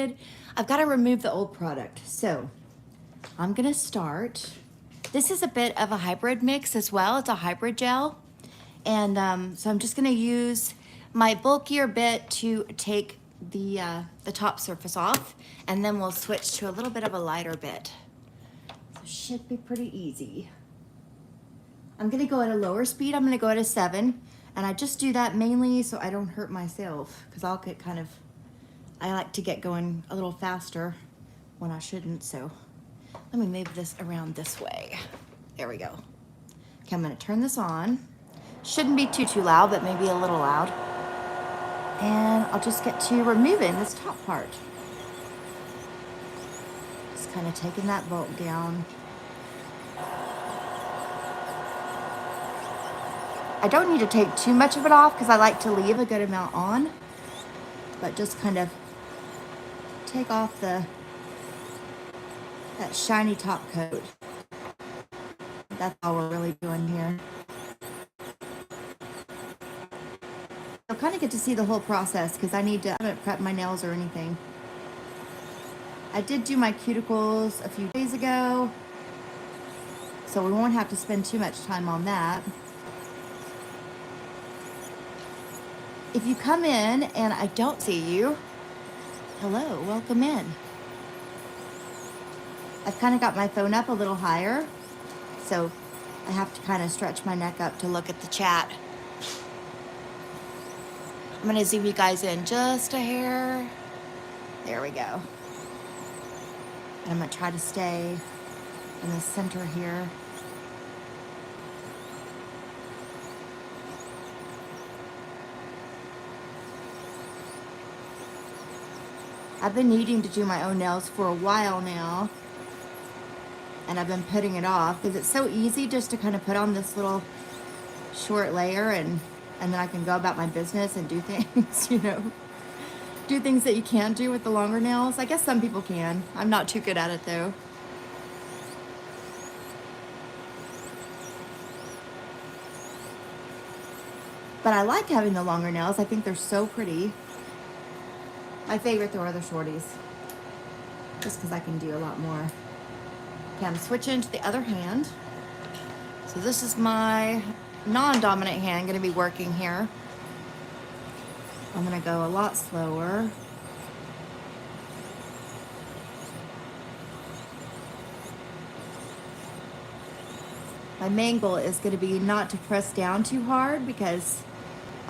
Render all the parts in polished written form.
started, I've got to remove the old product. So I'm going to start. This is a bit of a hybrid mix as well. It's a hybrid gel. And so I'm just going to use my bulkier bit to take the top surface off, and then we'll switch to a little bit of a lighter bit. So it should be pretty easy. I'm going to go at a lower speed. I'm going to go at a 7, and I just do that mainly so I don't hurt myself, because I'll get kind of, I like to get going a little faster when I shouldn't. So let me move this around this way. There we go. Okay, I'm going to turn this on. Shouldn't be too loud, but maybe a little loud. And I'll just get to removing this top part. Just kind of taking that bulk down. I don't need to take too much of it off because I like to leave a good amount on, but just kind of take off that shiny top coat. That's all we're really doing here. You'll kind of get to see the whole process because I haven't prepped my nails or anything. I did do my cuticles a few days ago, so we won't have to spend too much time on that. If you come in and I don't see you, hello, welcome in. I've kind of got my phone up a little higher, so I have to kind of stretch my neck up to look at the chat. I'm going to zoom you guys in just a hair. There we go. And I'm going to try to stay in the center here. I've been needing to do my own nails for a while now, and I've been putting it off because it's so easy just to kind of put on this little short layer and then I can go about my business and do things, you know, do things that you can't do with the longer nails. I guess some people can. I'm not too good at it though. But I like having the longer nails. I think they're so pretty. My favorite are the shorties, just because I can do a lot more. Okay, I'm switching to the other hand. So this is my non-dominant hand going to be working here. I'm going to go a lot slower. My main goal is going to be not to press down too hard because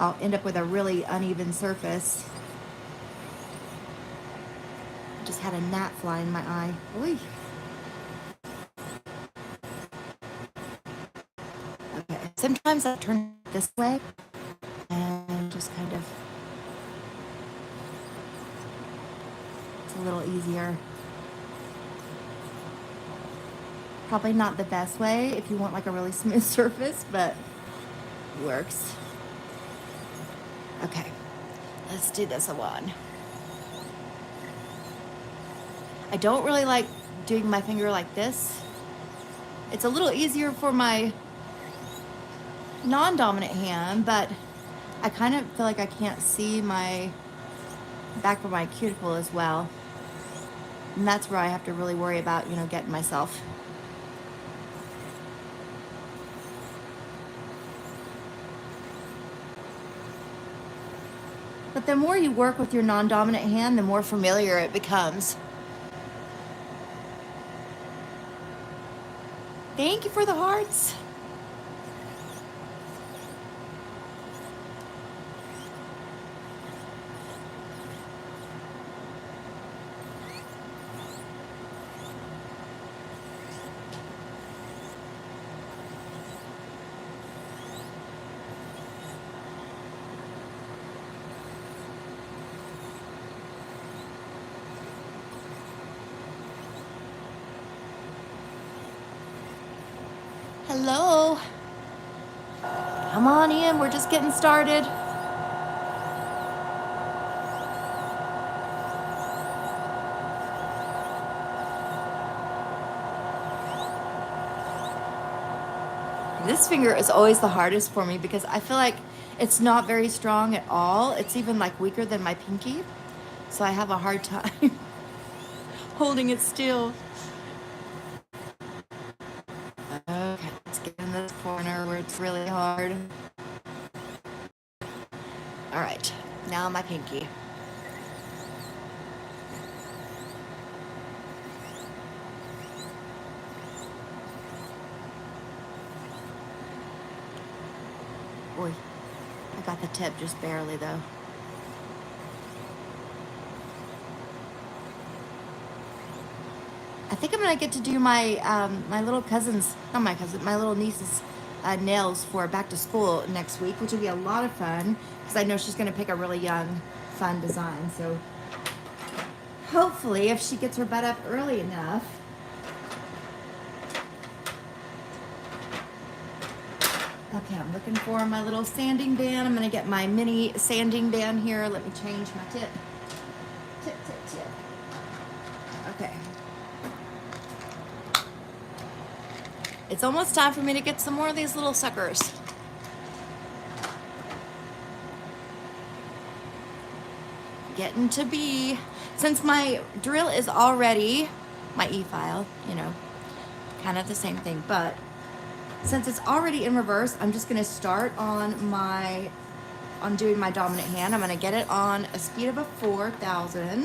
I'll end up with a really uneven surface. Just had a gnat fly in my eye. Oy. Okay, sometimes I turn it this way and just kind of, it's a little easier. Probably not the best way if you want like a really smooth surface, but it works. Okay, let's do this one. I don't really like doing my finger like this. It's a little easier for my non-dominant hand, but I kind of feel like I can't see my back of my cuticle as well. And that's where I have to really worry about, you know, getting myself. But the more you work with your non-dominant hand, the more familiar it becomes. Thank you for the hearts. Hello. Come on in, we're just getting started. This finger is always the hardest for me because I feel like it's not very strong at all. It's even like weaker than my pinky. So I have a hard time holding it still. Okay, let's get in this corner where it's really hard. All right, now my pinky. Boy, I got the tip just barely though. I think I'm gonna get to do my my little cousin's, not my cousin, my little niece's nails for back to school next week, which will be a lot of fun because I know she's gonna pick a really young, fun design. So hopefully, if she gets her butt up early enough. Okay, I'm looking for my little sanding band. I'm gonna get my mini sanding band here. Let me change my tip. Tip. Okay. It's almost time for me to get some more of these little suckers. Getting to be, since my drill is already, my E-file, you know, kind of the same thing, but since it's already in reverse, I'm just gonna start on doing my dominant hand. I'm gonna get it on a speed of a 4,000.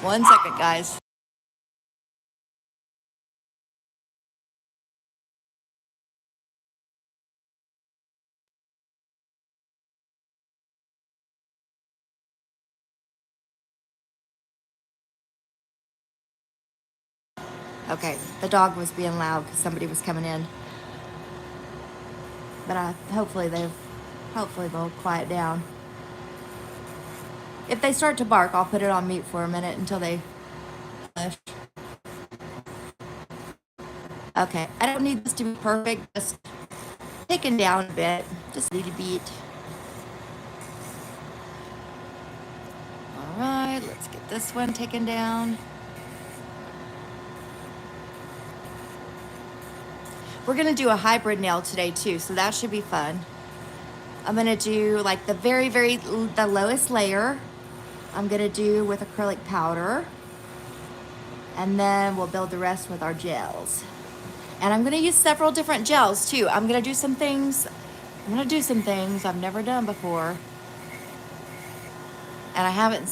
1 second, guys. Okay, the dog was being loud because somebody was coming in. But hopefully they'll quiet down. If they start to bark, I'll put it on mute for a minute until they hush. Okay, I don't need this to be perfect, just taken down a bit, just a little bit. All right, let's get this one taken down. We're gonna do a hybrid nail today too, so that should be fun. I'm gonna do like the the lowest layer. I'm gonna do with acrylic powder, and then we'll build the rest with our gels. And I'm gonna use several different gels too. I'm gonna do some things I've never done before, and I haven't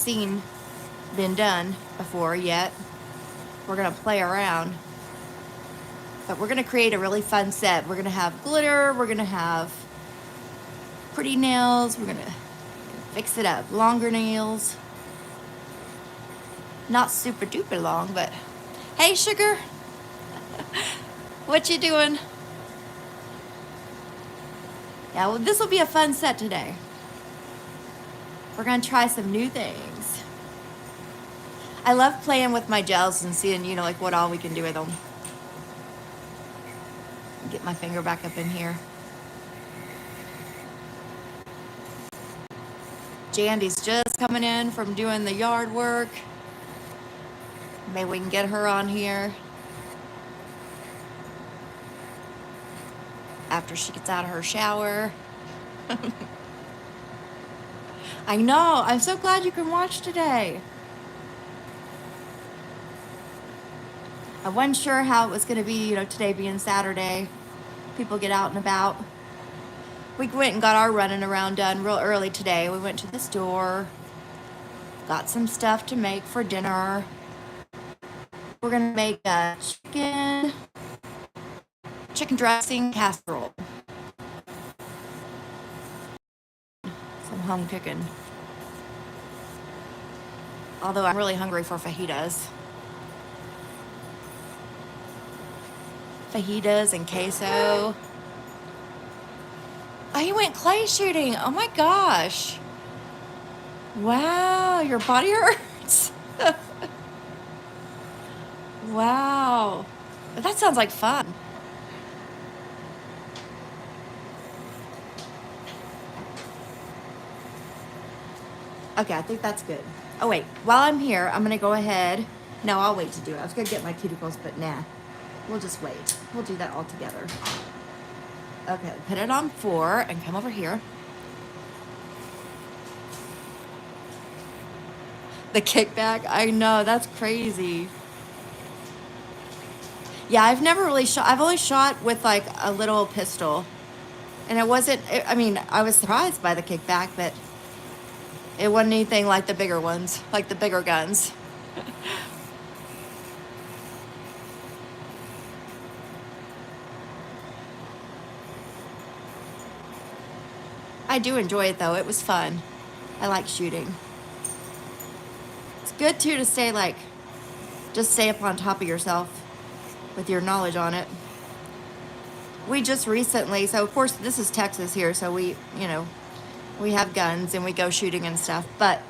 been done before yet. We're gonna play around. But we're gonna create a really fun set. We're gonna have glitter, we're gonna have pretty nails, we're gonna fix it up. Longer nails. Not super duper long, but hey sugar. What you doing? Yeah, well this will be a fun set today. We're gonna try some new things. I love playing with my gels and seeing, you know, like what all we can do with them. Get my finger back up in here. Jandy's just coming in from doing the yard work. Maybe we can get her on here after she gets out of her shower. I know, I'm so glad you can watch today. I wasn't sure how it was going to be, you know, today being Saturday. People get out and about. We went and got our running around done real early today. We went to the store, got some stuff to make for dinner. We're going to make a chicken dressing casserole. Some home cooking. Although I'm really hungry for fajitas. Fajitas and queso. Oh, you went clay shooting. Oh my gosh. Wow, your body hurts. Wow. That sounds like fun. Okay, I think that's good. Oh wait, while I'm here, I'm gonna go ahead. No, I'll wait to do it. I was gonna get my cuticles, but nah. We'll just wait. We'll do that all together. Okay, put it on 4 and come over here. The kickback? I know, that's crazy. Yeah, I've never really shot, I've only shot with like a little pistol. And it wasn't, I mean, I was surprised by the kickback, but it wasn't anything like the bigger ones, like the bigger guns. I do enjoy it though, it was fun. I like shooting. It's good too to stay like, just stay up on top of yourself with your knowledge on it. We just recently, so of course this is Texas here, so we, you know, we have guns and we go shooting and stuff, but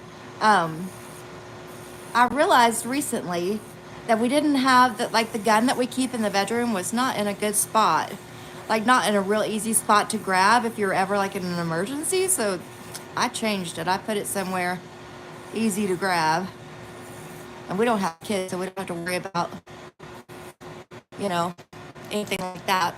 I realized recently that we didn't have that, like the gun that we keep in the bedroom was not in a good spot, like not in a real easy spot to grab if you're ever like in an emergency. So I changed it. I put it somewhere easy to grab, and we don't have kids, so we don't have to worry about, you know, anything like that.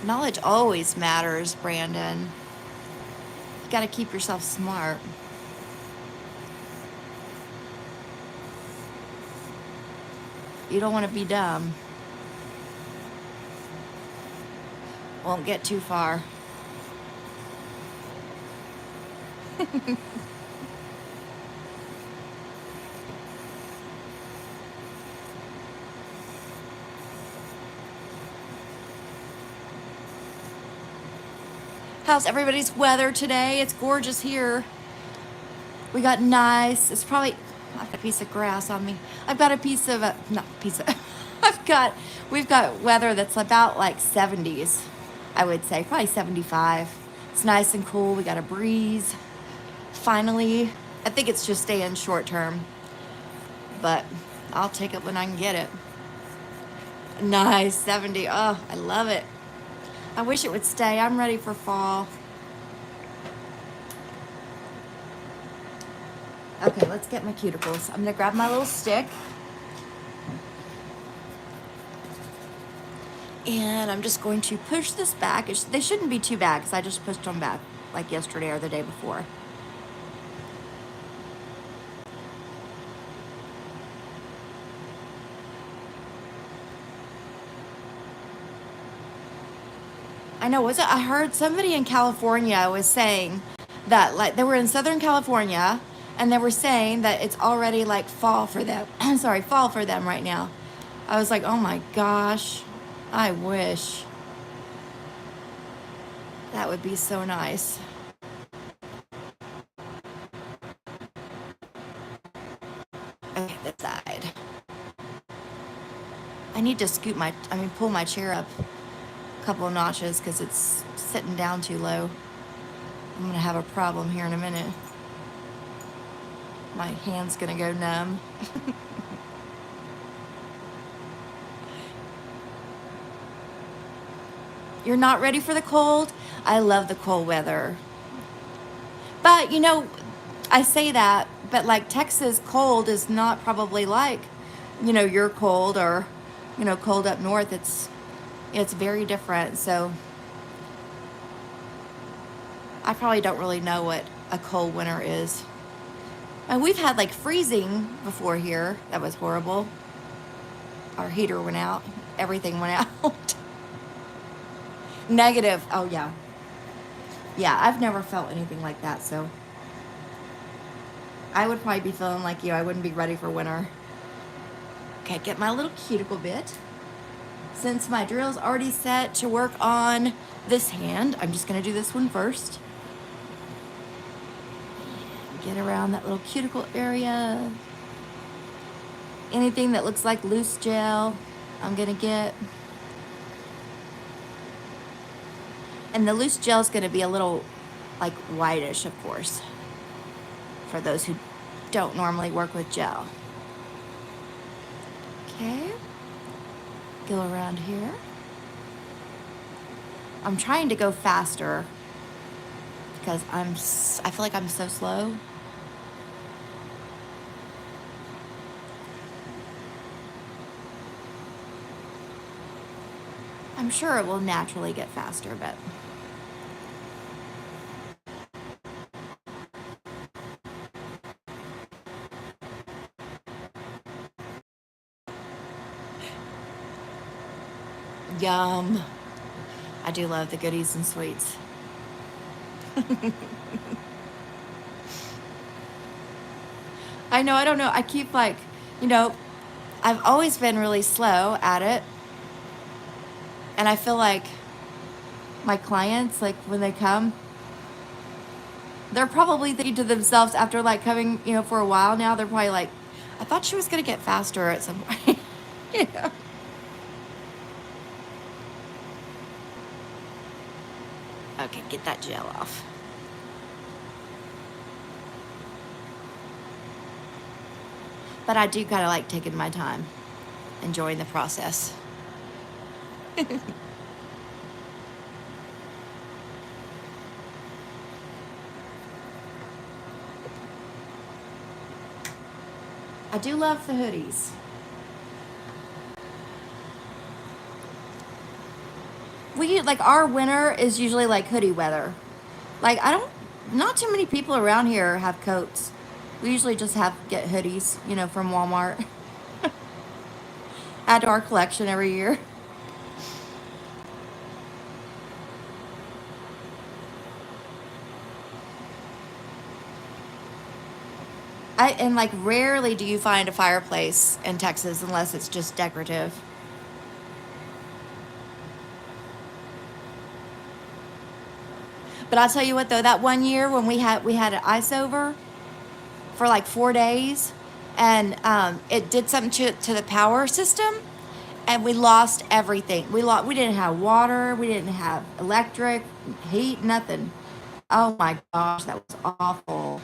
Knowledge always matters, Brandon. You got to keep yourself smart. You don't want to be dumb. Won't get too far. How's everybody's weather today? It's gorgeous here. We got nice. It's probably, I've got a piece of grass on me. I've got a piece of, not piece of, we've got weather that's about like 70s, I would say, probably 75. It's nice and cool. We got a breeze. Finally, I think it's just staying short term, but I'll take it when I can get it. Nice, 70. Oh, I love it. I wish it would stay. I'm ready for fall. Okay, let's get my cuticles. I'm gonna grab my little stick. And I'm just going to push this back. They shouldn't be too bad because I just pushed them back like yesterday or the day before. I know, was it? I heard somebody in California was saying that, like, they were in Southern California and they were saying that it's already like fall for them. Sorry, fall for them right now. I was like, oh my gosh, I wish. That would be so nice. Okay, this side. I need to pull my chair up a couple of notches because it's sitting down too low. I'm gonna have a problem here in a minute. My hand's gonna go numb. You're not ready for the cold? I love the cold weather. But you know, I say that, but like Texas cold is not probably like, you know, your cold or, you know, cold up north. It's very different. So I probably don't really know what a cold winter is. And we've had like freezing before here. That was horrible. Our heater went out. Everything went out. Negative. Oh yeah. Yeah, I've never felt anything like that, so I would probably be feeling like you. I wouldn't be ready for winter. Okay, get my little cuticle bit. Since my drill's already set to work on this hand, I'm just gonna do this one first. Get around that little cuticle area. Anything that looks like loose gel, I'm gonna get. And the loose gel is gonna be a little like whitish, of course, for those who don't normally work with gel. Okay, go around here. I'm trying to go faster because I feel like I'm so slow. I'm sure it will naturally get faster, but Yum. I do love the goodies and sweets. I know, I don't know. I keep like, you know, I've always been really slow at it. And I feel like my clients, like when they come, they're probably thinking to themselves after like coming, you know, for a while now, they're probably like, I thought she was going to get faster at some point. You know? Okay, get that gel off. But I do kind of like taking my time, enjoying the process. I do love the hoodies. Like our winter is usually like hoodie weather. Like not too many people around here have coats. We usually just get hoodies, you know, from Walmart. Add to our collection every year. And like rarely do you find a fireplace in Texas unless it's just decorative. But I'll tell you what though, that one year when we had an ice over for like 4 days, and it did something to the power system, and we lost everything. We didn't have water, we didn't have electric, heat, nothing. Oh my gosh, that was awful.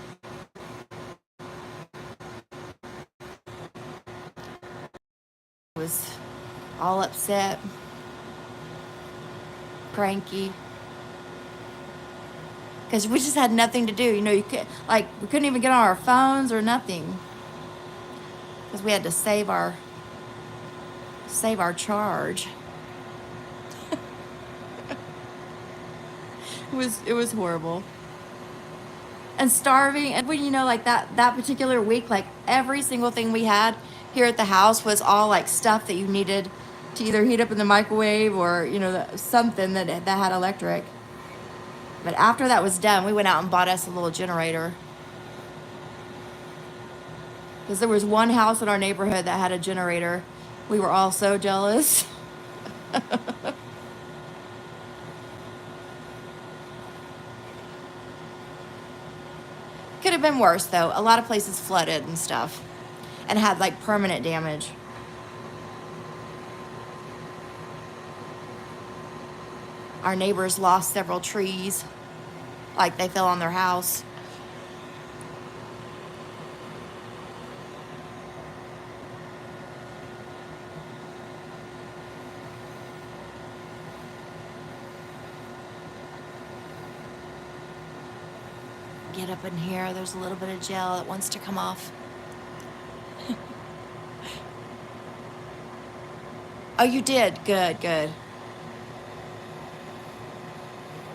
I was all upset, cranky, because we just had nothing to do. You know, we couldn't even get on our phones or nothing, because we had to save our charge. It was horrible. And starving, and when, you know, like that particular week, like every single thing we had here at the house was all like stuff that you needed to either heat up in the microwave or, you know, something that had electric. But after that was done, we went out and bought us a little generator, because there was one house in our neighborhood that had a generator. We were all so jealous. Could have been worse though. A lot of places flooded and stuff and had like permanent damage. Our neighbors lost several trees, like they fell on their house. Get up in here. There's a little bit of gel that wants to come off. Oh, you did? Good, good.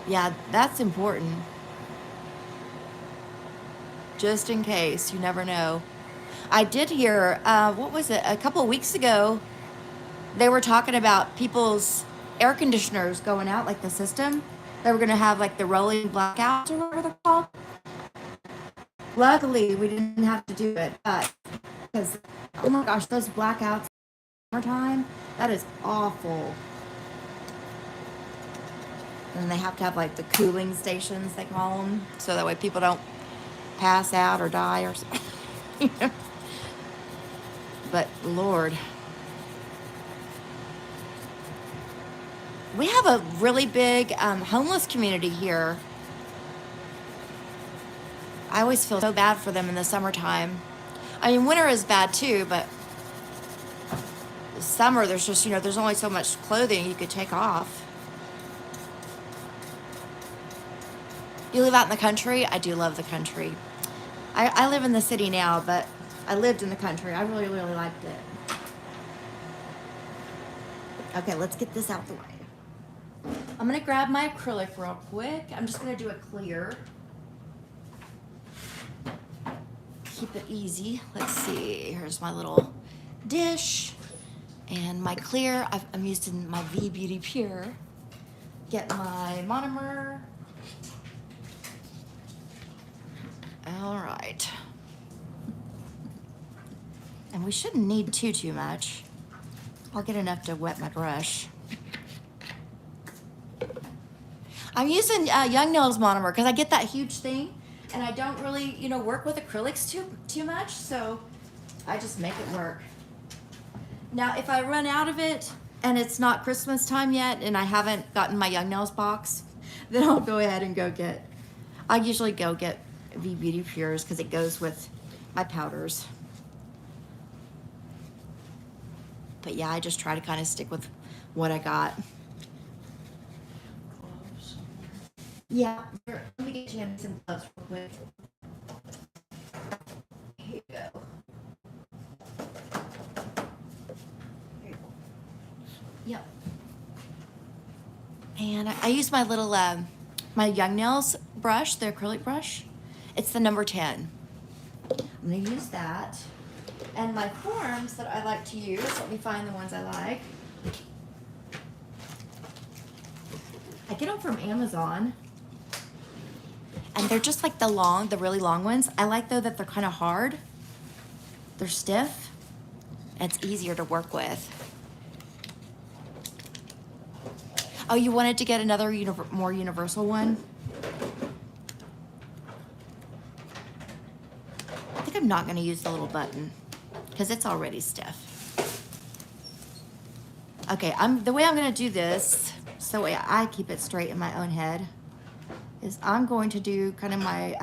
Yeah, that's important. Just in case, you never know. I did hear, what was it? A couple of weeks ago, they were talking about people's air conditioners going out, like the system. They were going to have like the rolling blackouts or whatever they're called. Luckily, we didn't have to do it, but because, oh my gosh, those blackouts in the summertime, that is awful. And they have to have like the cooling stations, they call them, so that way people don't pass out or die or something. But Lord, we have a really big homeless community here. I always feel so bad for them in the summertime. I mean, winter is bad too, but summer, there's just, you know, there's only so much clothing you could take off. You live out in the country? I do love the country. I live in the city now, but I lived in the country. I really, really liked it. Okay, let's get this out the way. I'm going to grab my acrylic real quick. I'm just going to do a clear. Keep it easy. Let's see. Here's my little dish. And my clear, I'm using my V Beauty Pure. Get my monomer. All right. And we shouldn't need too much. I'll get enough to wet my brush. I'm using Young Nailz monomer because I get that huge thing, and I don't really, you know, work with acrylics too much, so I just make it work. Now, if I run out of it and it's not Christmas time yet, and I haven't gotten my Young Nailz box, then I'll go ahead and I usually go get V Beauty Pures because it goes with my powders. But yeah, I just try to kind of stick with what I got. Yeah, here, let me get you some gloves real quick. Here you go. Yep. And I use my little, my Young Nailz brush, the acrylic brush. It's the number 10. I'm gonna use that. And my forms that I like to use, let me find the ones I like. I get them from Amazon. And they're just like the really long ones. I like though that they're kind of hard. They're stiff. And it's easier to work with. Oh, you wanted to get another more universal one? I think I'm not going to use the little button because it's already stiff. Okay, the way I'm going to do this, so I keep it straight in my own head, is I'm going to do kind of my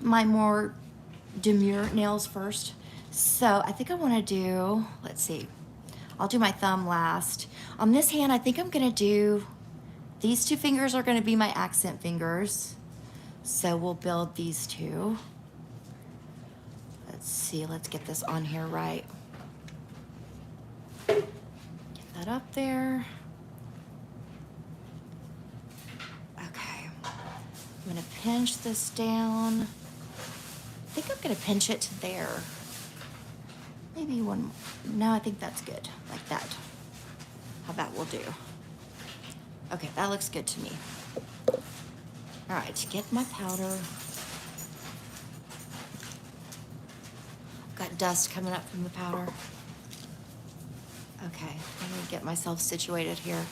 my more demure nails first. So I think I want to do, let's see, I'll do my thumb last. On this hand, I think I'm gonna do, these two fingers are gonna be my accent fingers. So we'll build these two. Let's see, let's get this on here right. Get that up there. Okay, I'm gonna pinch this down. I think I'm gonna pinch it to there. Maybe one, no, I think that's good, like that. How that will do. Okay, that looks good to me. All right, get my powder. Got dust coming up from the powder. Okay, I'm gonna get myself situated here.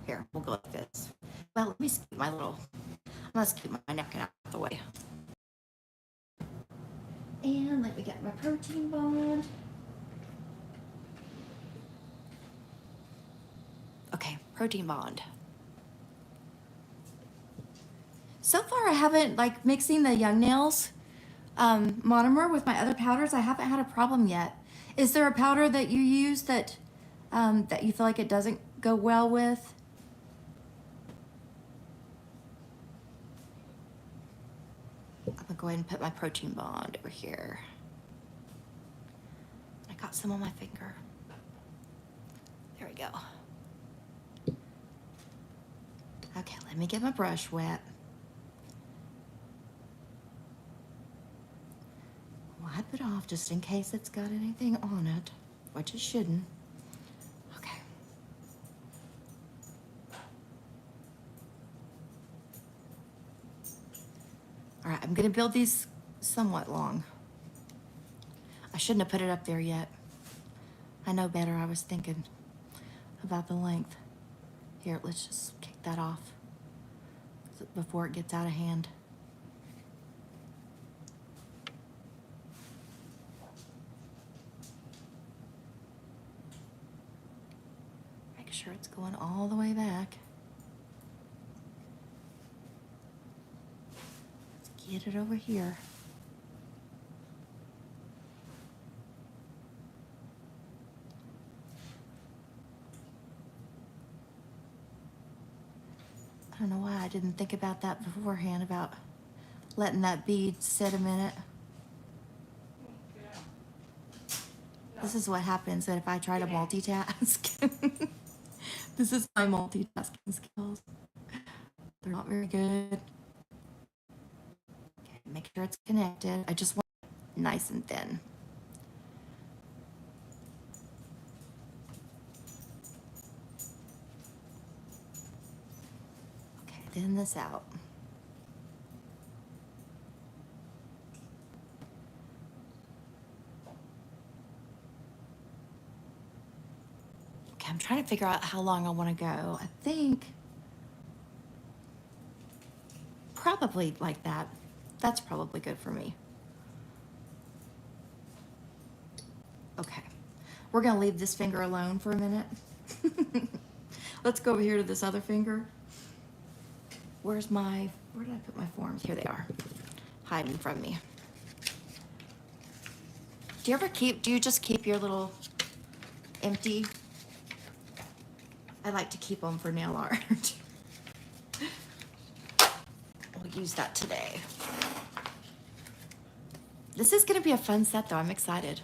Here, we'll go like this. Well, let me scoot my little, I'm gonna scoot my napkin out of the way. And let me get my protein bond. Okay, protein bond. So far I haven't, like mixing the Young Nailz monomer with my other powders, I haven't had a problem yet. Is there a powder that you use that that you feel like it doesn't go well with? I'm gonna go ahead and put my protein bond over here. I got some on my finger. There we go. Okay, let me get my brush wet. Wipe it off just in case it's got anything on it, which it shouldn't. Okay. All right, I'm gonna build these somewhat long. I shouldn't have put it up there yet. I know better, I was thinking about the length. Here, let's just kick that off before it gets out of hand. Make sure it's going all the way back. Let's get it over here. I don't know why I didn't think about that beforehand, about letting that bead sit a minute. This is what happens if I try to multitask. This is my multitasking skills. They're not very good. Okay, make sure it's connected. I just want it nice and thin. thin this out. Okay, I'm trying to figure out how long I want to go. I think probably like that. That's probably good for me. Okay, we're gonna leave this finger alone for a minute. Let's go over here to this other finger. Where did I put my forms? Here they are, hiding from me. Do you just keep your little empty? I like to keep them for nail art. We'll use that today. This is gonna be a fun set though, I'm excited.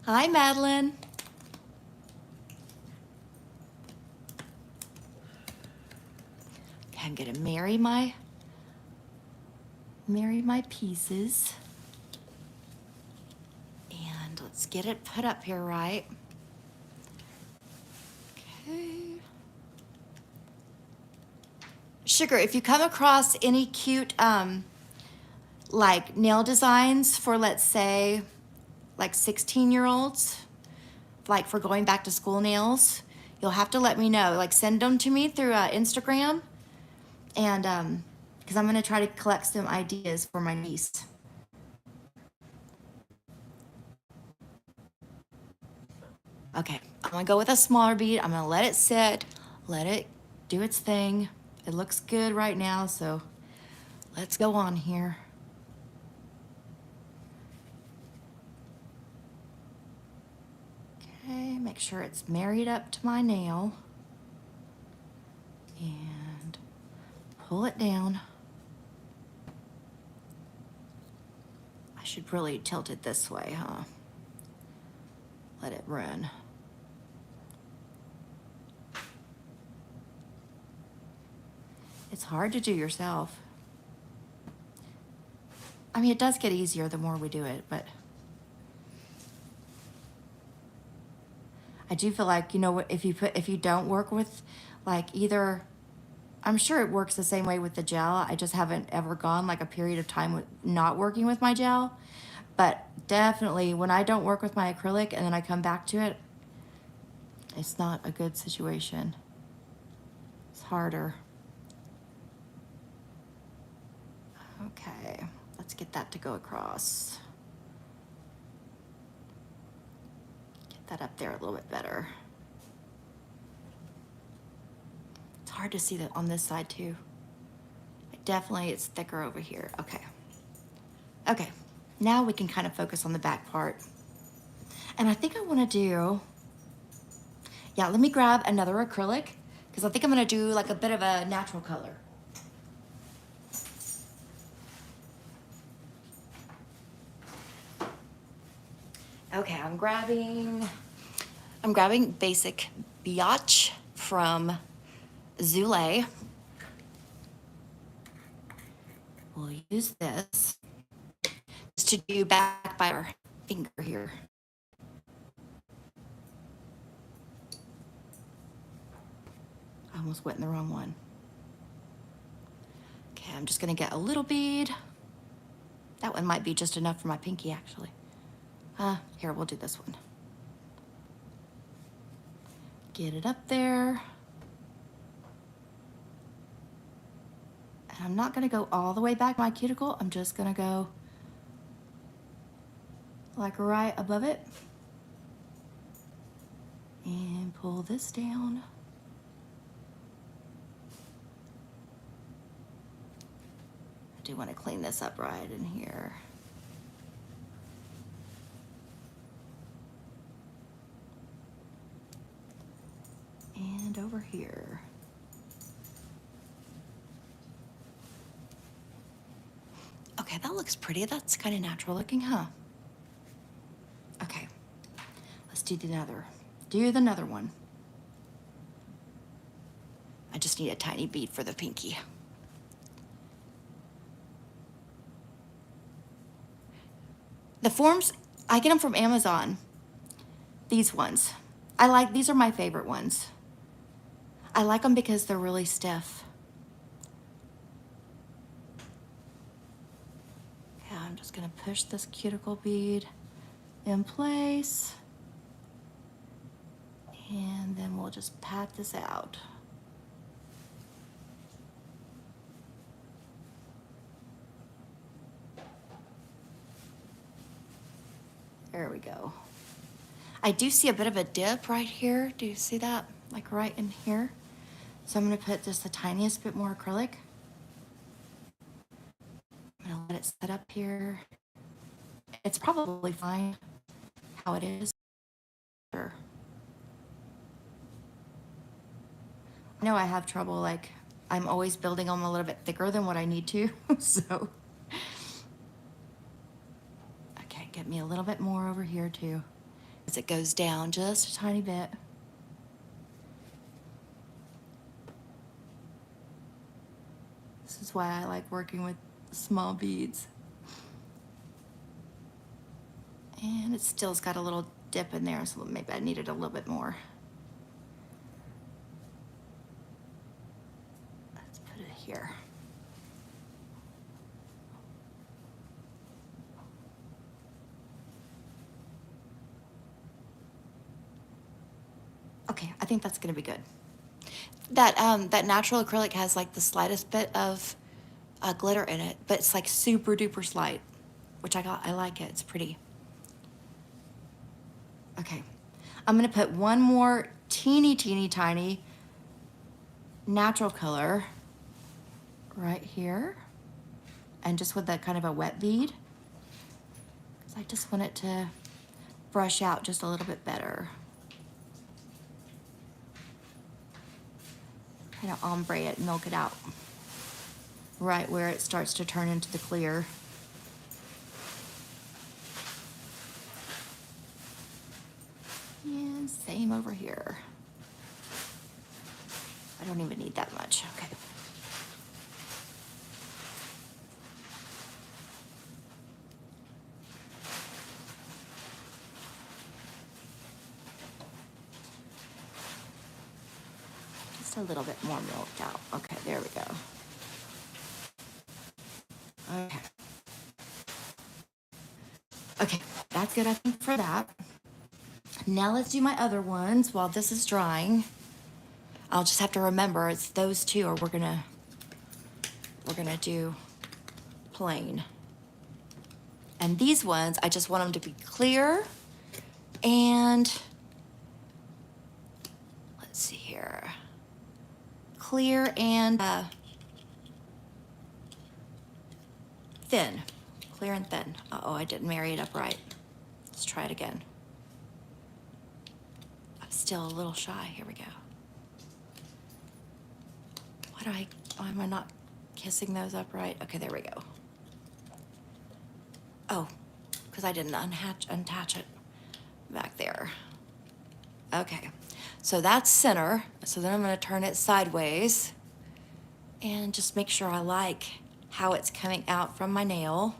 Hi, Madeline. Okay, I'm gonna marry my pieces. And let's get it put up here right. Okay. Sugar, if you come across any cute like nail designs for, let's say, like 16-year-olds, like for going back to school nails, you'll have to let me know. Like send them to me through Instagram, and because I'm gonna try to collect some ideas for my niece. Okay, I'm gonna go with a smaller bead. I'm gonna let it sit, let it do its thing. It looks good right now, so let's go on here. Okay, make sure it's married up to my nail. And pull it down. I should really tilt it this way, huh? Let it run. It's hard to do yourself. I mean, it does get easier the more we do it, but I do feel like, you know, if you don't work with like either, I'm sure it works the same way with the gel. I just haven't ever gone like a period of time with not working with my gel. But definitely when I don't work with my acrylic and then I come back to it, it's not a good situation. It's harder. Okay, let's get that to go across. Get that up there a little bit better. It's hard to see that on this side too. Definitely it's thicker over here. Okay. Okay, now we can kind of focus on the back part. And I think I wanna do, yeah, let me grab another acrylic because I think I'm gonna do like a bit of a natural color. Okay, I'm grabbing basic biatch from Zule. We'll use this just to do back by our finger here. I almost went in the wrong one. Okay, I'm just gonna get a little bead. That one might be just enough for my pinky actually. Here, we'll do this one. Get it up there. And I'm not gonna go all the way back my cuticle. I'm just gonna go like right above it. And pull this down. I do wanna clean this up right in here. And over here. Okay, that looks pretty. That's kind of natural looking, huh? Okay, let's do the other one. I just need a tiny bead for the pinky. The forms, I get them from Amazon. These ones. These are my favorite ones. I like them because they're really stiff. Yeah, I'm just gonna push this cuticle bead in place. And then we'll just pat this out. There we go. I do see a bit of a dip right here. Do you see that? Like right in here. So I'm gonna put just the tiniest bit more acrylic. I'm gonna let it set up here. It's probably fine how it is. Sure. I know I have trouble, like, I'm always building them a little bit thicker than what I need to, so. Okay, get me a little bit more over here too. As it goes down just a tiny bit. This is why I like working with small beads. And it still's got a little dip in there, so maybe I needed a little bit more. Let's put it here. Okay, I think that's gonna be good. That natural acrylic has like the slightest bit of glitter in it, but it's like super duper slight, which I like it, it's pretty. Okay, I'm gonna put one more teeny tiny natural color right here, and just with that kind of a wet bead, because I just want it to brush out just a little bit better. Kind of ombre it, milk it out right where it starts to turn into the clear. And same over here. I don't even need that much, okay. Just a little bit more milked out. Okay, there we go. Okay. Okay, that's good, I think, for that. Now let's do my other ones while this is drying. I'll just have to remember it's those two, or we're gonna do plain. And these ones, I just want them to be clear, and let's see here. Clear and thin. Clear and thin. Uh-oh, I didn't marry it up right. Let's try it again. I'm still a little shy. Here we go. Why am I not kissing those up right? Okay, there we go. Oh, because I didn't unattach it back there. Okay, so that's center. So then I'm gonna turn it sideways and just make sure I like how it's coming out from my nail.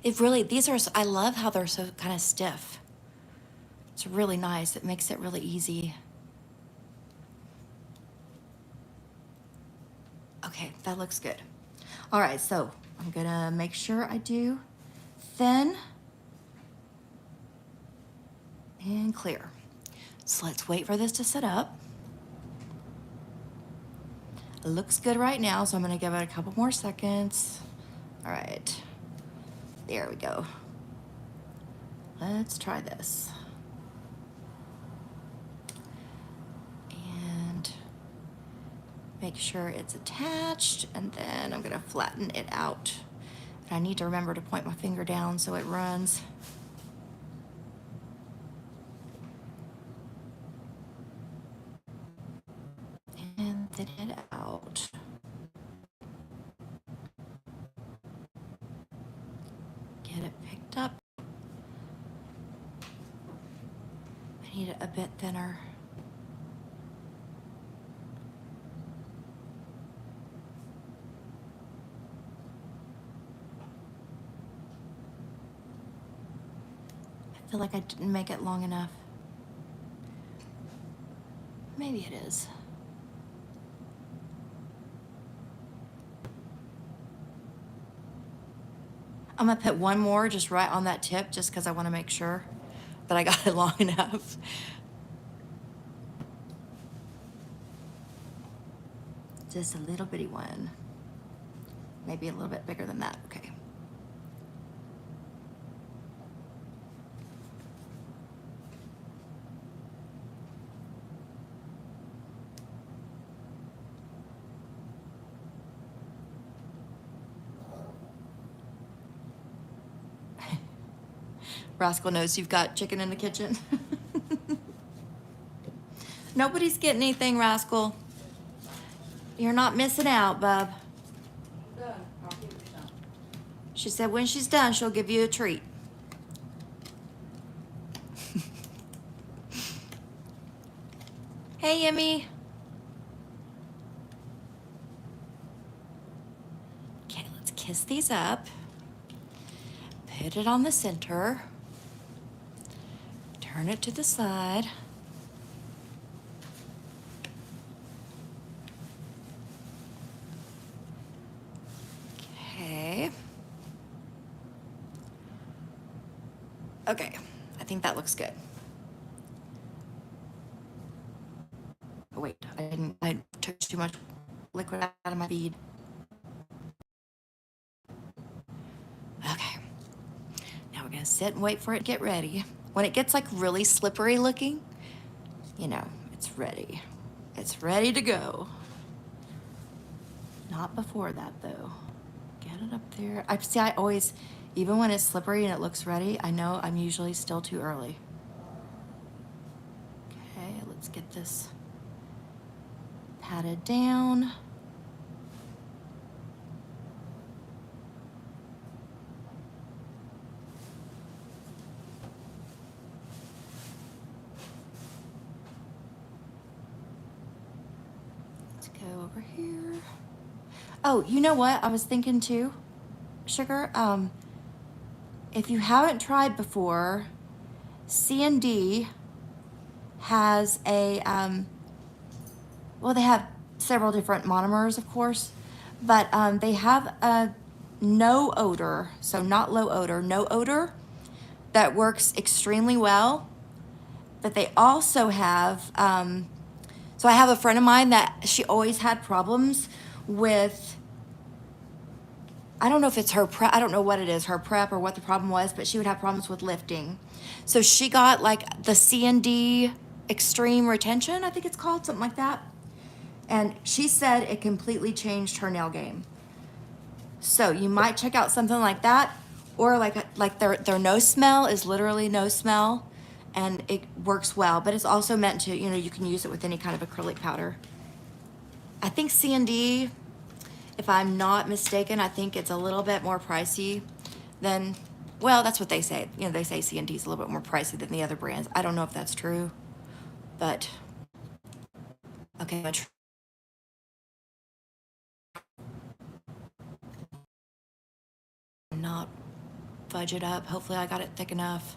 It really, I love how they're so kind of stiff. It's really nice. It makes it really easy. Okay, that looks good. All right, so I'm gonna make sure I do thin and clear. So let's wait for this to set up. It looks good right now, so I'm gonna give it a couple more seconds. All right, there we go. Let's try this. And make sure it's attached, and then I'm gonna flatten it out. And I need to remember to point my finger down so it runs. And thin it out. Get it picked up. I need it a bit thinner. feel like I didn't make it long enough. Maybe it is. I'm gonna put one more just right on that tip just because I want to make sure that I got it long enough. Just a little bitty one. Maybe a little bit bigger than that, okay. Rascal knows you've got chicken in the kitchen. Nobody's getting anything, Rascal. You're not missing out, bub. Done. I'll give you some. She said when she's done, she'll give you a treat. Hey, Emmy. Okay, let's kiss these up. Put it on the center. Turn it to the side. Okay. Okay, I think that looks good. Oh, wait, I took too much liquid out of my bead. Okay, now we're gonna sit and wait for it to get ready. When it gets like really slippery looking, you know, it's ready. It's ready to go. Not before that though. Get it up there. I always, even when it's slippery and it looks ready, I know I'm usually still too early. Okay, let's get this patted down. Let's go over here. Oh, you know what I was thinking too, Sugar? If you haven't tried before, C&D has a, well, they have several different monomers, of course, but they have a no odor, so not low odor, no odor, that works extremely well. But they also have, so I have a friend of mine that she always had problems with, I don't know if it's her prep, I don't know what it is, her prep or what the problem was, but she would have problems with lifting. So she got like the C&D Extreme Retention, I think it's called, something like that. And she said it completely changed her nail game. So you might check out something like that, or like their no smell is literally no smell, and it works well, but it's also meant to, you know, you can use it with any kind of acrylic powder. I think C&D, if I'm not mistaken, I think it's a little bit more pricey than, well, that's what they say. You know, they say C&D is a little bit more pricey than the other brands. I don't know if that's true, but okay, I'm gonna not fudge it up. Hopefully I got it thick enough.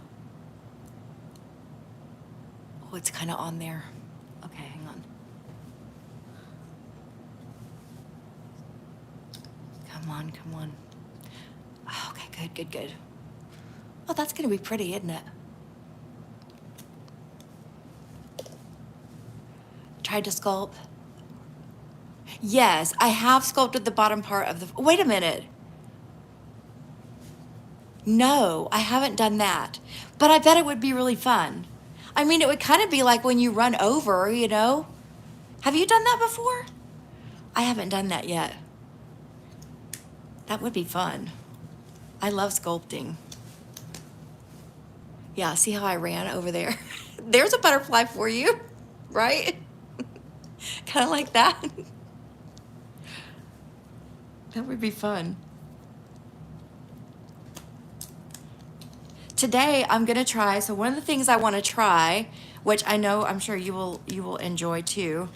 Oh, it's kind of on there. Okay, hang on. Come on, come on. Oh, okay, good, good, good. Oh, that's gonna be pretty, isn't it? Tried to sculpt. Yes, I have sculpted the bottom part of the, wait a minute. No, I haven't done that, but I bet it would be really fun. I mean, it would kind of be like when you run over, you know? Have you done that before? I haven't done that yet. That would be fun. I love sculpting. Yeah, see how I ran over there? There's a butterfly for you, right? Kind of like that. That would be fun. Today I'm gonna try, so one of the things I wanna try, which I know I'm sure you will enjoy too,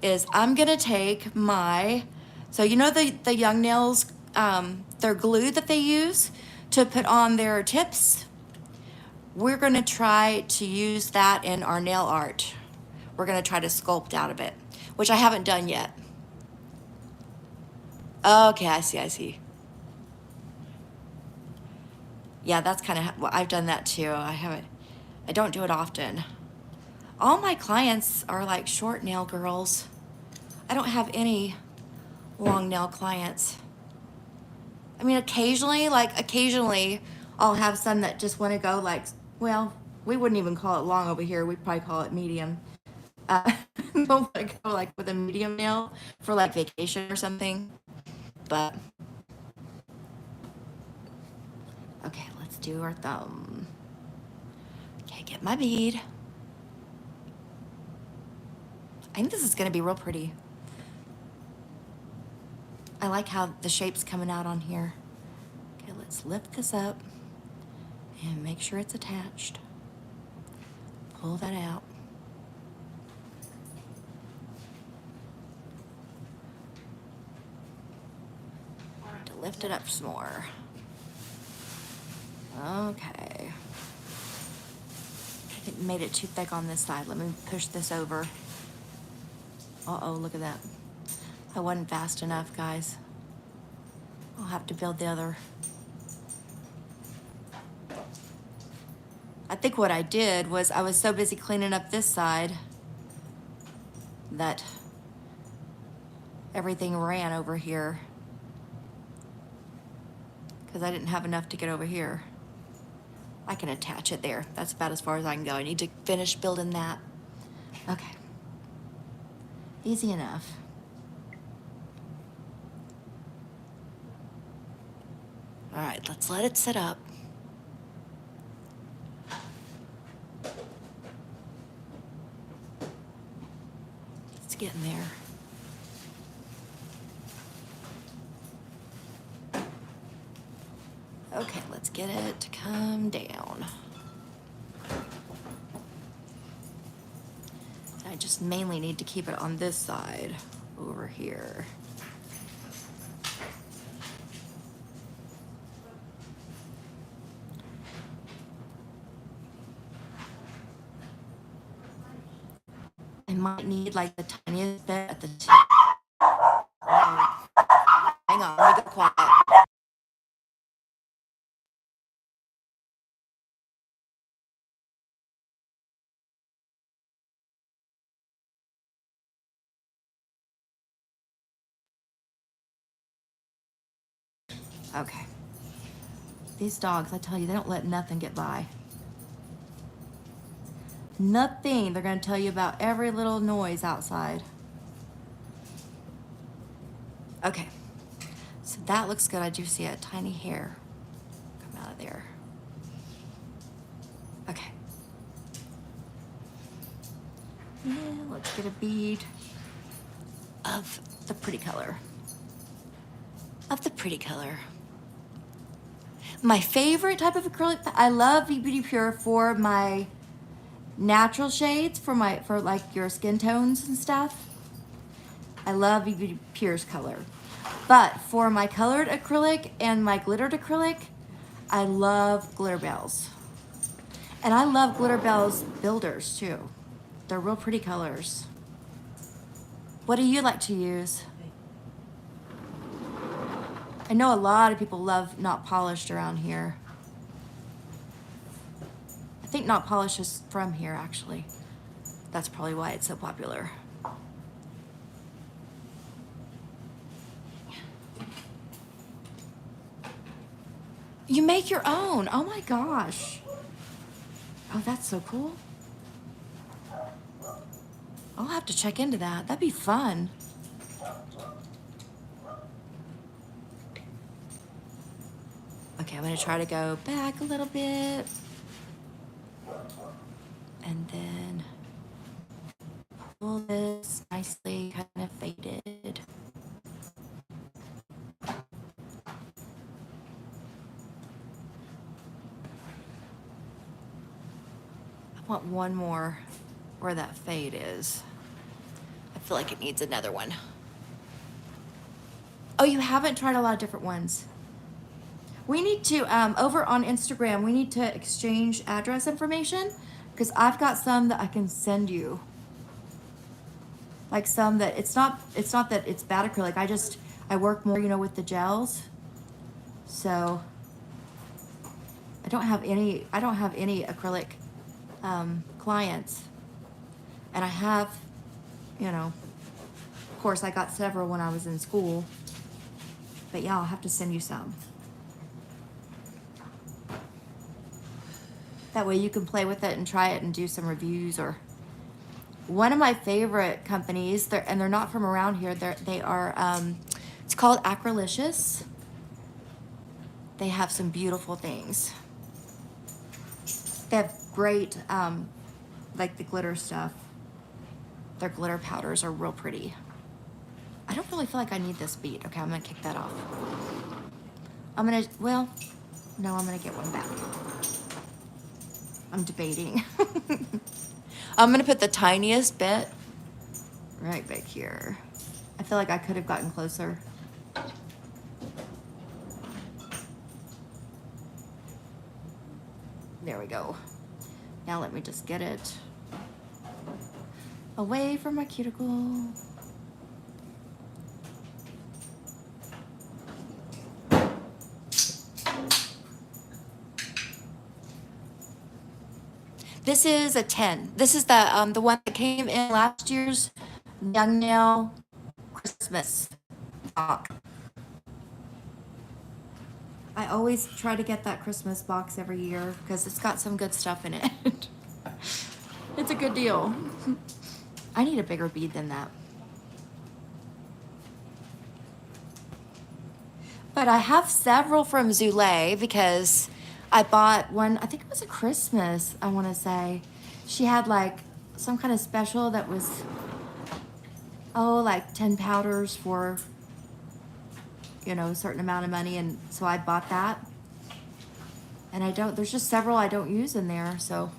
is I'm gonna take my, so you know the Young Nails, their glue that they use to put on their tips? we're going to try to use that in our nail art. We're going to try to sculpt out of it, which I haven't done yet. Okay, I see. Yeah, that's kind of, well, I've done that too. I don't do it often. All my clients are like short nail girls. I don't have any long nail clients. I mean, occasionally, I'll have some that just want to go like, well, we wouldn't even call it long over here. We'd probably call it medium. They'll want to go like with a medium nail for like vacation or something. But, okay, let's do our thumb. Okay, get my bead. I think this is going to be real pretty. I like how the shape's coming out on here. Okay, let's lift this up and make sure it's attached. Pull that out. To lift it up some more. Okay. I think I made it too thick on this side. Let me push this over. Uh-oh, look at that. I wasn't fast enough, guys. I'll have to build the other. I think what I did was I was so busy cleaning up this side that everything ran over here because I didn't have enough to get over here. I can attach it there. That's about as far as I can go. I need to finish building that. Okay. Easy enough. All right, let's let it sit up. It's getting there. Okay, let's get it to come down. I just mainly need to keep it on this side over here. I might need like the tiniest bit at the tip. Hang on, let me go quiet. Okay. These dogs, I tell you, they don't let nothing get by. Nothing. They're going to tell you about every little noise outside. Okay. So that looks good. I do see a tiny hair come out of there. Okay. Yeah, let's get a bead of the pretty color. My favorite type of acrylic, I love Beauty Pure for my natural shades, for like your skin tones and stuff. I love Beauty Pure's color. But for my colored acrylic and my glittered acrylic, I love Glitter Bells. And I love Glitter Bells builders too. They're real pretty colors. What do you like to use? I know a lot of people love Not Polished around here. I think Not Polished is from here, actually. That's probably why it's so popular. You make your own. Oh my gosh. Oh, that's so cool. I'll have to check into that. That'd be fun. Okay, I'm gonna try to go back a little bit. And then pull this nicely, kind of faded. I want one more where that fade is. I feel like it needs another one. Oh, you haven't tried a lot of different ones. We need to, over on Instagram, we need to exchange address information because I've got some that I can send you. Like some that it's not that it's bad acrylic. I work more, with the gels. So I don't have any acrylic clients. And I have, of course I got several when I was in school. But yeah, I'll have to send you some. That way you can play with it and try it and do some reviews. Or one of my favorite companies, they're not from around here. They are, it's called Acrylicious. They have some beautiful things. They have great, like the glitter stuff. Their glitter powders are real pretty. I don't really feel like I need this bead. Okay, I'm gonna kick that off. I'm gonna get one back. I'm debating. I'm gonna put the tiniest bit right back here. I feel like I could have gotten closer. There we go. Now let me just get it away from my cuticle. This is a 10. This is the one that came in last year's Young Nail Christmas box. I always try to get that Christmas box every year because it's got some good stuff in it. It's a good deal. I need a bigger bead than that. But I have several from Zulay because I bought one, I think it was a Christmas, I want to say. She had like some kind of special that was, like 10 powders for, a certain amount of money. And so I bought that. And there's just several I don't use in there, so.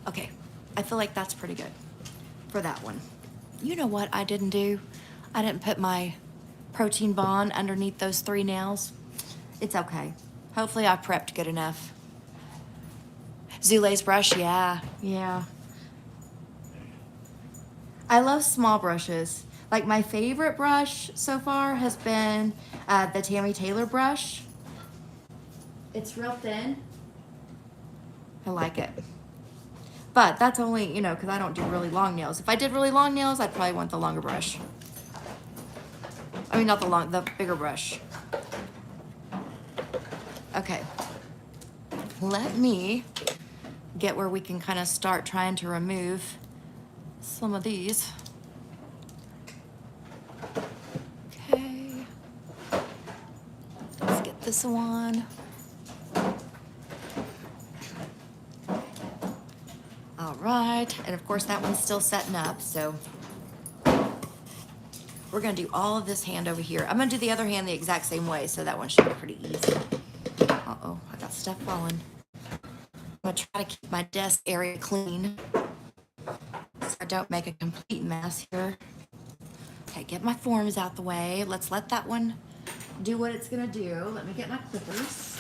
Okay, I feel like that's pretty good for that one. You know what I didn't do? I didn't put my protein bond underneath those 3 nails. It's okay. Hopefully I prepped good enough. Zulay's brush, yeah. I love small brushes. Like my favorite brush so far has been the Tammy Taylor brush. It's real thin. I like it. But that's only, because I don't do really long nails. If I did really long nails, I'd probably want the longer brush. I mean, not the bigger brush. Okay. Let me get where we can kind of start trying to remove some of these. Okay. Let's get this one. All right, and of course that one's still setting up, so we're gonna do all of this hand over here. I'm gonna do the other hand the exact same way, so that one should be pretty easy. Uh-oh, I got stuff falling. I'm gonna try to keep my desk area clean so I don't make a complete mess here. Okay, get my forms out the way. Let's let that one do what it's gonna do. Let me get my clippers.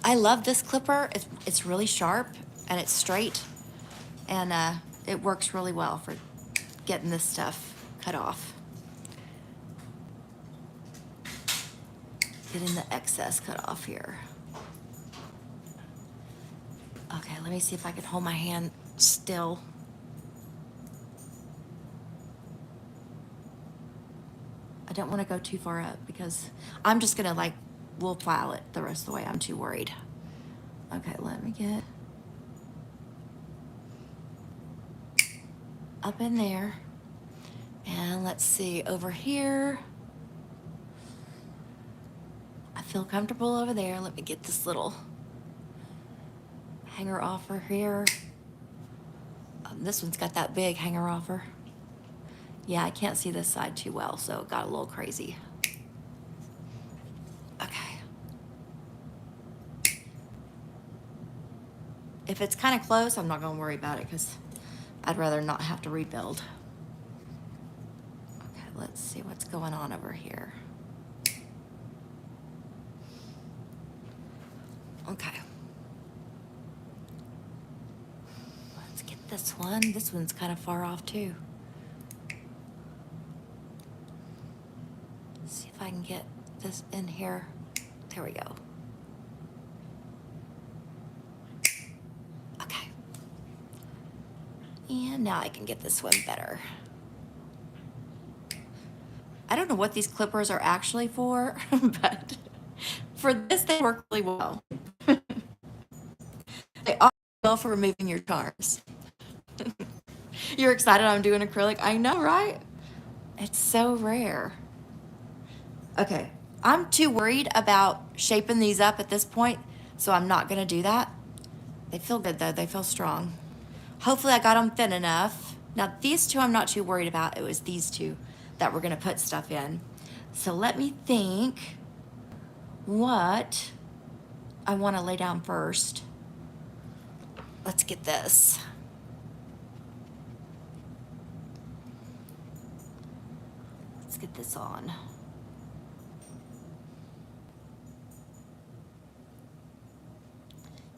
I love this clipper. It's really sharp and it's straight, and it works really well for getting this stuff cut off. Getting the excess cut off here. Okay, let me see if I can hold my hand still. I don't want to go too far up because I'm just gonna we'll file it the rest of the way. I'm too worried. Okay, let me get up in there. And let's see, over here. I feel comfortable over there. Let me get this little hanger offer here. This one's got that big hanger offer. Yeah, I can't see this side too well, so it got a little crazy. Okay. If it's kind of close, I'm not gonna worry about it because I'd rather not have to rebuild. let's see what's going on over here. Okay. Let's get this one. This one's kind of far off too. Let's see if I can get this in here. There we go. Okay. And now I can get this one better. I don't know what these clippers are actually for, but for this, they work really well. They are well for removing your charms. You're excited I'm doing acrylic? I know, right? It's so rare. Okay, I'm too worried about shaping these up at this point, so I'm not gonna do that. They feel good though, they feel strong. Hopefully I got them thin enough. Now these two I'm not too worried about. It was these two that we're gonna put stuff in. So let me think what I wanna lay down first. Let's get this. Let's get this on.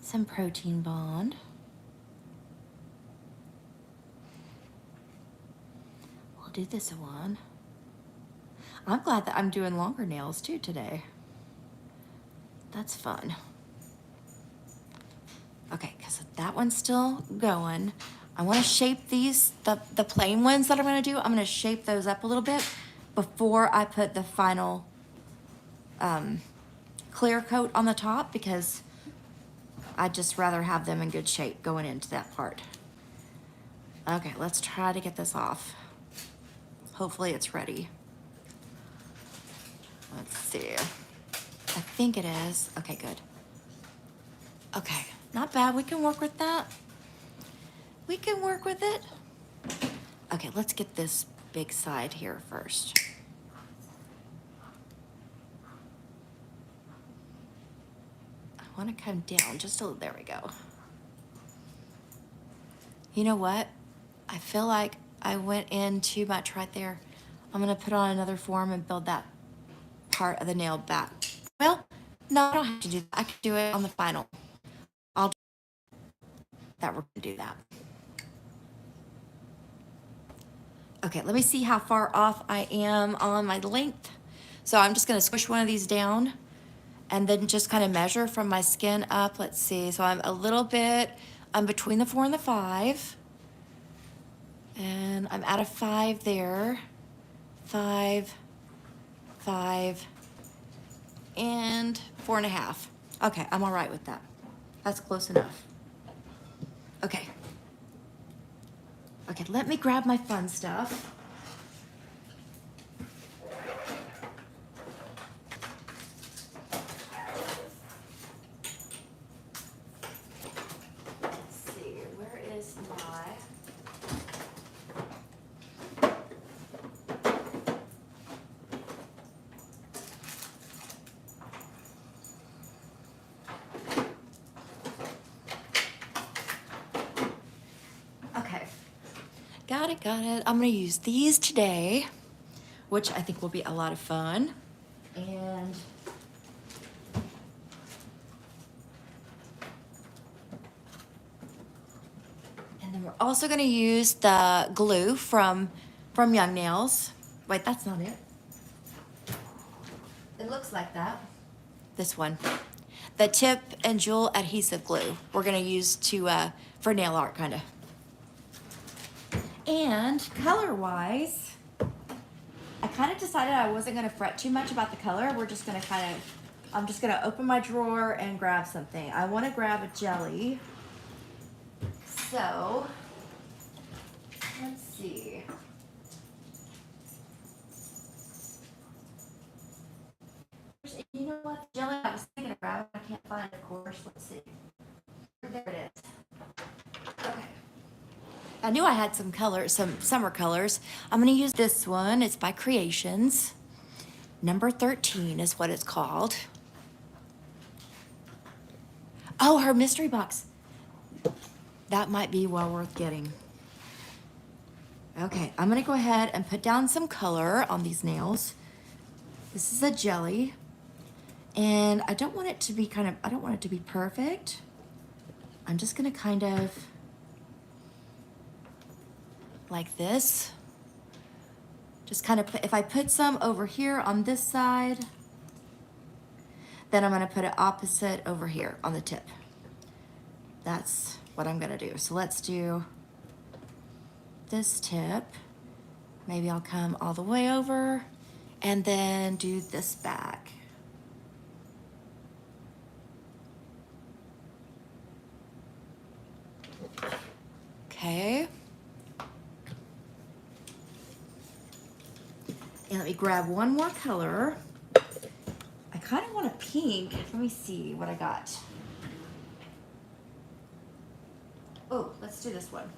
Some protein bond. We'll do this one. I'm glad that I'm doing longer nails too today. That's fun. Okay, because that one's still going. I want to shape these, the plain ones that I'm going to do, I'm going to shape those up a little bit before I put the final clear coat on the top, because I'd just rather have them in good shape going into that part. Okay, let's try to get this off. Hopefully it's ready. Let's see. I think it is. Okay, good. Okay, not bad. We can work with that. We can work with it. Okay, let's get this big side here first. I want to come down just a little. There we go. You know what? I feel like I went in too much right there. I'm going to put on another form and build that part of the nail back. Well, no, I don't have to do that. I can do it on the final. I'll do that. We're going to do that. Okay, let me see how far off I am on my length. So I'm just going to squish one of these down and then just kind of measure from my skin up. Let's see. So I'm a little bit, I'm between the 4 and the 5. And I'm at a 5 there. 5, 5, and 4.5. Okay, I'm all right with that. That's close enough. Okay. Okay, let me grab my fun stuff. Let's see, where is my... Got it. I'm gonna use these today, which I think will be a lot of fun. And then we're also gonna use the glue from Young Nails. Wait, that's not it. It looks like that. This one. The tip and jewel adhesive glue we're gonna use to for nail art, kinda. And color-wise, I kind of decided I wasn't going to fret too much about the color. We're just going to I'm just going to open my drawer and grab something. I want to grab a jelly. So, let's see. You know what? The jelly I was thinking of grabbing, I can't find it, of course. Let's see. There it is. Okay. I knew I had some colors, some summer colors. I'm going to use this one. It's by Creations. Number 13 is what it's called. Oh, her mystery box. That might be well worth getting. Okay, I'm gonna go ahead and put down some color on these nails. This is a jelly, and I don't want it to be I don't want it to be perfect. I'm just gonna kind of like this. Just kind of put, if I put some over here on this side, then I'm gonna put it opposite over here on the tip. That's what I'm gonna do. So let's do this tip. Maybe I'll come all the way over and then do this back. Okay. And let me grab one more color. I kind of want a pink. Let me see what I got. Oh, let's do this one.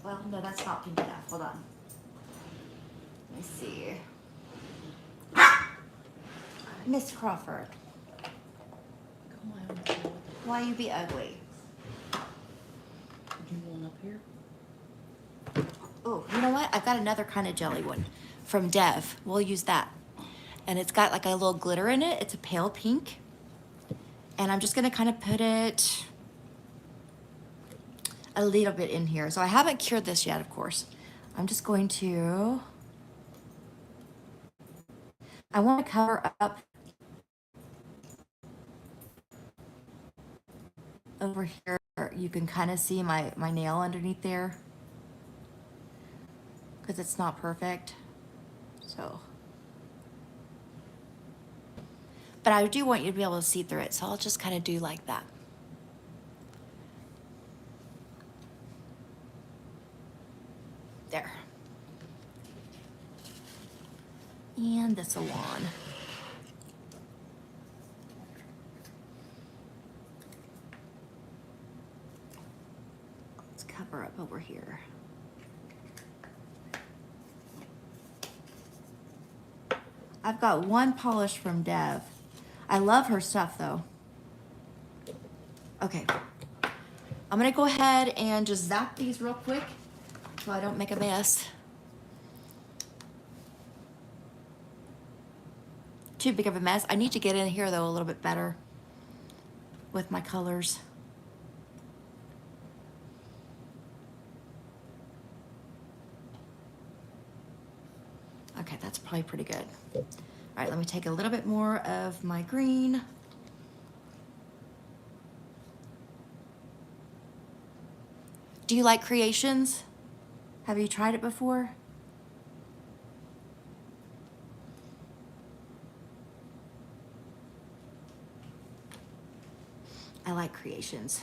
Well, no, that's not pink enough. Hold on. Let me see. Miss Crawford, Come on, Joe. why you be ugly? Do you want up here? Oh, you know what? I've got another kind of jelly one from Dev. We'll use that. And it's got like a little glitter in it. It's a pale pink. And I'm just gonna kind of put it a little bit in here. So I haven't cured this yet, of course. I'm just going to, I want to cover up over here. You can kind of see my nail underneath there because it's not perfect. So, but I do want you to be able to see through it. So I'll just kind of do like that. There. And the salon. Let's cover up over here. I've got one polish from Dev. I love her stuff though. Okay. I'm gonna go ahead and just zap these real quick so I don't make a mess. Too big of a mess. I need to get in here though a little bit better with my colors. Okay, that's probably pretty good. All right, let me take a little bit more of my green. Do you like Creations? Have you tried it before? I like Creations.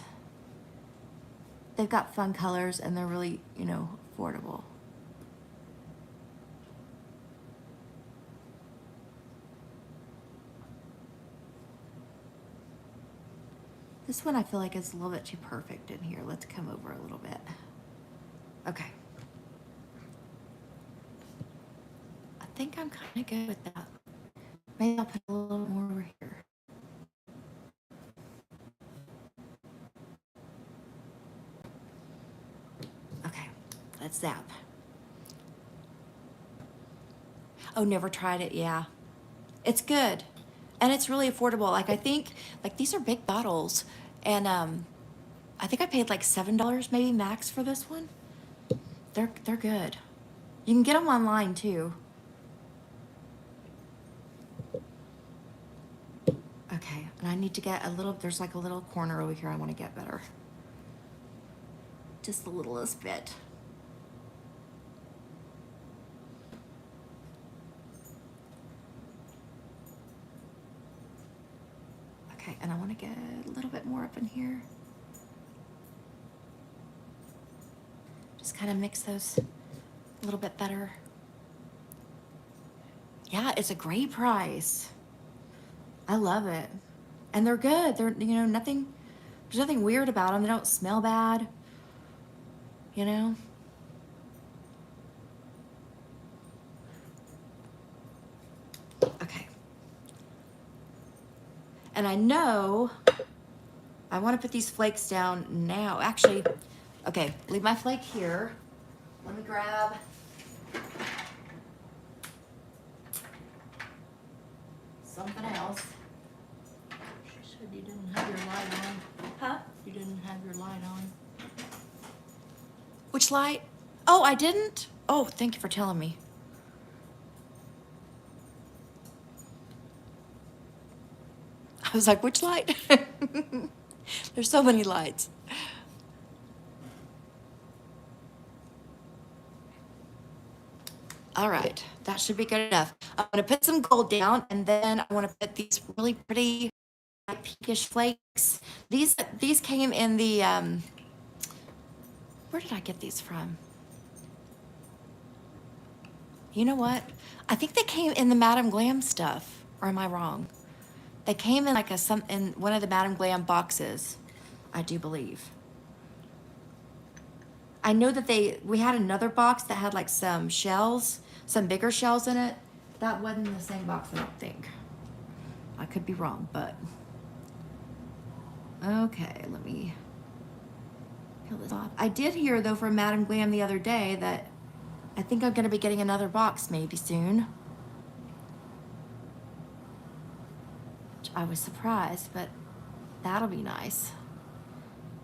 They've got fun colors and they're really, you know, affordable. This one I feel like is a little bit too perfect in here. Let's come over a little bit. Okay. I think I'm kind of good with that. Maybe I'll put a little more over here. Okay, let's zap. Oh, never tried it, yeah. It's good. And it's really affordable. Like I think, like these are big bottles. And I think I paid like $7 maybe max for this one. They're good. You can get them online too. Okay, and I need to get a little, there's like a little corner over here I want to get better. Just the littlest bit. Okay, and I want to get a little bit more up in here. Just kind of mix those a little bit better. Yeah, it's a great price. I love it. And they're good. They're, you know, nothing, there's nothing weird about them. They don't smell bad, you know? Okay. And I know I want to put these flakes down now. Actually, Okay, leave my flake here. Let me grab. Something else. She said you didn't have your light on. Huh? You didn't have your light on. Which light? Oh, I didn't? Oh, thank you for telling me. I was like, which light? There's so many lights. All right, that should be good enough. I'm gonna put some gold down, and then I wanna put these really pretty pinkish flakes. These came in the, where did I get these from? You know what? I think they came in the Madame Glam stuff, or am I wrong? They came in like in one of the Madame Glam boxes, I do believe. I know that we had another box that had like some shells, some bigger shells in it. That wasn't in the same box, I don't think. I could be wrong, but. Okay, let me peel this off. I did hear though from Madame Glam the other day that I think I'm gonna be getting another box maybe soon. I was surprised, but that'll be nice.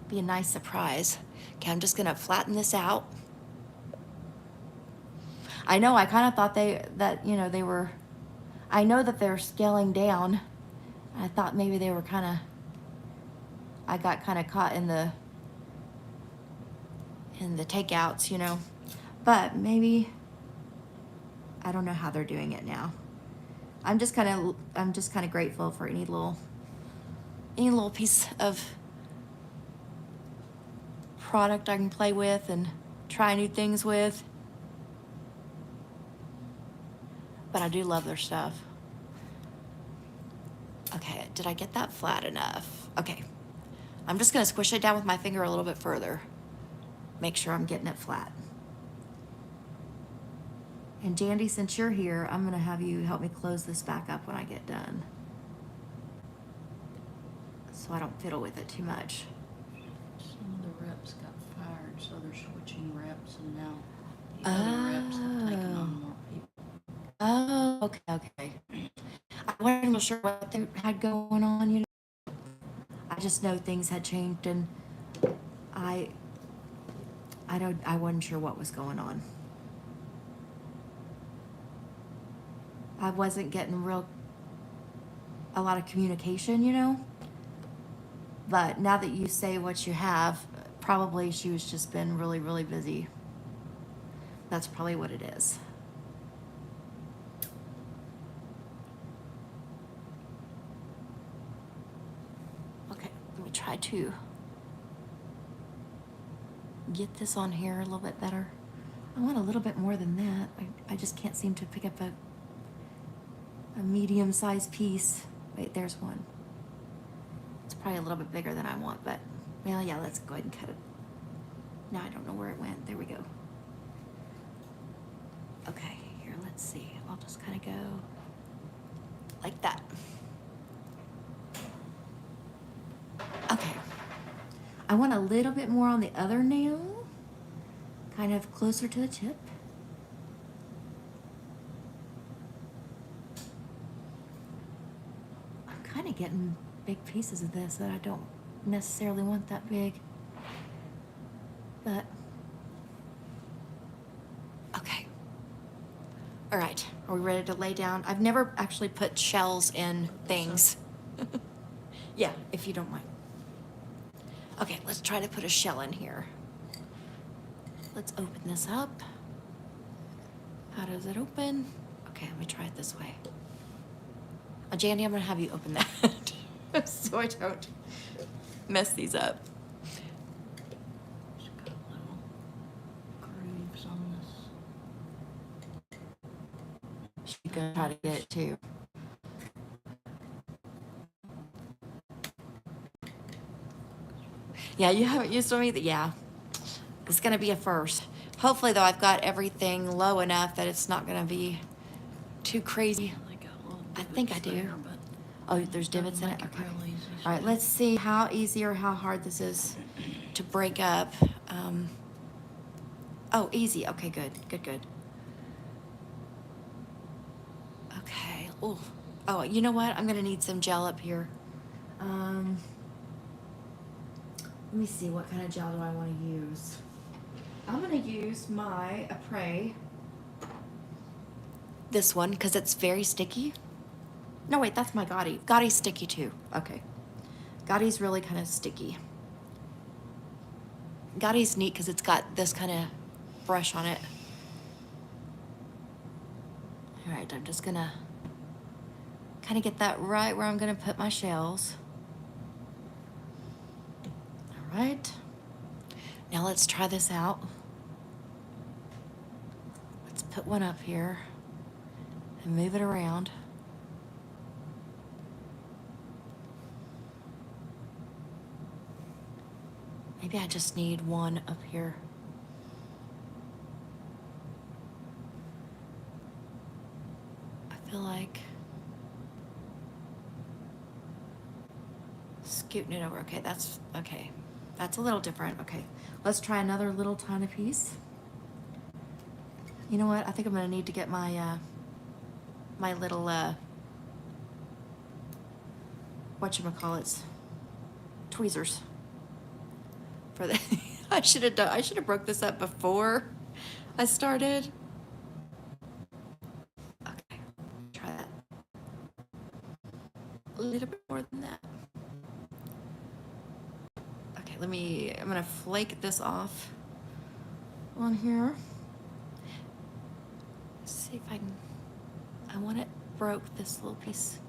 Be a nice surprise. Okay, I'm just gonna flatten this out. I know, I kind of thought they were, I know that they're scaling down. I thought maybe they were I got kind of caught in the takeouts, but maybe, I don't know how they're doing it now. I'm just kind of grateful for any little piece of product I can play with and try new things with. But I do love their stuff. Okay, did I get that flat enough? Okay, I'm just gonna squish it down with my finger a little bit further. Make sure I'm getting it flat. And Jandy, since you're here, I'm gonna have you help me close this back up when I get done, so I don't fiddle with it too much. Some of the reps got fired, so they're switching reps, and now the other reps have taken on more people. Oh, okay. I wasn't real sure what they had going on, I just know things had changed, and I wasn't sure what was going on. I wasn't getting a lot of communication, but now that you say what you have, probably she was just been really, really busy. That's probably what it is. Okay, let me try to get this on here a little bit better. I want a little bit more than that. I just can't seem to pick up a medium-sized piece. Wait, there's one. It's probably a little bit bigger than I want, but well, yeah, let's go ahead and cut it. Now I don't know where it went. There we go. Okay, here, let's see. I'll just kind of go like that. Okay. I want a little bit more on the other nail, kind of closer to the tip. I'm kind of getting big pieces of this that I don't necessarily want that big, but okay. All right, are we ready to lay down? I've never actually put shells in things. Yeah, if you don't mind. Okay, let's try to put a shell in here. Let's open this up. How does it open? Okay, let me try it this way. Jandy, I'm gonna have you open that so I don't mess these up. It's got little grooves on this. She's gonna try to get it too. Yeah, you haven't used them either. Yeah, it's gonna be a first. Hopefully though, I've got everything low enough that it's not gonna be too crazy. They got little I think I divots do. there, but Oh, there's divots in it? make it Okay. real easy. All right, let's see how easy or how hard this is to break up. Oh, easy. Okay, good, good, good. Okay. Oh, you know what? I'm gonna need some gel up here. Let me see, what kind of gel do I want to use? I'm gonna use my Apres. This one, because it's very sticky. No, wait, that's my Gotti. Gotti's sticky too. Okay. Gotti's really kind of sticky. Gotti's neat because it's got this kind of brush on it. All right, I'm just gonna kind of get that right where I'm gonna put my shells. All right. Now let's try this out. Let's put one up here and move it around. Maybe I just need one up here. I feel like scooting it over. Okay, that's okay. That's a little different. Okay, let's try another little tiny piece. You know what? I think I'm gonna need to get my my little whatchamacallits, tweezers for the I should have broke this up before I started. Okay, try that. A little bit more than that. Okay, I'm gonna flake this off on here. Let's see if I want it broke, this little piece.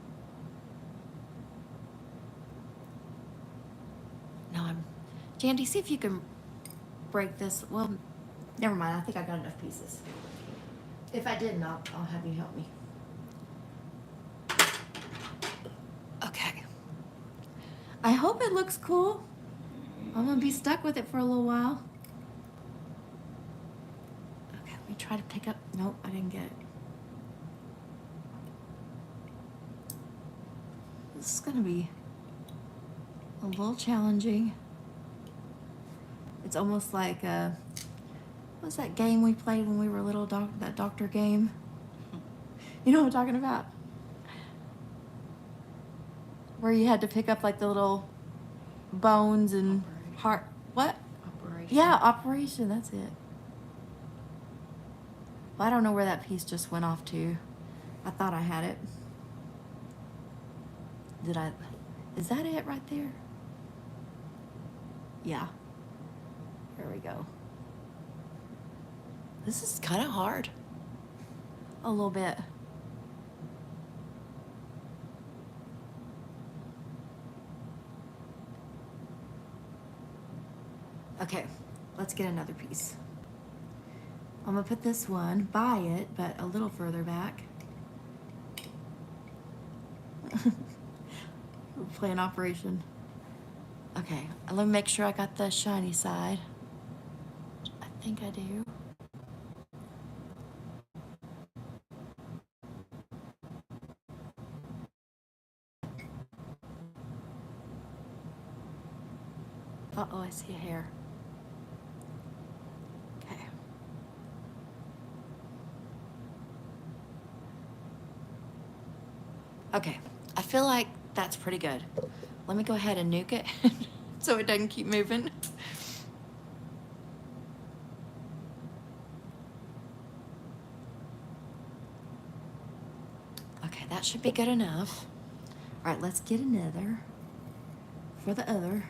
No, Jandy, see if you can break this. Well, never mind. I think I got enough pieces. If I didn't, I'll have you help me. Okay. I hope it looks cool. I'm gonna be stuck with it for a little while. Okay, let me try to pick up. Nope, I didn't get it. This is gonna be a little challenging. It's almost like what's that game we played when we were little? That doctor game. You know what I'm talking about? Where you had to pick up like the little bones and heart. What? Operation. Yeah, operation. That's it. Well, I don't know where that piece just went off to. I thought I had it. Did I? Is that it right there? Yeah. Here we go. This is kind of hard. A little bit. Okay, let's get another piece. I'm gonna put this one by it, but a little further back. We're playing Operation. Okay, let me make sure I got the shiny side. I think I do. Uh-oh, I see a hair. Okay. Okay, I feel like that's pretty good. Let me go ahead and nuke it so it doesn't keep moving. Okay, that should be good enough. All right, let's get another for the other.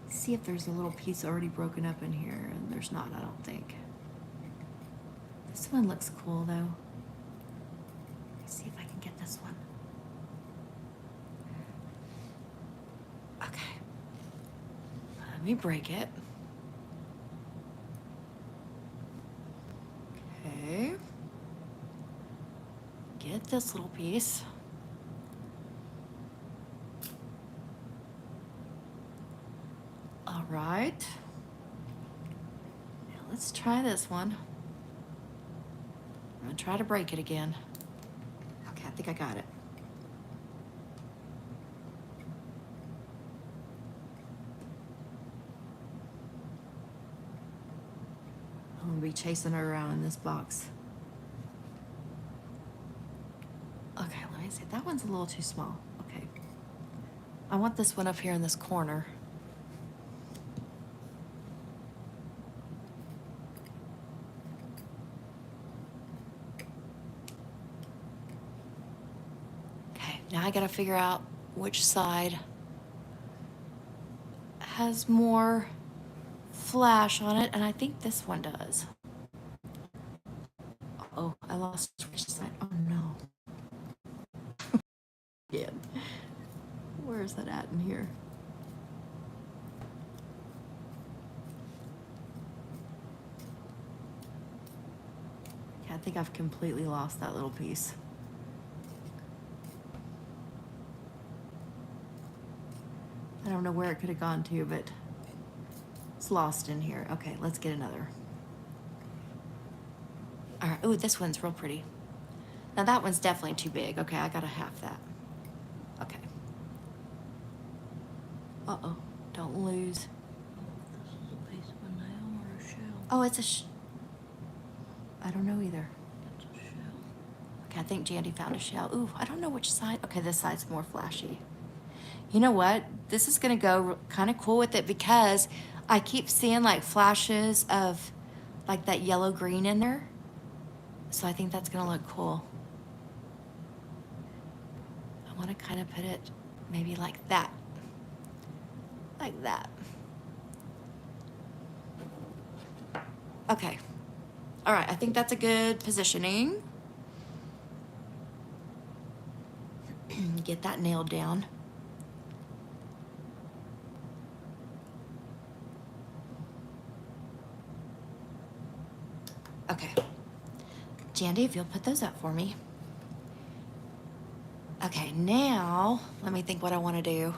See if there's a little piece already broken up in here, and there's not, I don't think. This one looks cool though. Let's see if I can get this one. Okay. Let me break it. Okay. Get this little piece. All right. Now let's try this one. I'm gonna try to break it again. Okay, I think I got it. gonna be chasing her around in this box. Okay, let me see. That one's a little too small. Okay. I want this one up here in this corner. Okay, now I gotta figure out which side has more flash on it, and I think this one does. Oh, I lost which side. Oh no. Yeah. Where is that at in here? Okay, I think I've completely lost that little piece. I don't know where it could have gone to, but it's lost in here. Okay, let's get another. All right. Ooh, this one's real pretty. Now that one's definitely too big. Okay, I gotta half that. Okay. Uh-oh, don't lose. This is a piece of a nail or a shell? Oh, it's I don't know either. It's a shell. Okay, I think Jandy found a shell. Ooh, I don't know which side. Okay, this side's more flashy. You know what? This is gonna go kind of cool with it because I keep seeing like flashes of like that yellow green in there. So I think that's gonna look cool. I wanna kind of put it maybe like that. Like that. Okay. All right, I think that's a good positioning. Get that nailed down. Okay. Jandy, if you'll put those up for me. Okay, now, let me think what I want to do.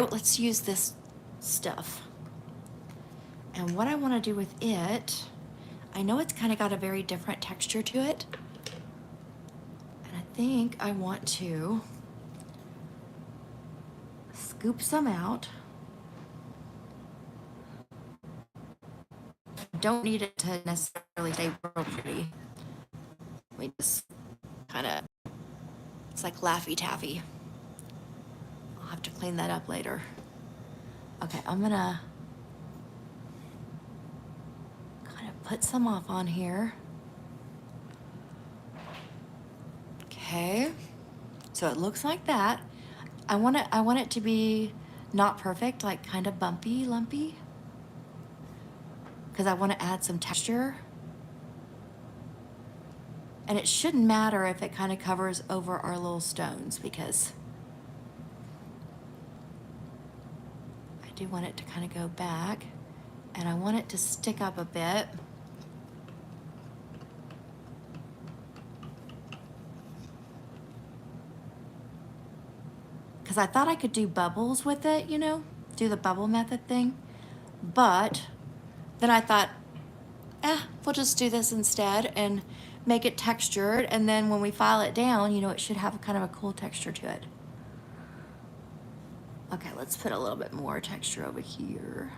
Let's use this stuff. And what I want to do with it, I know it's kind of got a very different texture to it. And I think I want to scoop some out. Don't need it to necessarily stay real pretty. We just kind of, it's like Laffy Taffy. I'll have to clean that up later. Okay, I'm gonna kind of put some off on here. Okay, so it looks like that. I want it to be not perfect, like kind of bumpy, lumpy. Because I want to add some texture. And it shouldn't matter if it kind of covers over our little stones because I do want it to kind of go back and I want it to stick up a bit. Because I thought I could do bubbles with it, you know, do the bubble method thing. But then I thought, we'll just do this instead and make it textured, and then when we file it down, you know, it should have kind of a cool texture to it. Okay, let's put a little bit more texture over here.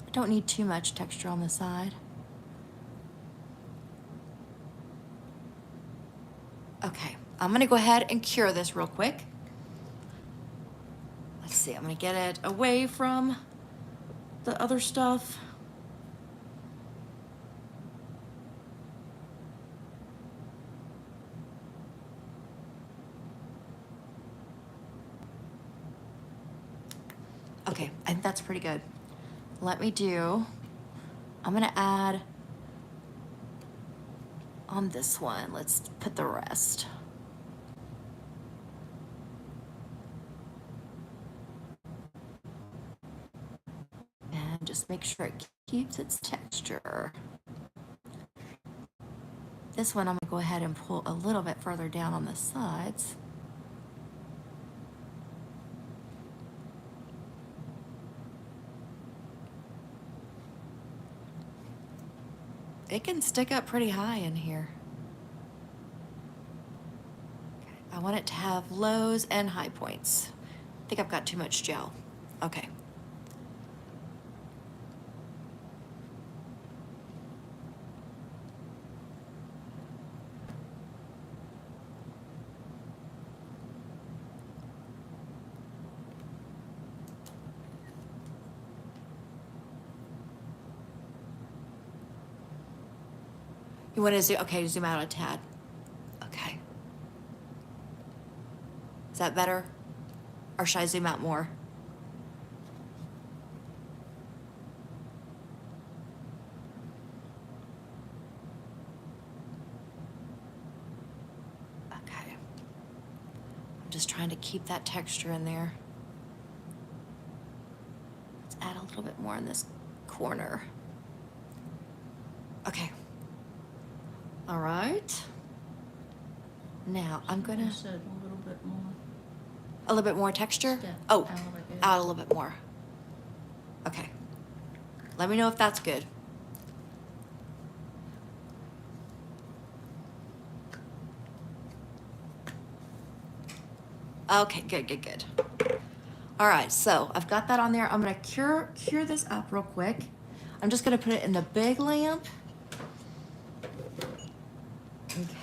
I don't need too much texture on the side. Okay, I'm gonna go ahead and cure this real quick. Let's see, I'm gonna get it away from the other stuff. Okay, I think that's pretty good. I'm gonna add on this one, let's put the rest. And just make sure it keeps its texture. This one I'm gonna go ahead and pull a little bit further down on the sides. It can stick up pretty high in here. Okay. I want it to have lows and high points. I think I've got too much gel. Okay. You want to zoom, okay, zoom out a tad. Okay. Is that better? Or should I zoom out more? Okay. I'm just trying to keep that texture in there. Let's add a little bit more in this corner. Okay. All right. Now I'm You gonna said a little bit more. a little bit more texture. Step Oh, out of it. out a little bit more. Okay. Let me know if that's good. Okay, good, good, good. All right, so I've got that on there. I'm gonna cure this up real quick. I'm just gonna put it in the big lamp.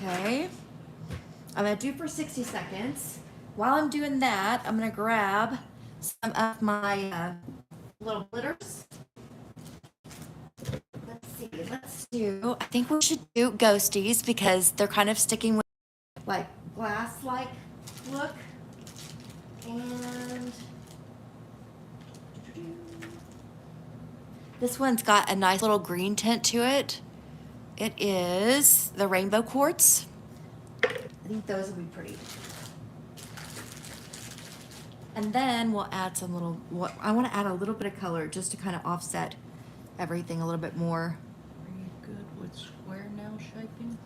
Okay. I'm gonna do for 60 seconds. While I'm doing that, I'm gonna grab some of my little glitters. Let's see, let's do, I think we should do ghosties because they're kind of sticking with like glass-like look. And this one's got a nice little green tint to it. It is the rainbow quartz. I think those will be pretty. And then we'll add some little, I want to add a little bit of color just to kind of offset everything a little bit more. Are you good with square nail shaping?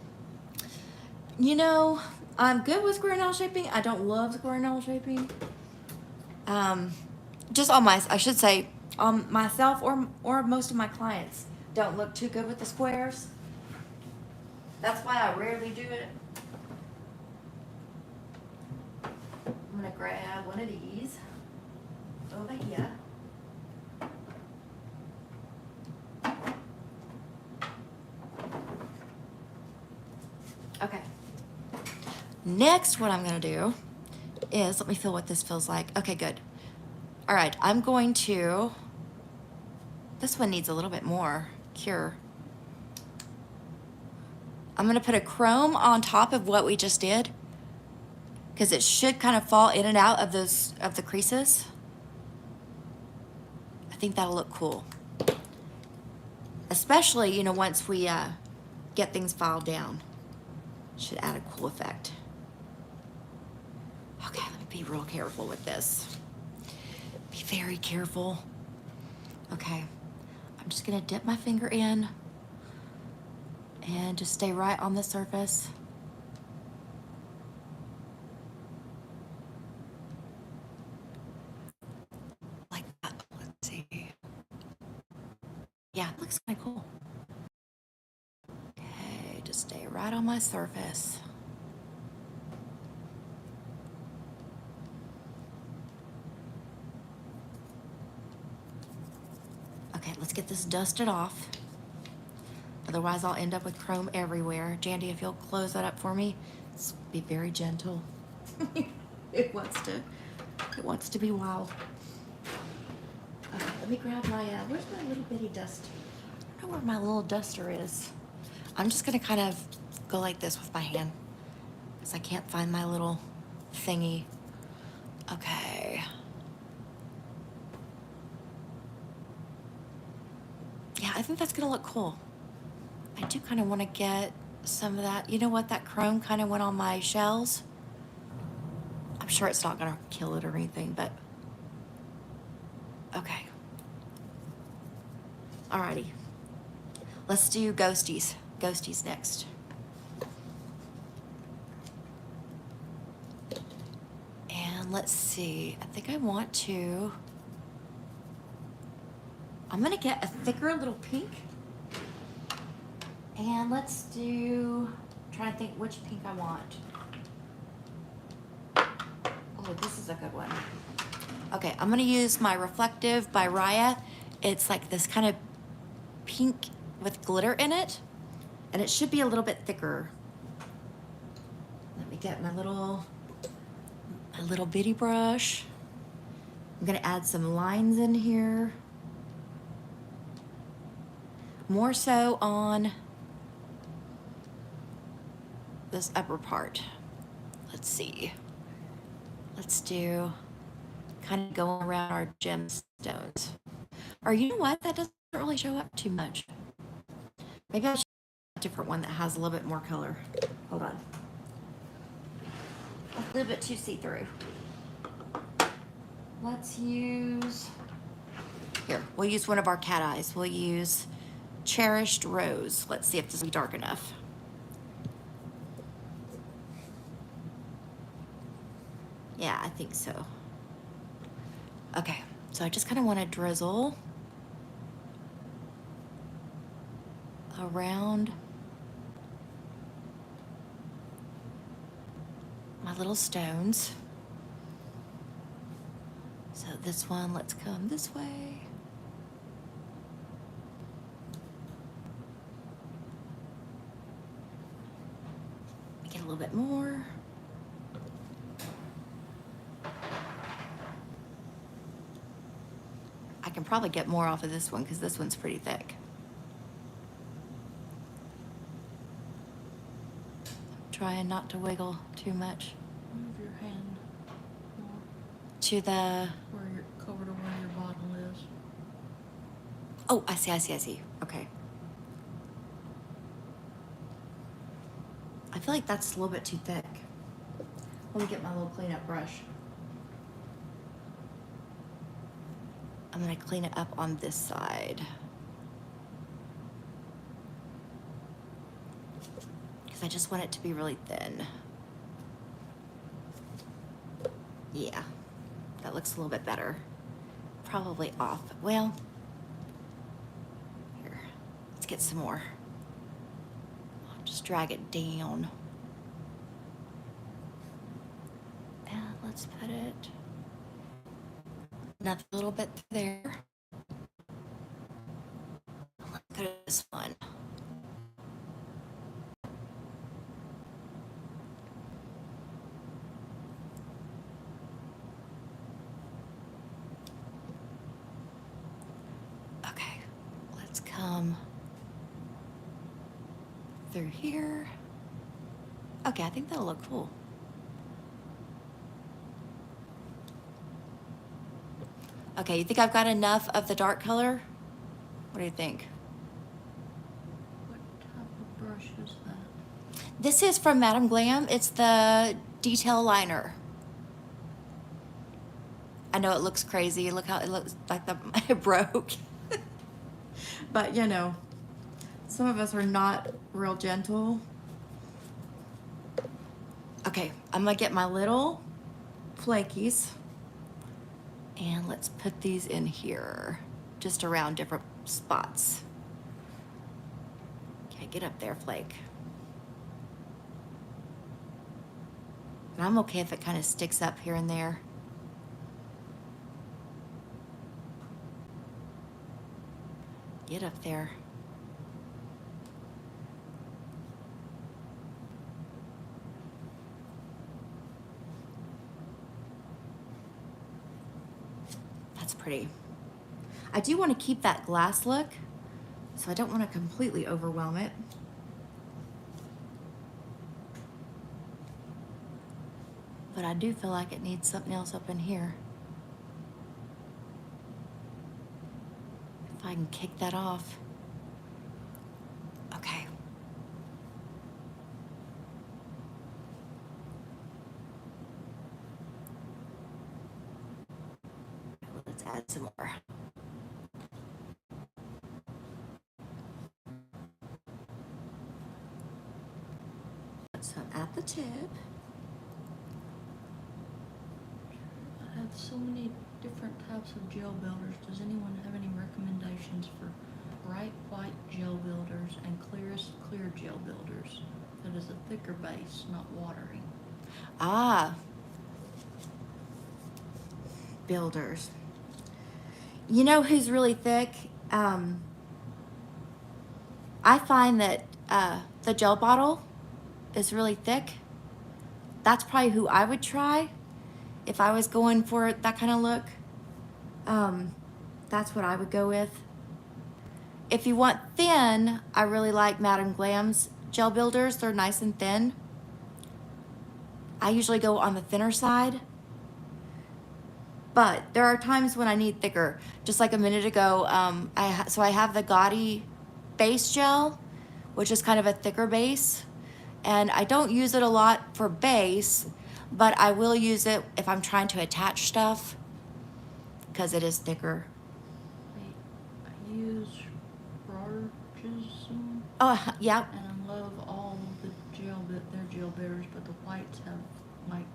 You know, I'm good with square nail shaping. I don't love square nail shaping. Just on my, I should say, myself or most of my clients don't look too good with the squares. That's why I rarely do it. I'm gonna grab one of these over here. Okay. Next, what I'm gonna do is, let me feel what this feels like. Okay, good. All right, I'm going to, this one needs a little bit more cure. I'm gonna put a chrome on top of what we just did because it should kind of fall in and out of those, of the creases. I think that'll look cool. Especially, you know, once we get things filed down. Should add a cool effect. Okay, let me be real careful with this. Be very careful. Okay, I'm just gonna dip my finger in and just stay right on the surface. Like that, let's see. Yeah, it looks kind of cool. Okay, just stay right on my surface. Okay, let's get this dusted off. Otherwise, I'll end up with chrome everywhere. Jandy, if you'll close that up for me, be very gentle. It wants to be wild. Okay, let me grab my, where's my little bitty duster? I don't know where my little duster is. I'm just gonna kind of go like this with my hand because I can't find my little thingy. Okay. Yeah, I think that's gonna look cool. I do kind of want to get some of that. You know what? That chrome kind of went on my shells. I'm sure it's not gonna kill it or anything, but okay. Alrighty. Let's do ghosties. Ghosties next. And let's see. I think I want to. I'm gonna get a thicker little pink. And let's do, I'm trying to think which pink I want. Oh, this is a good one. Okay, I'm gonna use my Reflective by Raya. It's like this kind of pink with glitter in it. And it should be a little bit thicker. Let me get my little bitty brush. I'm gonna add some lines in here. More so on this upper part. Let's see. Let's do kind of going around our gemstones. Or you know what? That doesn't really show up too much. Maybe I should a different one that has a little bit more color. Hold on. A little bit too see-through. Let's use, here, we'll use one of our cat eyes. We'll use Cherished Rose. Let's see if this will be dark enough. Yeah, I think so. Okay, so I just kind of want to drizzle around my little stones. So this one, let's come this way. Get a little bit more. I can probably get more off of this one because this one's pretty thick. Trying not to wiggle too much. Move your hand more To the, where you're covered to where your bottle is. oh, I see. Okay. I feel like that's a little bit too thick. Let me get my little cleanup brush. I'm gonna clean it up on this side. Because I just want it to be really thin. Yeah, that looks a little bit better. Probably off, well, here, let's get some more. I'll just drag it down. And let's put it another little bit there. Let's go to this one. Okay, let's come through here. Okay, I think that'll look cool. Okay, you think I've got enough of the dark color? What do you think? What type of brush is that? This is from Madame Glam. It's the detail liner. I know it looks crazy. Look how it looks like it broke. But you know, some of us are not real gentle. Okay, I'm gonna get my little flakies. And let's put these in here, just around different spots. Okay, get up there, flake. And I'm okay if it kind of sticks up here and there. Get up there. That's pretty. I do want to keep that glass look, so I don't want to completely overwhelm it. But I do feel like it needs something else up in here. If I can kick that off. Okay. Let's add some more. Put some at the tip. I have so many different types of gel builders. Does anyone have any recommendations for bright white gel builders and clearest clear gel builders that is a thicker base, not watery? Ah. Builders. You know who's really thick? I find that the gel bottle is really thick. That's probably who I would try if I was going for that kind of look. That's what I would go with. If you want thin, I really like Madame Glam's gel builders. They're nice and thin. I usually go on the thinner side, but there are times when I need thicker. Just like a minute ago, so I have the Gaudy base gel, which is kind of a thicker base, and I don't use it a lot for base, but I will use it if I'm trying to attach stuff because it is thicker. I use Rargism, Oh, yeah. and I love all the their gel bearers, but the whites have like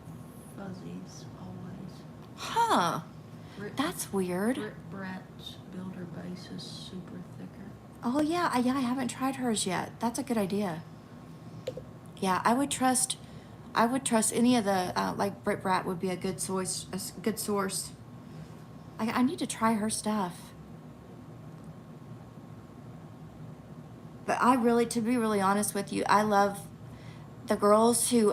fuzzies always. Huh. Brit, That's weird. Brit Brat's builder base is super thicker. Oh yeah, I haven't tried hers yet. That's a good idea. Yeah, I would trust any of the like Brit Brat would be a good source. A good source. I need to try her stuff. But I really, to be really honest with you, I love the girls who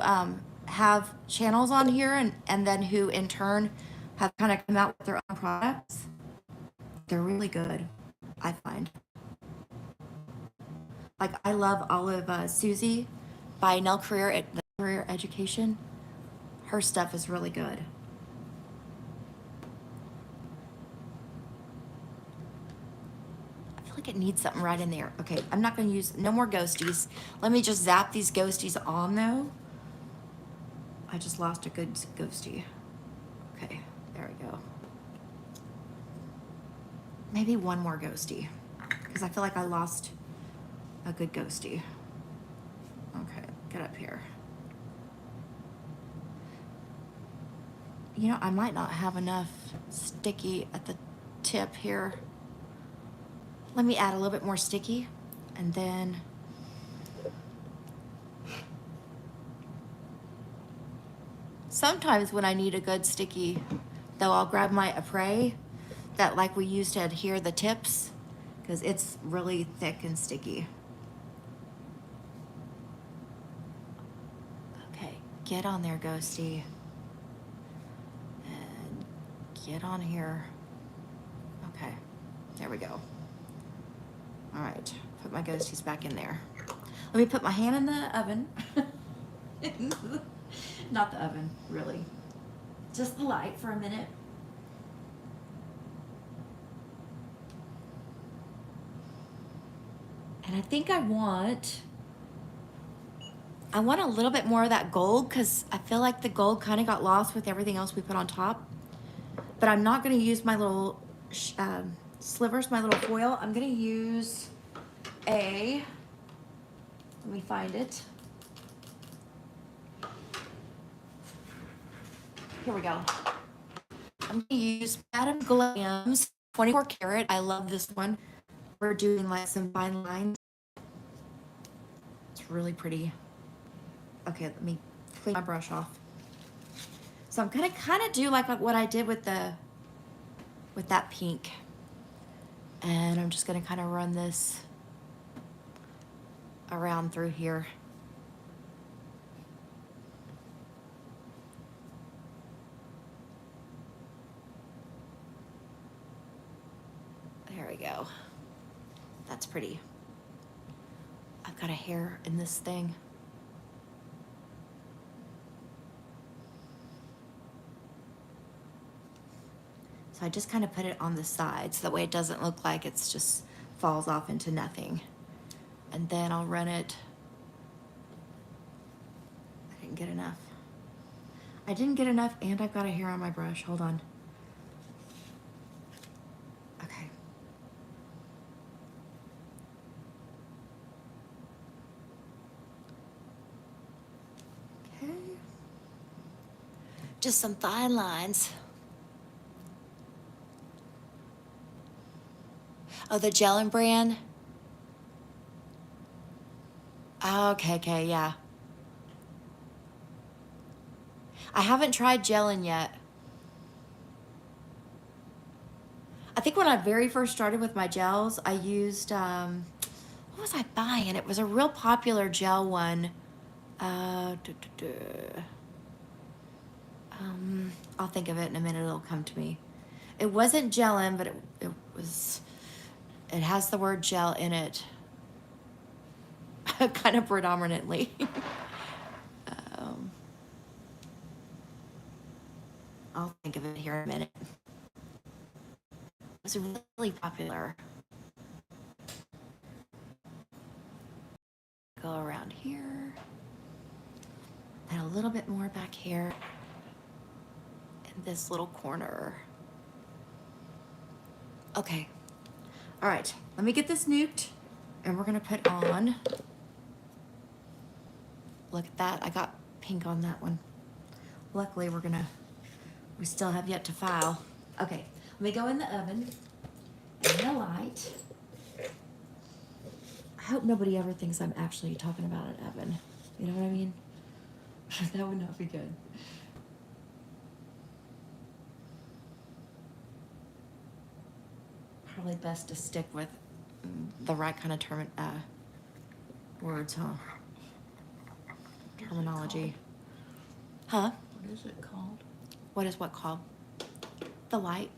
have channels on here and then who in turn have kind of come out with their own products. They're really good, I find. Like I love all of Susie by Nail Career Education. Her stuff is really good. I feel like it needs something right in there. Okay, I'm not gonna use no more ghosties. Let me just zap these ghosties on though. I just lost a good ghosty. Okay, there we go. Maybe one more ghosty because I feel like I lost a good ghosty. Okay, get up here. You know, I might not have enough sticky at the tip here. Let me add a little bit more sticky and then sometimes when I need a good sticky, though, I'll grab my Apres that like we used to adhere the tips because it's really thick and sticky. Okay, get on there, ghosty. And get on here. Okay, there we go. All right, put my ghosties back in there. Let me put my hand in the oven. Not the oven, really. Just the light for a minute. And I think I want a little bit more of that gold because I feel like the gold kind of got lost with everything else we put on top. But I'm not going to use my little slivers, my little foil. I'm going to use let me find it. Here we go. I'm going to use Madame Glam's 24 karat. I love this one. We're doing like some fine lines. It's really pretty. Okay, let me clean my brush off. So I'm gonna kind of do like what I did with that pink. And I'm just gonna kind of run this around through here. There we go. That's pretty. I've got a hair in this thing. So I just kind of put it on the side so that way it doesn't look like it's just falls off into nothing. And then I'll run it. I didn't get enough. I didn't get enough and I've got a hair on my brush. Hold on. Okay. Okay. Just some fine lines. Oh, the Gelin brand? Okay, yeah. I haven't tried Gelin yet. I think when I very first started with my gels, I used, what was I buying? It was a real popular gel one. I'll think of it in a minute, it'll come to me. It wasn't Gelin, but it has the word gel in it. Kind of predominantly. I'll think of it here in a minute. It was really popular. Go around here. And a little bit more back here. In this little corner. Okay. All right. Let me get this nuked. And we're going to put on. Look at that. I got pink on that one. Luckily, we still have yet to file. Okay. Let me go in the oven. And the light. I hope nobody ever thinks I'm actually talking about an oven. You know what I mean? That would not be good. Probably best to stick with the right kind of words, huh? Terminology. Huh? What is it called? What is what called? The light.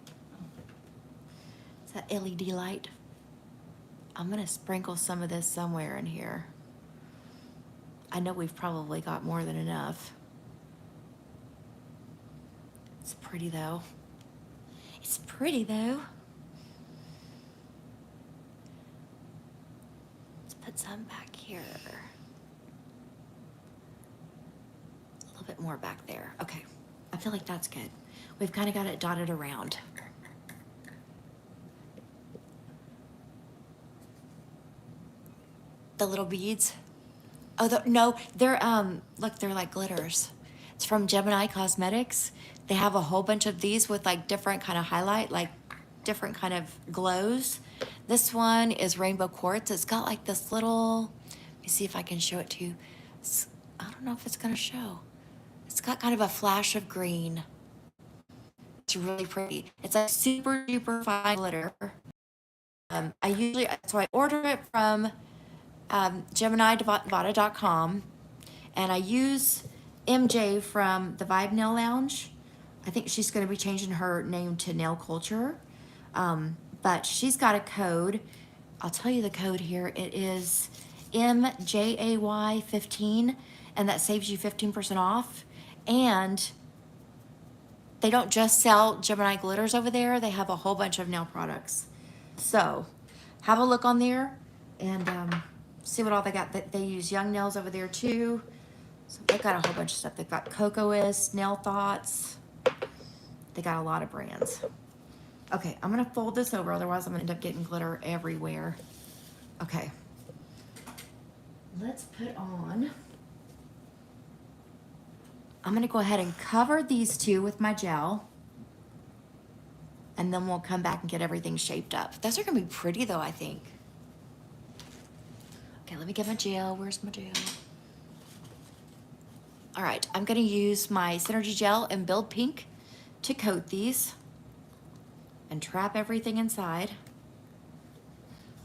It's that LED light. I'm gonna sprinkle some of this somewhere in here. I know we've probably got more than enough. It's pretty though. It's pretty though. Let's put some back here. A little bit more back there. Okay, I feel like that's good. We've kind of got it dotted around. The little beads. Oh, no, they're, look, they're like glitters. It's from Gemini Cosmetics. They have a whole bunch of these with like different kind of highlight, like different kind of glows. This one is rainbow quartz. It's got like this little, let me see if I can show it to you. I don't know if it's gonna show. It's got kind of a flash of green. It's really pretty. It's a super duper fine glitter. I order it from GeminiDevada.com, and I use MJ from the Vibe Nail Lounge. I think she's going to be changing her name to Nail Culture, but she's got a code. I'll tell you the code here. It is MJAY15, and that saves you 15% off. And they don't just sell Gemini glitters over there. They have a whole bunch of nail products. So have a look on there and see what all they got. They use Young Nails over there too. So they've got a whole bunch of stuff. They've got Cocoist, Nail Thoughts. They got a lot of brands. Okay, I'm gonna fold this over, otherwise I'm gonna end up getting glitter everywhere. Okay. Let's put on, I'm gonna go ahead and cover these two with my gel. And then we'll come back and get everything shaped up. Those are gonna be pretty though, I think. Okay, let me get my gel. Where's my gel? All right, I'm gonna use my Synergy Gel in Build Pink to coat these and trap everything inside.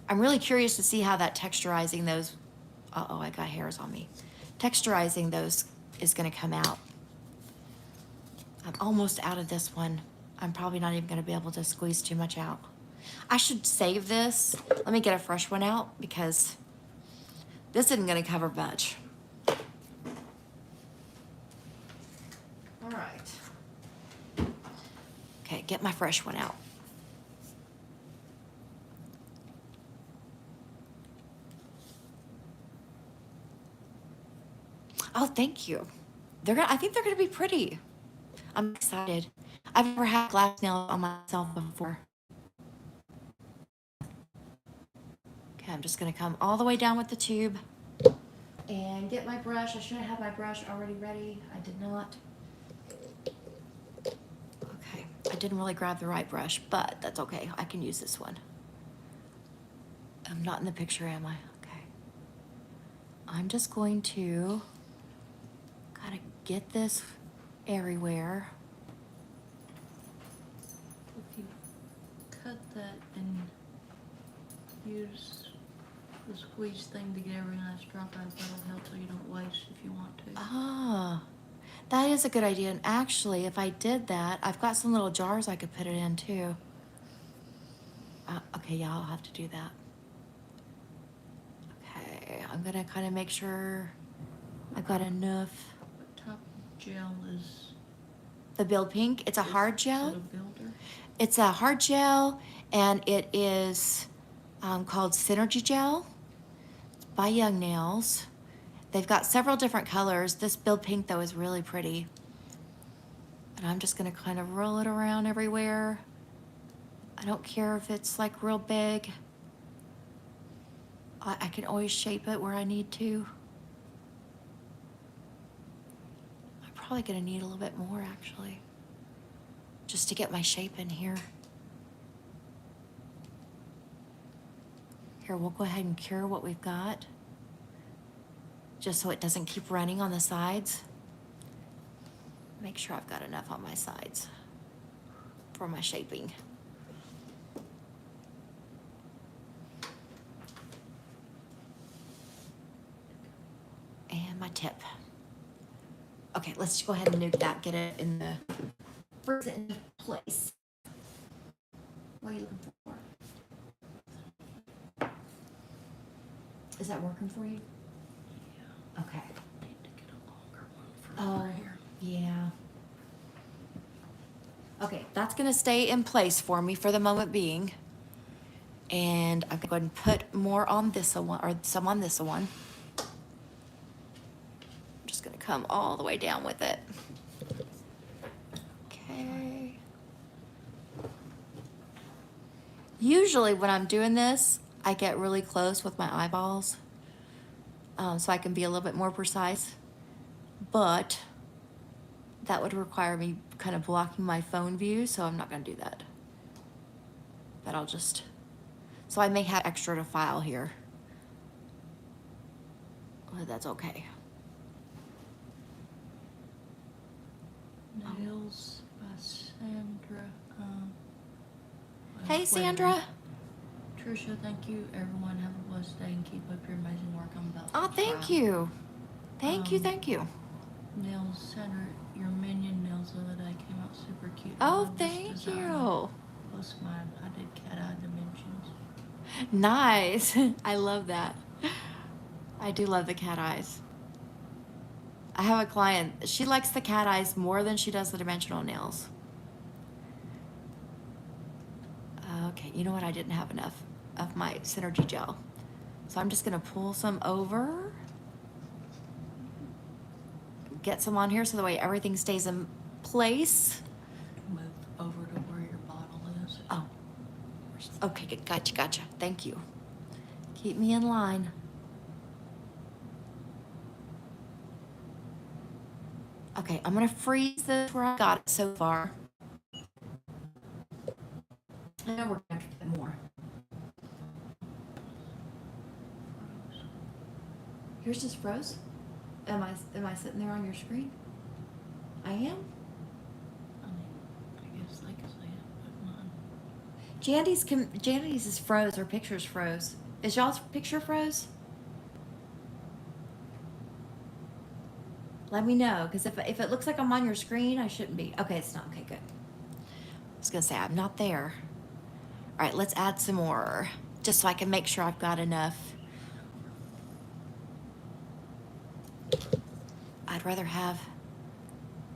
I'm really curious to see how that texturizing those, uh-oh, I got hairs on me. Texturizing those is gonna come out. I'm almost out of this one. I'm probably not even gonna be able to squeeze too much out. I should save this. Let me get a fresh one out because this isn't gonna cover much. All right. Okay, get my fresh one out. Oh, thank you. I think they're gonna be pretty. I'm excited. I've never had glass nails on myself before. Okay, I'm just gonna come all the way down with the tube and get my brush. I should have had my brush already ready. I did not. Okay, I didn't really grab the right brush, but that's okay. I can use this one. I'm not in the picture, am I? Okay. I'm just going to kind of get this everywhere. If you cut that and use the squeeze thing to get every nice drop out, that'll help so you don't waste if you want to. Ah, that is a good idea. And actually, if I did that, I've got some little jars I could put it in too. Okay, yeah, I'll have to do that. Okay, I'm gonna kind of make sure I've got enough. Top gel is the Build Pink. It's a hard Is it gel. a builder? It's a hard gel, and it is called Synergy Gel by Young Nails. They've got several different colors. This Build Pink, though, is really pretty. And I'm just gonna kind of roll it around everywhere. I don't care if it's like real big. I can always shape it where I need to. I'm probably gonna need a little bit more, actually, just to get my shape in here. Here, we'll go ahead and cure what we've got, just so it doesn't keep running on the sides. Make sure I've got enough on my sides for my shaping. And my tip. Okay, let's go ahead and nuke that, get it in the, freeze it into place. What are you looking for? Is that working for you? Yeah. Okay. I need to get a longer one for Oh, over here. yeah. Okay, that's gonna stay in place for me for the moment being. And I'm gonna go ahead and put more on this one, or some on this one. I'm just gonna come all the way down with it. Okay. Usually when I'm doing this, I get really close with my eyeballs, so I can be a little bit more precise, but that would require me kind of blocking my phone view, so I'm not gonna do that. But I'll just, so I may have extra to file here. But that's okay. Nailz by Sandra. Hey, wait a Sandra. minute. Trisha, thank you. Everyone have a blessed day and keep up your amazing work. I'm about to Oh, thank try. you. Thank you, Um, thank you. Nailz, Sandra, your minion nails the other day came out super cute. I Oh, love this thank design. you. Plus mine, I did cat eye dimensions. Nice. I love that. I do love the cat eyes. I have a client, she likes the cat eyes more than she does the dimensional nails. Okay, you know what? I didn't have enough of my Synergy Gel. So I'm just gonna pull some over. Get some on here so the way everything stays in place. Move over to where your bottle is. Oh, okay, good. Gotcha. Thank you. Keep me in line. Okay, I'm gonna freeze this where I got it so far. I know we're gonna have to get more. Yours just froze? Am I sitting there on your screen? I am? I mean, I guess they can see it, but mine. Jandy's is froze. Her picture's froze. Is y'all's picture froze? Let me know, because if it looks like I'm on your screen, I shouldn't be. Okay, it's not. Okay, good. I was gonna say I'm not there. All right, let's add some more, just so I can make sure I've got enough. I'd rather have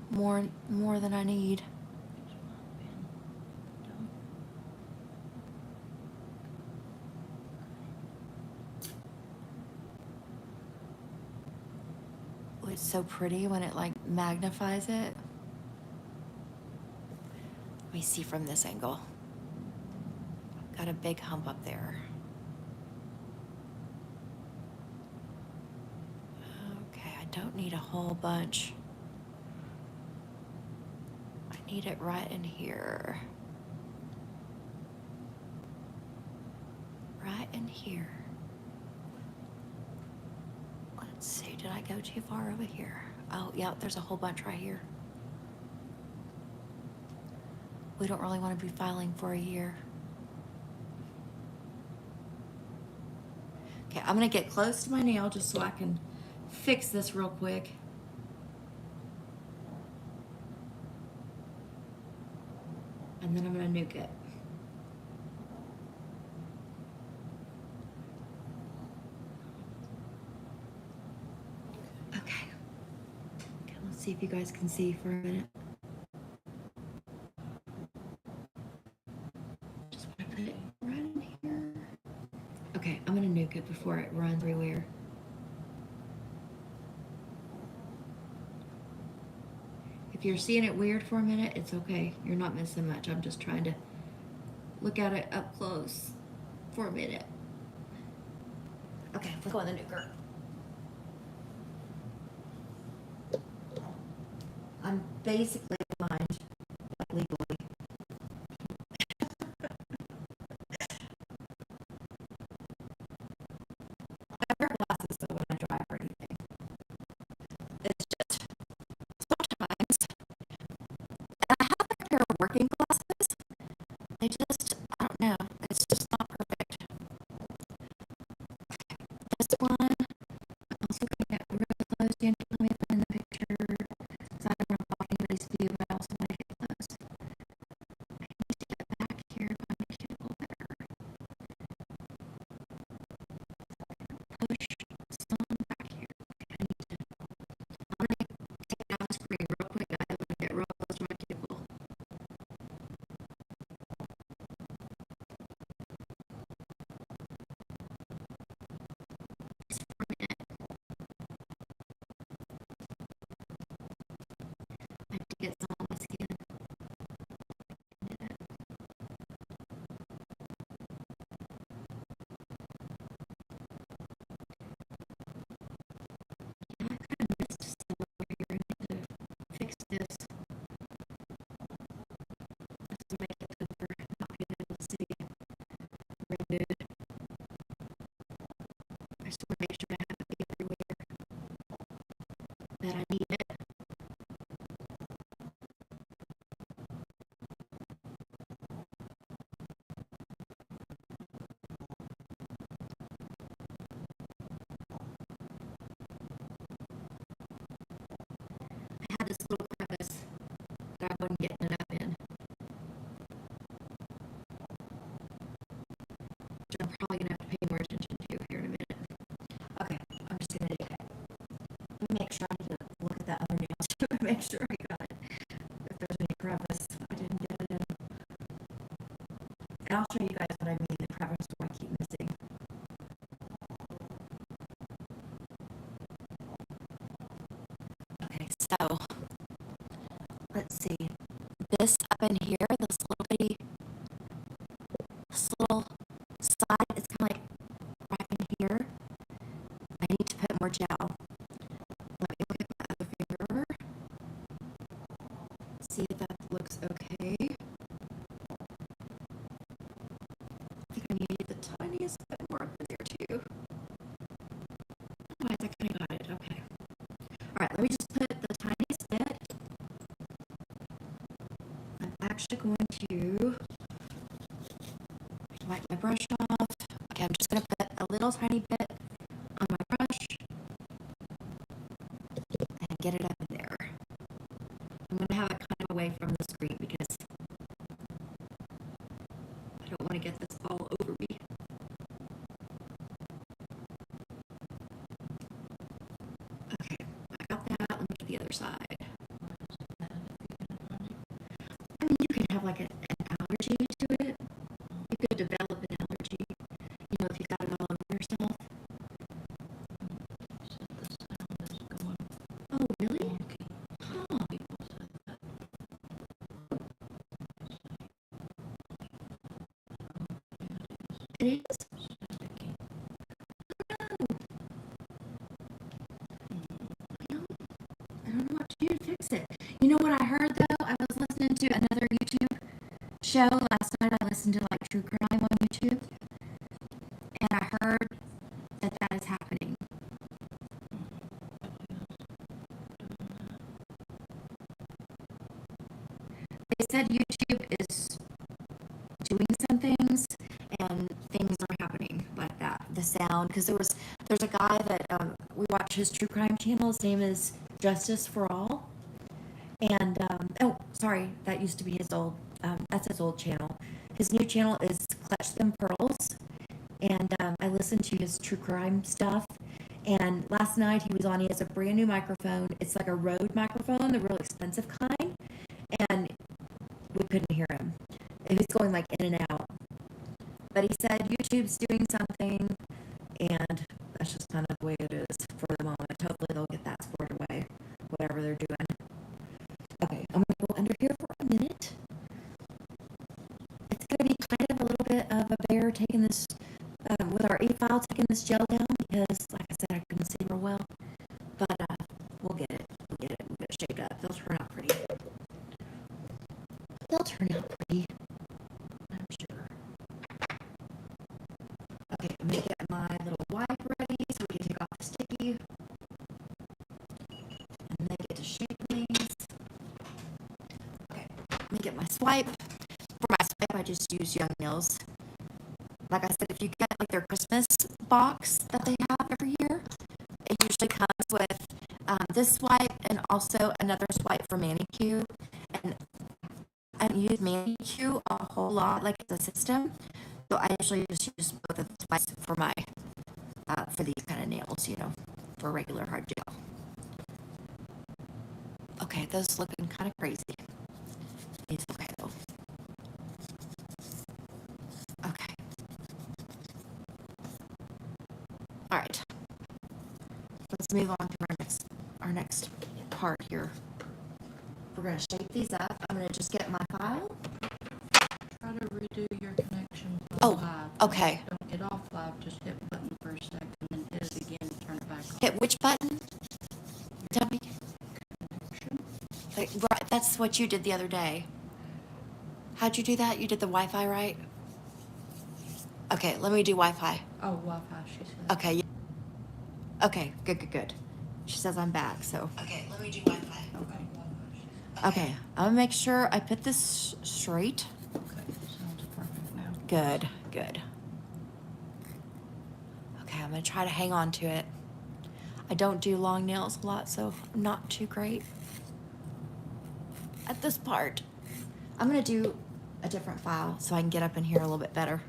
more than I need. It's my pen. Don't. Oh, it's so pretty when it like magnifies it. Let me see from this angle. Got a big hump up there. Okay, I don't need a whole bunch. I need it right in here. Right in here. Let's see, did I go too far over here? Oh, yeah, there's a whole bunch right here. We don't really want to be filing for a year. Okay, I'm gonna get close to my nail just so I can fix this real quick. And then I'm gonna nuke it. Okay. Okay, let's see if you guys can see for a minute. it right in here. Okay, I'm gonna nuke it before it runs everywhere. If you're seeing it weird for a minute, it's okay. You're not missing much. I'm just trying to look at it up close for a minute. Okay, let's go on the nuker. I'm basically blind, like legally. I wear glasses though when I drive or anything. It's just sometimes, and I have a pair of working glasses. They just, I don't know, it's just not perfect. This one, I'm also going to get really close. You can tell me if I'm in the picture. So I don't want to block anybody's view, but I also want to get close. I need to get back here by my cuticle better. Push some back here. Okay, I need to, I'm going to take it off the screen real quick, guys. I'm going to get real close to my cuticle. Just for a minute. I have to get some on my skin. Yeah, I kind of missed some over here. I need to fix this. This will make it good for not being able to see real good. I just want to make sure I have it everywhere that I need it. I had this little crevice that I wasn't getting it up in, which I'm probably going to have to pay more attention to here in a minute. Okay, I'm just going to do it. Let me make sure I need to look at that other nail too to make sure I got it. If there's any crevice, I didn't get it in. And I'll show you guys what I mean, the crevice where I keep missing. Okay, so let's see. This up in here, this little bitty, this little side is kind of like right in here. I need to put more gel. Let me look at my other finger. See if that looks okay. I think I need the tiniest bit more up in there too. Otherwise, I kind of got it. Okay. All right, let me just put the tiniest bit. I'm actually going to wipe my brush off. Okay, I'm just going to put a little tiny bit on my brush and get it up in there. I'm going to have it kind of away from the screen because I don't want to get this all over me. Okay, I got that. Let me get the other side. I mean, you can have like an allergy to it. You could develop an allergy. You know, if you got it all over yourself. Oh, really? Huh. It is? I don't know what to do to fix it. You know what I heard though? I was listening to another YouTube show last night. I listened to like true crime on YouTube, and I heard that that is happening. They said YouTube is doing some things, and things are happening like that. The sound, because there's a guy that we watch his true crime channel. His name is Justice for All, and oh, sorry, that used to be his old. That's his old channel. His new channel is Clutch Them Pearls, and I listened to his true crime stuff. And last night he was on. He has a brand new microphone. It's like a Rode microphone, the real expensive kind, and we couldn't hear him. He was going like in and out. But he said YouTube's doing something, and that's just kind of the way it is for the moment. Hopefully they'll get that squared away, whatever they're doing. Okay, I'm gonna go under here for a minute. It's gonna be kind of a little bit of a bear taking this, with our E-file, taking this gel down, because like I said, I couldn't see real well. But we'll get it. We'll get it shaped up. They'll turn out pretty. They'll turn out pretty, I'm sure. Okay, I'm gonna get my little wipe ready so we can take off the sticky. And then get to shape things. Okay, let me get my swipe. For my swipe, I just use Young Nailz. Like I said, if you get like their Christmas box that they have every year, it usually comes with this swipe and also another swipe for manicure. And I don't use manicure a whole lot, like it's a system. So I usually just use both of the swipes for my for these kind of nails, you know, for regular hard gel. Okay, those looking kind of crazy. It's okay though. Okay. All right. Let's move on to our next part here. We're gonna shape these up. I'm gonna just get my file. Try to redo your connection. Oh, live. okay. Don't get off live. Just hit the button for a second, and then hit it again and turn it back on. Hit which button? Tell me. Connection. Right, that's what you did the other day. How'd you do that? You did the Wi-Fi, right? Okay, let me do Wi-Fi. Oh, Wi-Fi, she said. Okay. Okay, good. She says I'm back, so. Okay, let me do Wi-Fi. Okay, Wi-Fi. Okay, I'm gonna make sure I put this straight. Okay, sounds perfect now. Good. Okay, I'm gonna try to hang on to it. I don't do long nails a lot, so I'm not too great at this part. I'm gonna do a different file so I can get up in here a little bit better.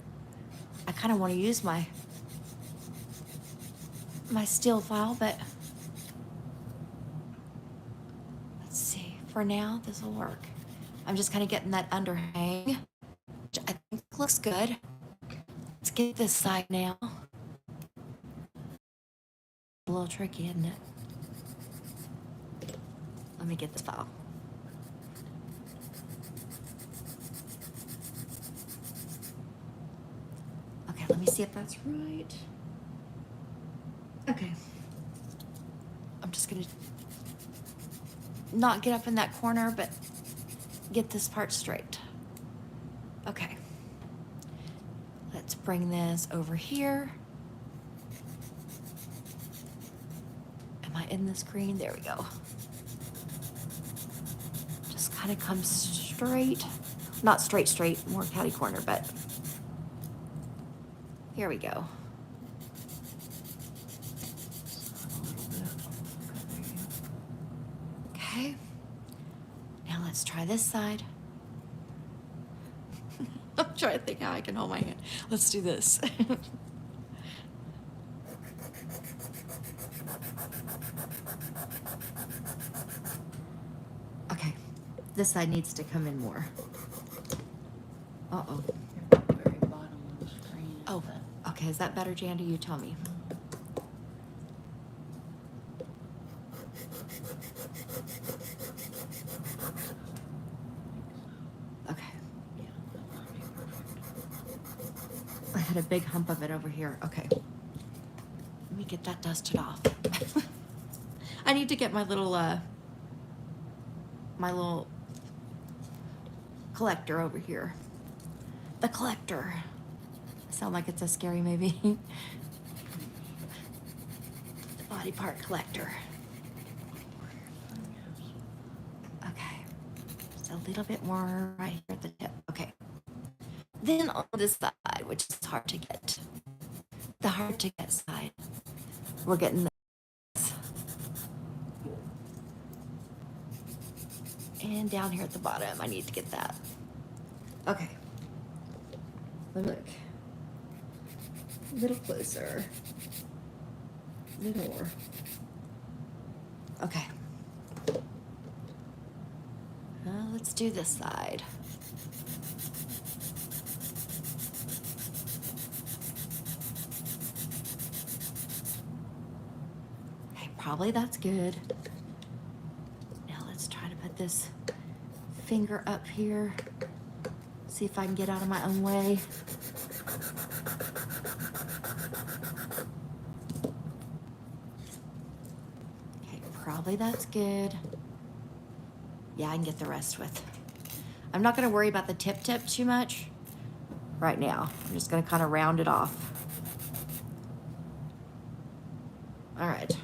I kind of want to use my steel file, but let's see. For now, this will work. I'm just kind of getting that underhang, which I think looks good. Let's get this side now. A little tricky, isn't it? Let me get this file. Okay, let me see if that's right. Okay. I'm just gonna not get up in that corner, but get this part straight. Okay. Let's bring this over here. Am I in this green? There we go. Just kind of come straight. Not straight, more catty corner, but here we go. Okay. Now let's try this side. I'm trying to think how I can hold my hand. Let's do this. Okay. This side needs to come in more. Uh-oh. You're at the very bottom of the screen. Oh, okay. Is that better, Jandy? You tell me. Okay. Yeah, that might be perfect. I had a big hump of it over here. Okay. Let me get that dusted off. I need to get my little collector over here. The collector. Sound like it's a scary movie. The body part collector. Okay. Just a little bit more right here at the tip. Okay. Then on this side, which is hard to get. The hard to get side. We're getting this. And down here at the bottom, I need to get that. Okay. Let me look. A little closer. A little more. Okay. Let's do this side. Probably that's good. Now let's try to put this finger up here. See if I can get out of my own way. Okay, probably that's good. Yeah, I can get the rest with. I'm not gonna worry about the tip too much right now. I'm just gonna kind of round it off. All right.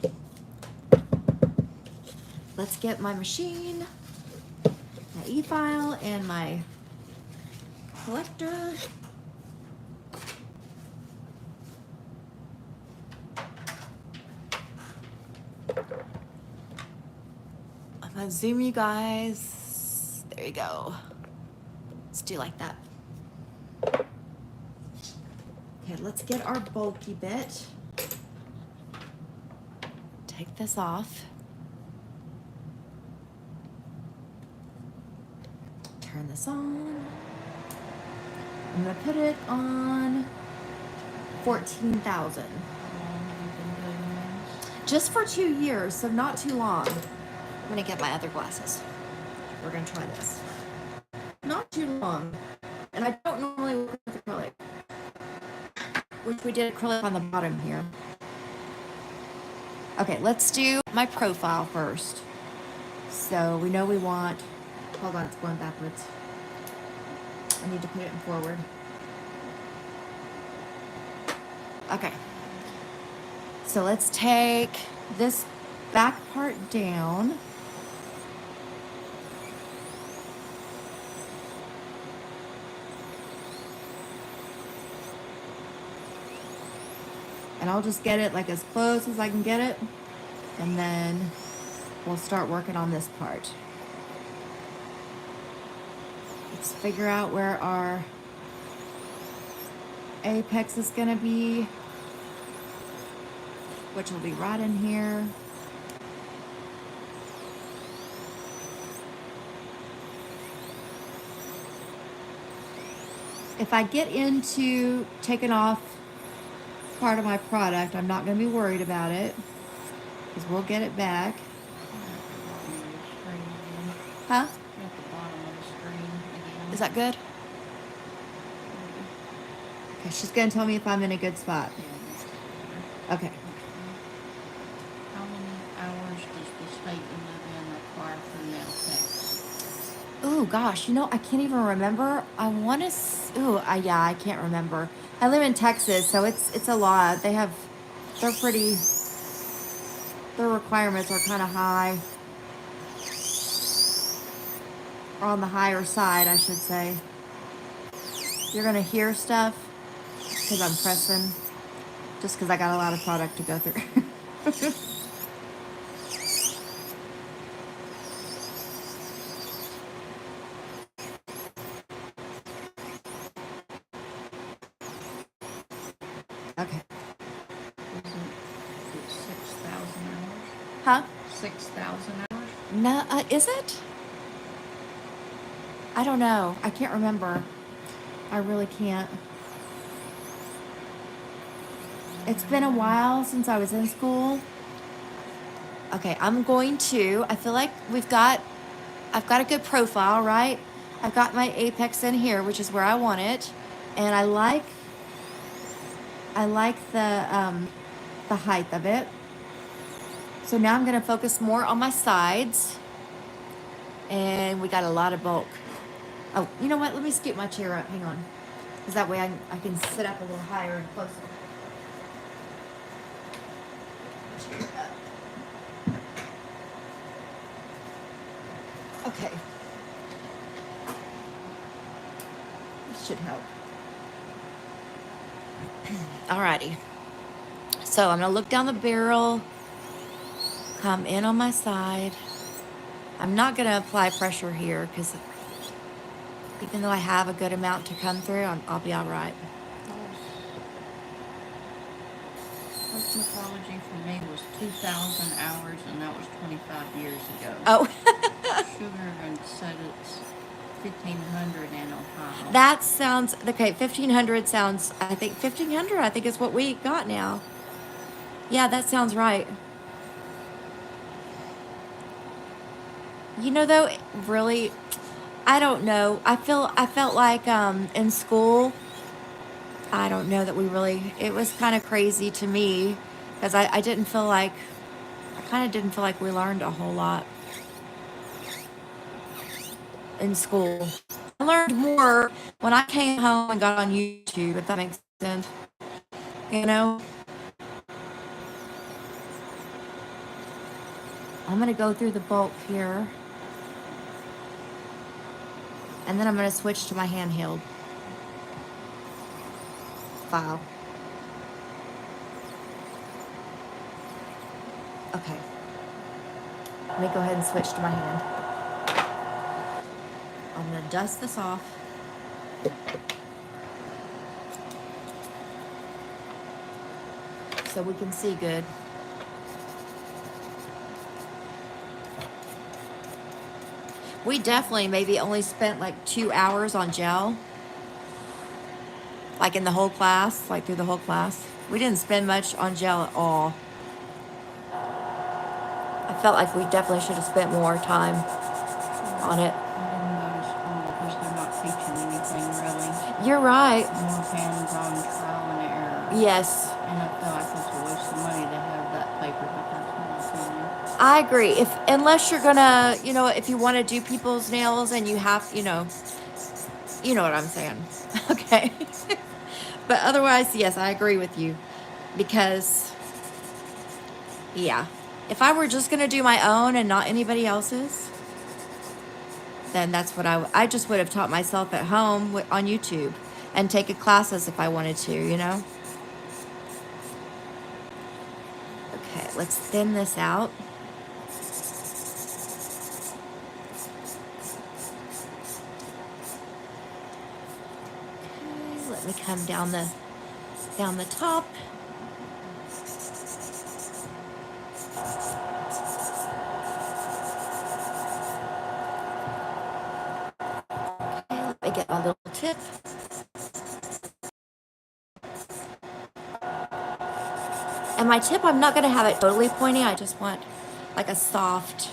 Let's get my machine, my e-file, and my collector. I'm gonna zoom you guys. There you go. Let's do like that. Okay, let's get our bulky bit. Take this off. Turn this on. I'm gonna put it on 14,000. Just for 2 years, so not too long. I'm gonna get my other glasses. We're gonna try this. Not too long. And I don't normally work with acrylic, which we did acrylic on the bottom here. Okay, let's do my profile first. So we know we want, hold on, it's going backwards. I need to put it in forward. Okay. So let's take this back part down. And I'll just get it like as close as I can get it. And then we'll start working on this part. Let's figure out where our apex is gonna be, which will be right in here. If I get into taking off part of my product, I'm not going to be worried about it because we'll get it back. Huh? At the bottom of the screen again. Is that good? Okay, she's going to tell me if I'm in a good spot. Okay. How many hours does the state you live in require for nail techs? Oh gosh, you know, I can't even remember. I want to, yeah, I can't remember. I live in Texas, so it's a lot. They're pretty, their requirements are kind of high. Or on the higher side, I should say. You're going to hear stuff because I'm pressing, just because I got a lot of product to go through. Okay. Isn't it 6,000 hours? Huh? 6,000 hours? No, is it? I don't know. I can't remember. I really can't. It's been a while since I was in school. Okay, I feel like I've got a good profile, right? I've got my apex in here, which is where I want it. And I like the height of it. So now I'm going to focus more on my sides. And we got a lot of bulk. Oh, you know what? Let me scoot my chair up. Hang on. Because that way I can sit up a little higher and closer. Okay. This should help. Alrighty. So I'm going to look down the barrel, come in on my side. I'm not going to apply pressure here because even though I have a good amount to come through, I'll be all right. Cosmetology for me was 2,000 hours, and that was 25 years ago. Oh. Sugar and said it's 1,500 in Ohio. That sounds, okay, 1,500 sounds, I think is what we got now. Yeah, that sounds right. You know, though, really, I don't know. I felt like in school, I don't know that we really. It was kind of crazy to me because I didn't feel like I kind of didn't feel like we learned a whole lot in school. I learned more when I came home and got on YouTube, if that makes sense. You know, I'm gonna go through the bulk here, and then I'm gonna switch to my handheld file. Okay, let me go ahead and switch to my hand. I'm gonna dust this off. So we can see good. We definitely maybe only spent like 2 hours on gel, like in the whole class, like through the whole class. We didn't spend much on gel at all. I felt like we definitely should have spent more time on it. I didn't go to school because they're not teaching anything really. You're right. More hands-on trial and error. Yes, And I feel like it's a waste of money to have that paper, but that's my opinion. I agree. If unless you're gonna, you know, if you want to do people's nails and you have, you know what I'm saying. Okay. But otherwise, yes, I agree with you because, yeah, if I were just gonna do my own and not anybody else's, then that's what I just would have taught myself at home on YouTube and taken classes if I wanted to, you know. Okay, let's thin this out. Okay, let me come down the top. Let me get my little tip. And my tip, I'm not going to have it totally pointy. I just want like a soft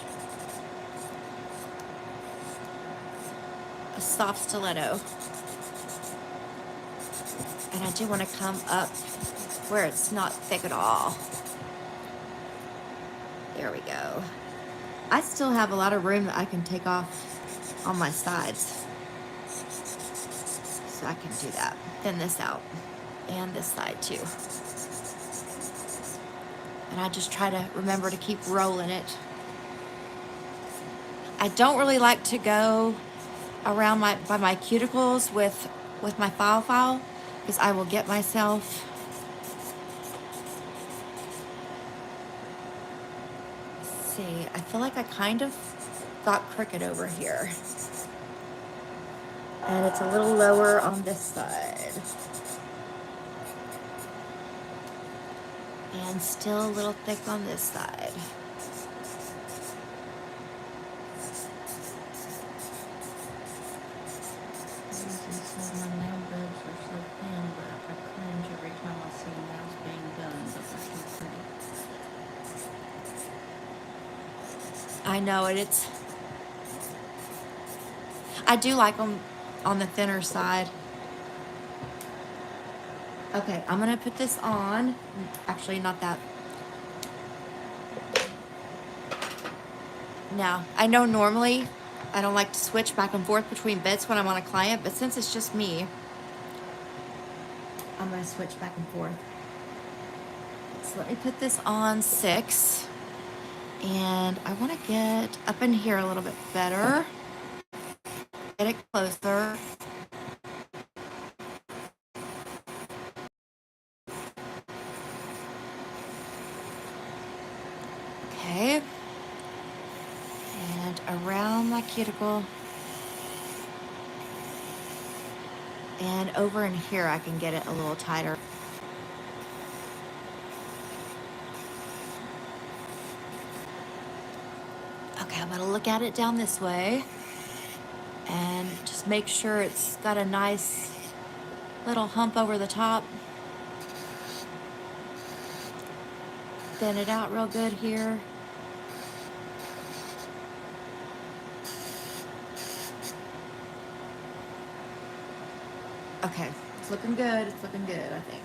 stiletto. And I do want to come up where it's not thick at all. There we go. I still have a lot of room that I can take off on my sides. So I can do that. Thin this out. And this side too. And I just try to remember to keep rolling it. I don't really like to go around by my cuticles with my file because I will get myself. Let's see, I feel like I kind of got crooked over here. And it's a little lower on this side. And still a little thick on this side. My nail beds are so thin, but I cringe every time I see nails being done, but they're so pretty. I know it. I do like them on the thinner side. Okay, I'm gonna put this on. Actually, not that. Now, I know normally I don't like to switch back and forth between bits when I'm on a client, but since it's just me, I'm gonna switch back and forth. So let me put this on 6. And I wanna get up in here a little bit better. Get it closer. Okay. And around my cuticle. And over in here, I can get it a little tighter. Okay, I'm gonna look at it down this way. And just make sure it's got a nice little hump over the top. Thin it out real good here. Okay, it's looking good. It's looking good, I think.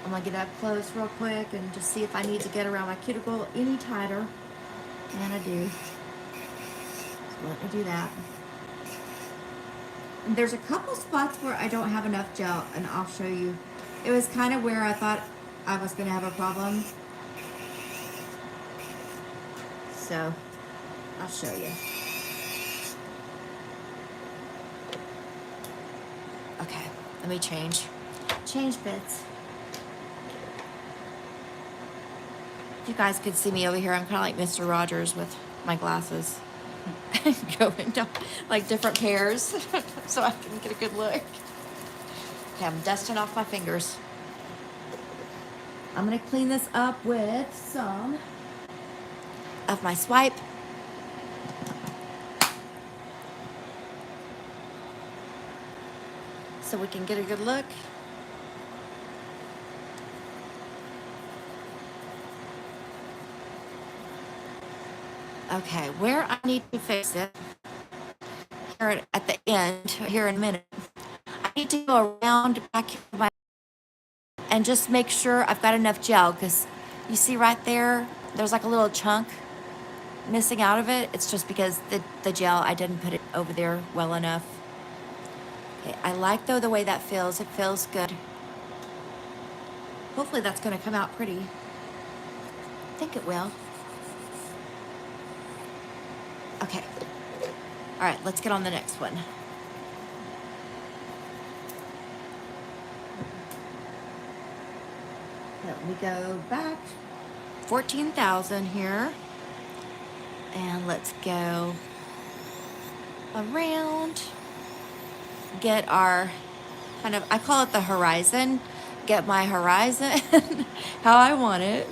I'm gonna get up close real quick and just see if I need to get around my cuticle any tighter. And I do. So let me do that. And there's a couple spots where I don't have enough gel, and I'll show you. It was kind of where I thought I was gonna have a problem. So I'll show you. Okay, let me change bits. If you guys could see me over here, I'm kind of like Mr. Rogers with my glasses. Going down like different pairs so I can get a good look. Okay, I'm dusting off my fingers. I'm gonna clean this up with some of my swipe. So we can get a good look. Okay, where I need to fix it, here at the end, here in a minute, I need to go around back here and just make sure I've got enough gel, because you see right there, there's like a little chunk missing out of it. It's just because the gel, I didn't put it over there well enough. Okay, I like though the way that feels. It feels good. Hopefully that's going to come out pretty. I think it will. Okay. All right, let's get on the next one. Let me go back 14,000 here. And let's go around. Get our kind of, I call it the horizon. Get my horizon how I want it.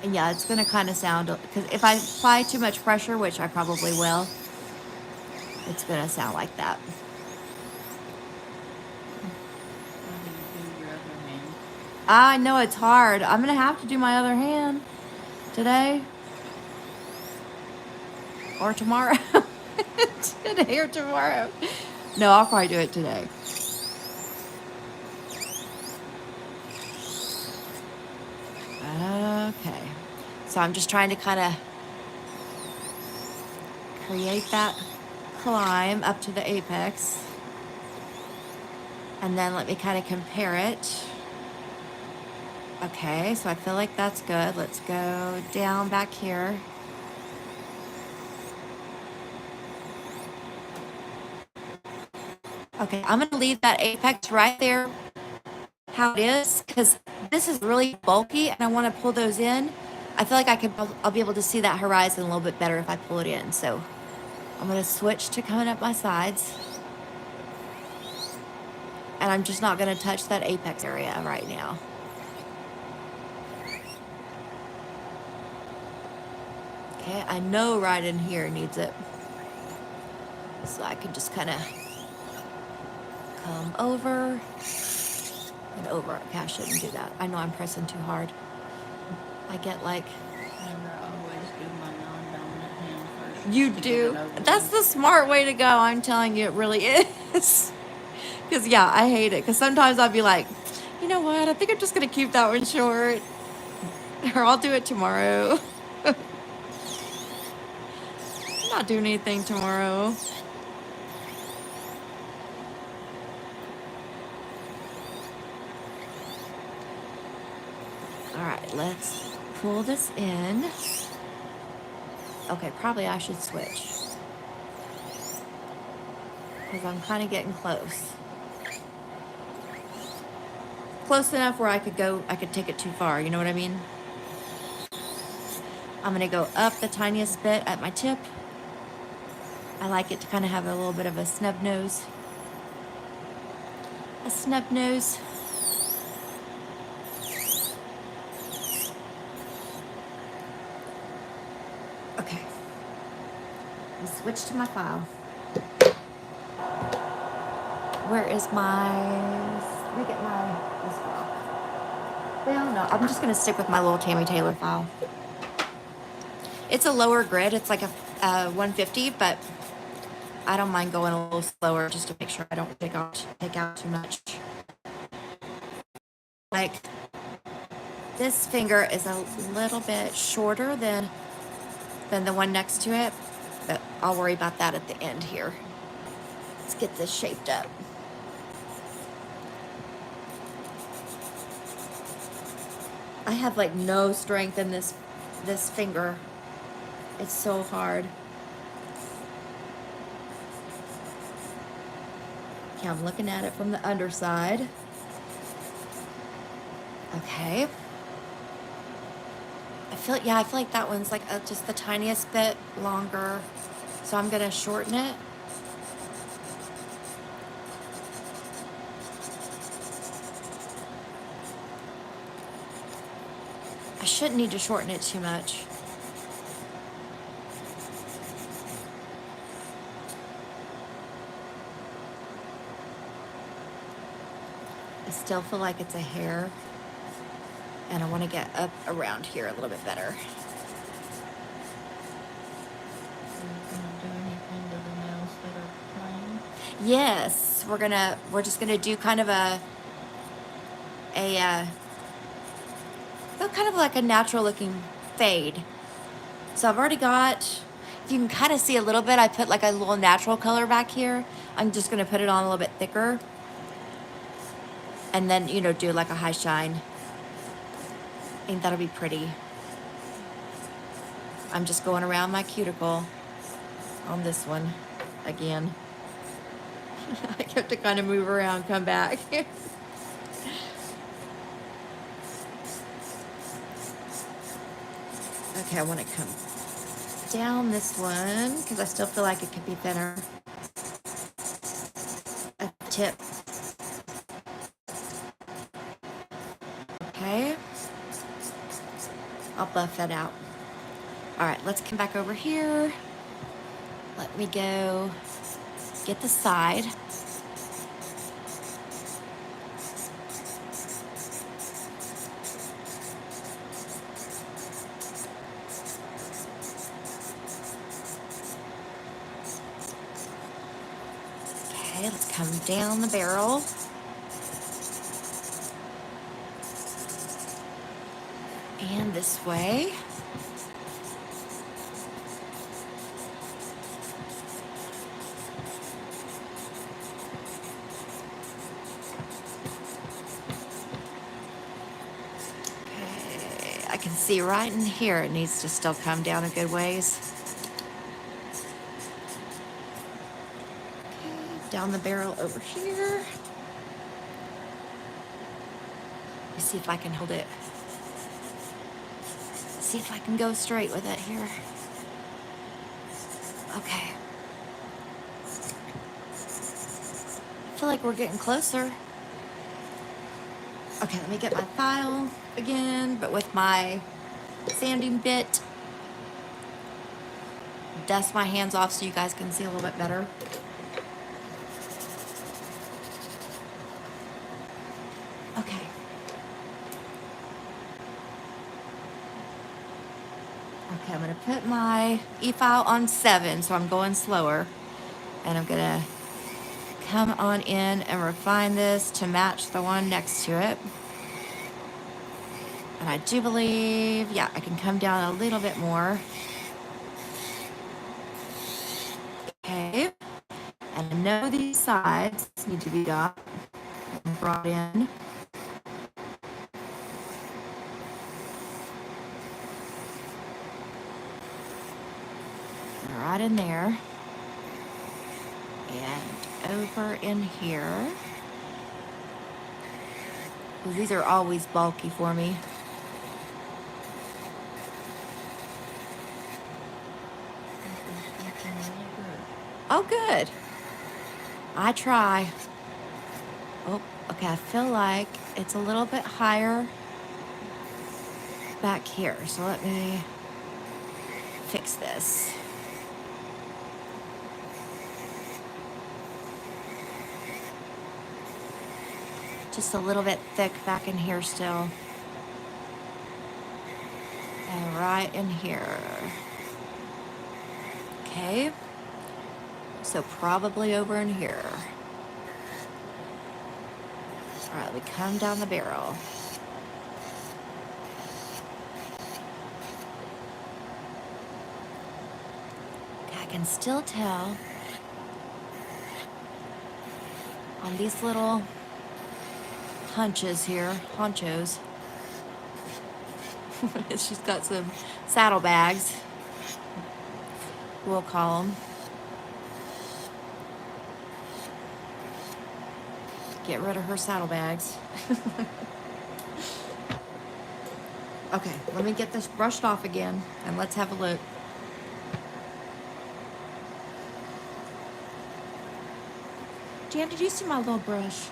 And yeah, it's gonna kind of sound, because if I apply too much pressure, which I probably will, it's gonna sound like that. I know it's hard. I'm gonna have to do my other hand today or tomorrow. Today or tomorrow. No, I'll probably do it today. Okay. So I'm just trying to kind of create that climb up to the apex. And then let me kind of compare it. Okay, so I feel like that's good. Let's go down back here. Okay, I'm gonna leave that apex right there how it is, because this is really bulky and I want to pull those in. I feel like I'll be able to see that horizon a little bit better if I pull it in. So I'm gonna switch to coming up my sides. And I'm just not gonna touch that apex area right now. Okay, I know right in here needs it. So I can just kind of come over and over. Okay, I shouldn't do that. I know I'm pressing too hard. I get like... I always do my non-dominant hand first. You do? That's the smart way to go. I'm telling you, it really is. Because, yeah, I hate it. Because sometimes I'll be like, you know what? I think I'm just going to keep that one short. Or I'll do it tomorrow. I'm not doing anything tomorrow. All right, let's pull this in. Okay, probably I should switch. Because I'm kind of getting close. Close enough where I could take it too far, you know what I mean? I'm gonna go up the tiniest bit at my tip. I like it to kind of have a little bit of a snub nose. A snub nose. Okay. Let's switch to my file. Where is my Let me get this file. Well, no, I'm just gonna stick with my little Tammy Taylor file. It's a lower grid. It's like a 150, but I don't mind going a little slower just to make sure I don't take out too much. Like, this finger is a little bit shorter than the one next to it, but I'll worry about that at the end here. Let's get this shaped up. I have like no strength in this finger. It's so hard. Okay, I'm looking at it from the underside. Okay. I feel like that one's like just the tiniest bit longer. So I'm gonna shorten it. I shouldn't need to shorten it too much. I still feel like it's a hair, and I want to get up around here a little bit better. Are you gonna do anything to the nails that are plain? Yes, we're just gonna do kind of kind of like a natural looking fade. So I've already got, you can kind of see a little bit, I put like a little natural color back here. I'm just gonna put it on a little bit thicker. And then, do like a high shine. I think that'll be pretty. I'm just going around my cuticle on this one again. I have to kind of move around, come back. Okay, I want to come down this one because I still feel like it could be thinner. A tip. Okay. I'll buff that out. All right, let's come back over here. Let me go get the side. Okay, let's come down the barrel. And this way. Okay, I can see right in here it needs to still come down a good ways. Okay, down the barrel over here. Let me see if I can hold it. See if I can go straight with it here. Okay. I feel like we're getting closer. Okay, let me get my file again, but with my sanding bit. Dust my hands off so you guys can see a little bit better. Okay. Okay, I'm gonna put my e-file on 7, so I'm going slower. And I'm gonna come on in and refine this to match the one next to it. And I do believe, yeah, I can come down a little bit more. Okay. And I know these sides need to be got and brought in. Right in there. And over in here. Well, these are always bulky for me. Oh, good. I try. Oh, okay. I feel like it's a little bit higher back here. So let me fix this. Just a little bit thick back in here still. And right in here. Okay. So probably over in here. All right, we come down the barrel. Okay, I can still tell on these little hunches here, honchos. She's got some saddlebags, we'll call them. Get rid of her saddlebags. Okay, let me get this brushed off again and let's have a look. Jan, did you see my little brush?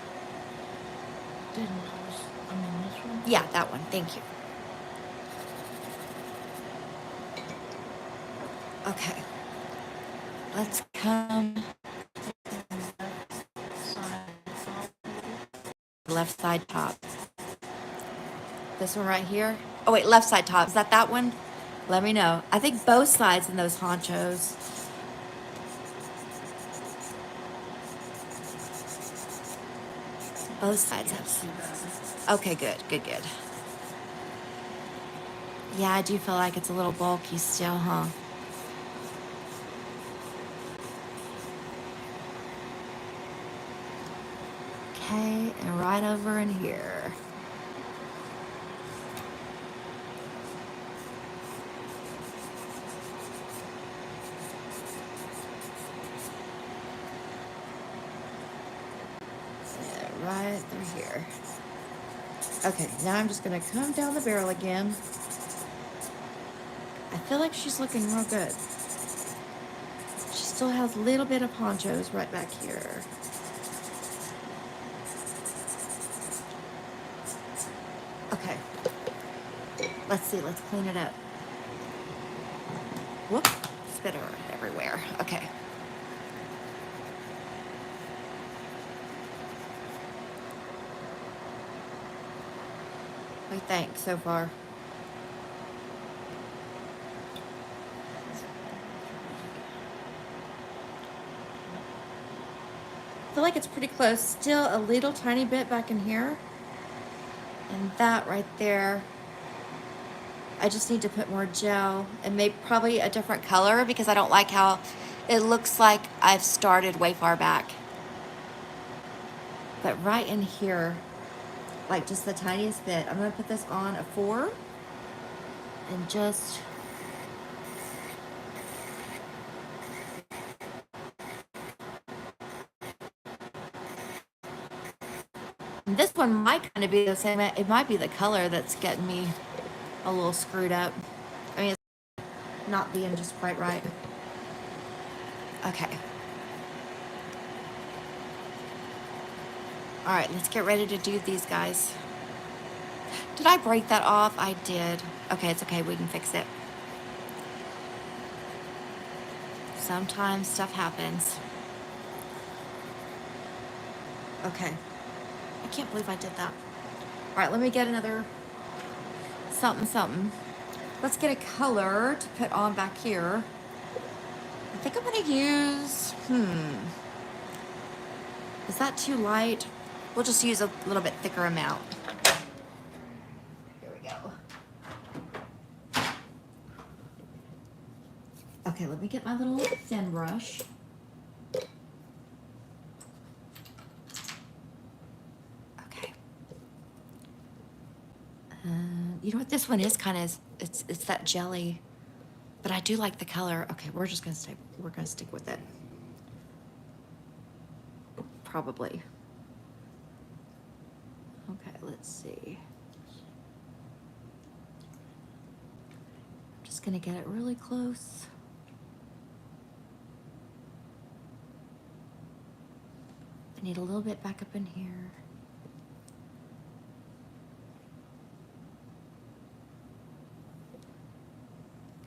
Didn't notice. I mean, this one? Yeah, that one. Thank you. Okay. Let's come left side top. This one right here. Oh wait, left side top. Is that one? Let me know. I think both sides in those honchos. Both sides have. Okay, good, good, good. Yeah, I do feel like it's a little bulky still, huh? Okay, and right over in here. Yeah, right through here. Okay, now I'm just gonna come down the barrel again. I feel like she's looking real good. She still has a little bit of ponchos right back here. Okay. Let's see, let's clean it up. Whoop, spitter everywhere. Okay. What do you think so far? I feel like it's pretty close. Still a little tiny bit back in here. And that right there. I just need to put more gel and maybe probably a different color because I don't like how it looks like I've started way far back. But right in here, like just the tiniest bit, I'm gonna put this on a 4 and just and this one might kind of be the same. It might be the color that's getting me a little screwed up. I mean, it's not being just quite right. Okay. All right, let's get ready to do these guys. Did I break that off? I did. Okay, it's okay. We can fix it. Sometimes stuff happens. Okay. I can't believe I did that. All right, let me get another something. Let's get a color to put on back here. I think I'm gonna use, is that too light? We'll just use a little bit thicker amount. Here we go. Okay, let me get my little thin brush. Okay. You know what this one is kind of, it's that jelly, but I do like the color. Okay, we're gonna stick with it. Probably. Okay, let's see. I'm just gonna get it really close. I need a little bit back up in here.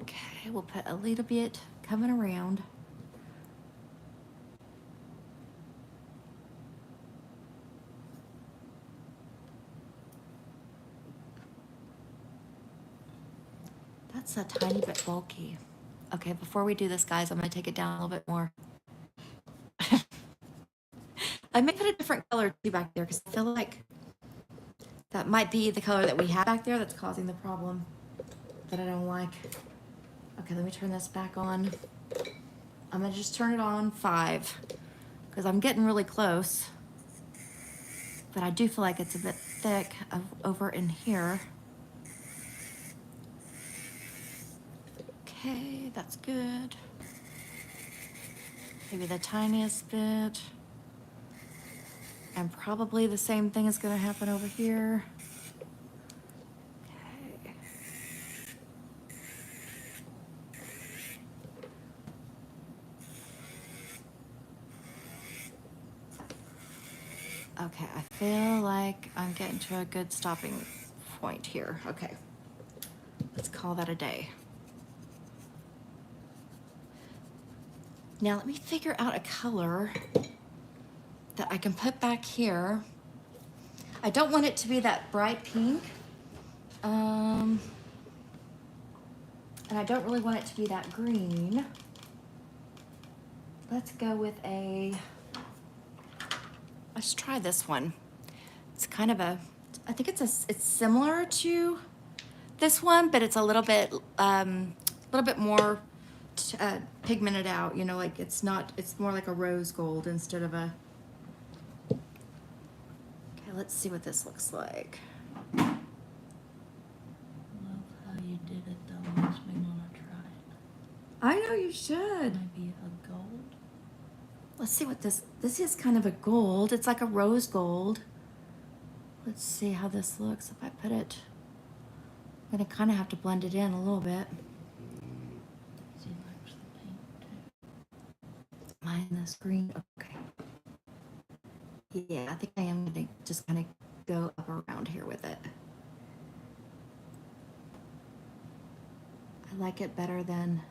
Okay, we'll put a little bit coming around. That's a tiny bit bulky. Okay, before we do this, guys, I'm gonna take it down a little bit more. I may put a different color too back there because I feel like that might be the color that we have back there that's causing the problem that I don't like. Okay, let me turn this back on. I'm gonna just turn it on 5 because I'm getting really close. But I do feel like it's a bit thick over in here. Okay, that's good. Maybe the tiniest bit. And probably the same thing is gonna happen over here. Okay. Okay, I feel like I'm getting to a good stopping point here. Okay, let's call that a day. Now let me figure out a color that I can put back here. I don't want it to be that bright pink. And I don't really want it to be that green. Let's go with let's try this one. It's kind of I think it's similar to this one, but it's a little bit more pigmented out, you know, like it's more like a rose gold instead of a, okay, let's see what this looks like. Love how you did it though, makes me want to try it. I know you should. Maybe a gold? Let's see what this is kind of a gold. It's like a rose gold. Let's see how this looks if I put it. I'm gonna kind of have to blend it in a little bit. She likes the pink too. Mine this green, okay. Yeah, I think I am gonna just kind of go up around here with it. I like it better than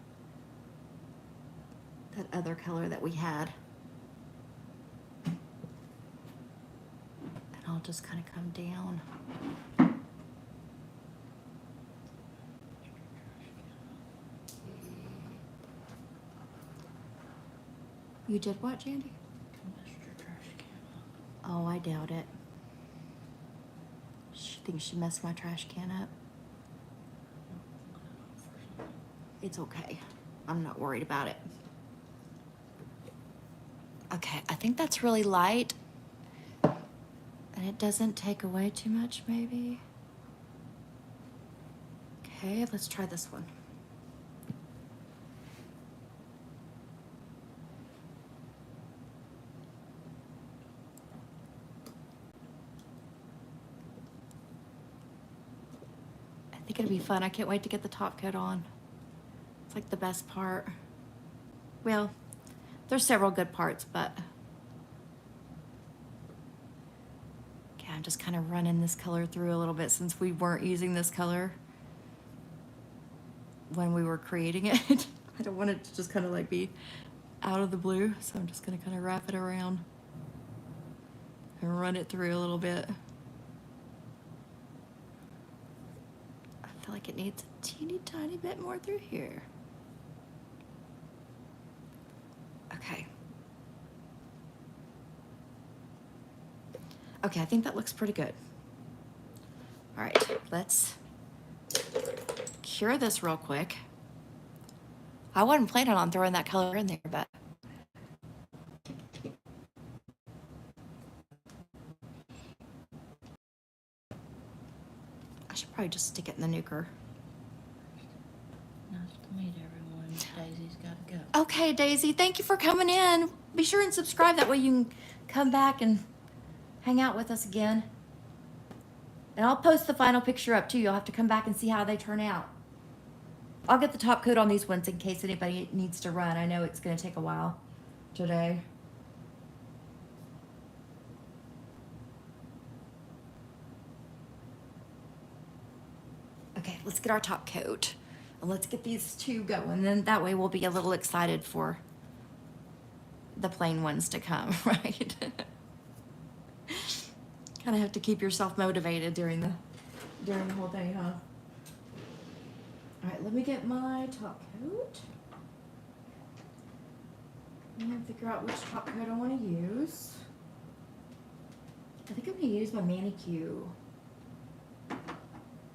that other color that we had. And I'll just kind of come down. You did what, Jandy? Mr. Trash can. Oh, I doubt it. She thinks she messed my trash can up. It's okay. I'm not worried about it. Okay, I think that's really light. And it doesn't take away too much, maybe. Okay, let's try this one. I think it'll be fun. I can't wait to get the top coat on. It's like the best part. Well, there's several good parts, but okay, I'm just kind of running this color through a little bit since we weren't using this color when we were creating it. I don't want it to just kind of like be out of the blue, so I'm just gonna kind of wrap it around and run it through a little bit. I feel like it needs a teeny tiny bit more through here. Okay. Okay, I think that looks pretty good. All right, let's cure this real quick. I wasn't planning on throwing that color in there, but I should probably just stick it in the nuker. Nice to meet everyone. Daisy's got to go. Okay, Daisy, thank you for coming in. Be sure and subscribe. That way you can come back and hang out with us again. And I'll post the final picture up too. You'll have to come back and see how they turn out. I'll get the top coat on these ones in case anybody needs to run. I know it's going to take a while today. Okay, let's get our top coat. And let's get these two going. Then that way we'll be a little excited for the plain ones to come, right? Kind of have to keep yourself motivated during the whole thing, huh? All right, let me get my top coat. And figure out which top coat I want to use. I think I'm going to use my manicure. All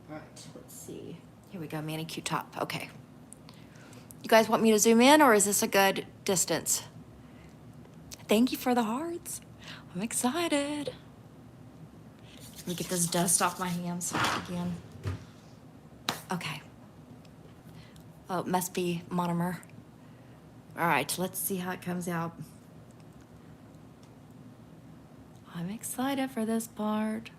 right, let's see. Here we go, manicure top. Okay. You guys want me to zoom in, or is this a good distance? Thank you for the hearts. I'm excited. Let me get this dust off my hands again. Okay. Oh, it must be monomer. All right, let's see how it comes out. I'm excited for this part.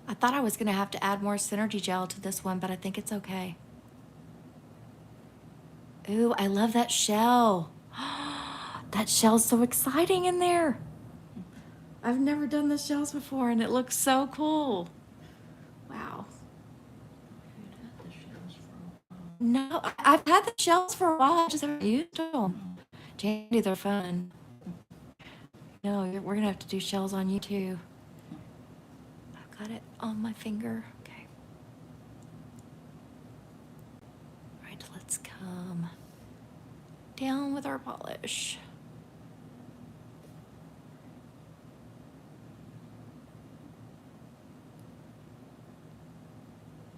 I thought I was gonna have to add more Synergy gel to this one, but I think it's okay. Ooh, I love that shell. That shell's so exciting in there. I've never done the shells before, and it looks so cool. Wow. No, I've had the shells for a while. I just haven't used them. Jandy, they're fun. No, we're gonna have to do shells on you too. I've got it on my finger. Okay. All right, let's come down with our polish.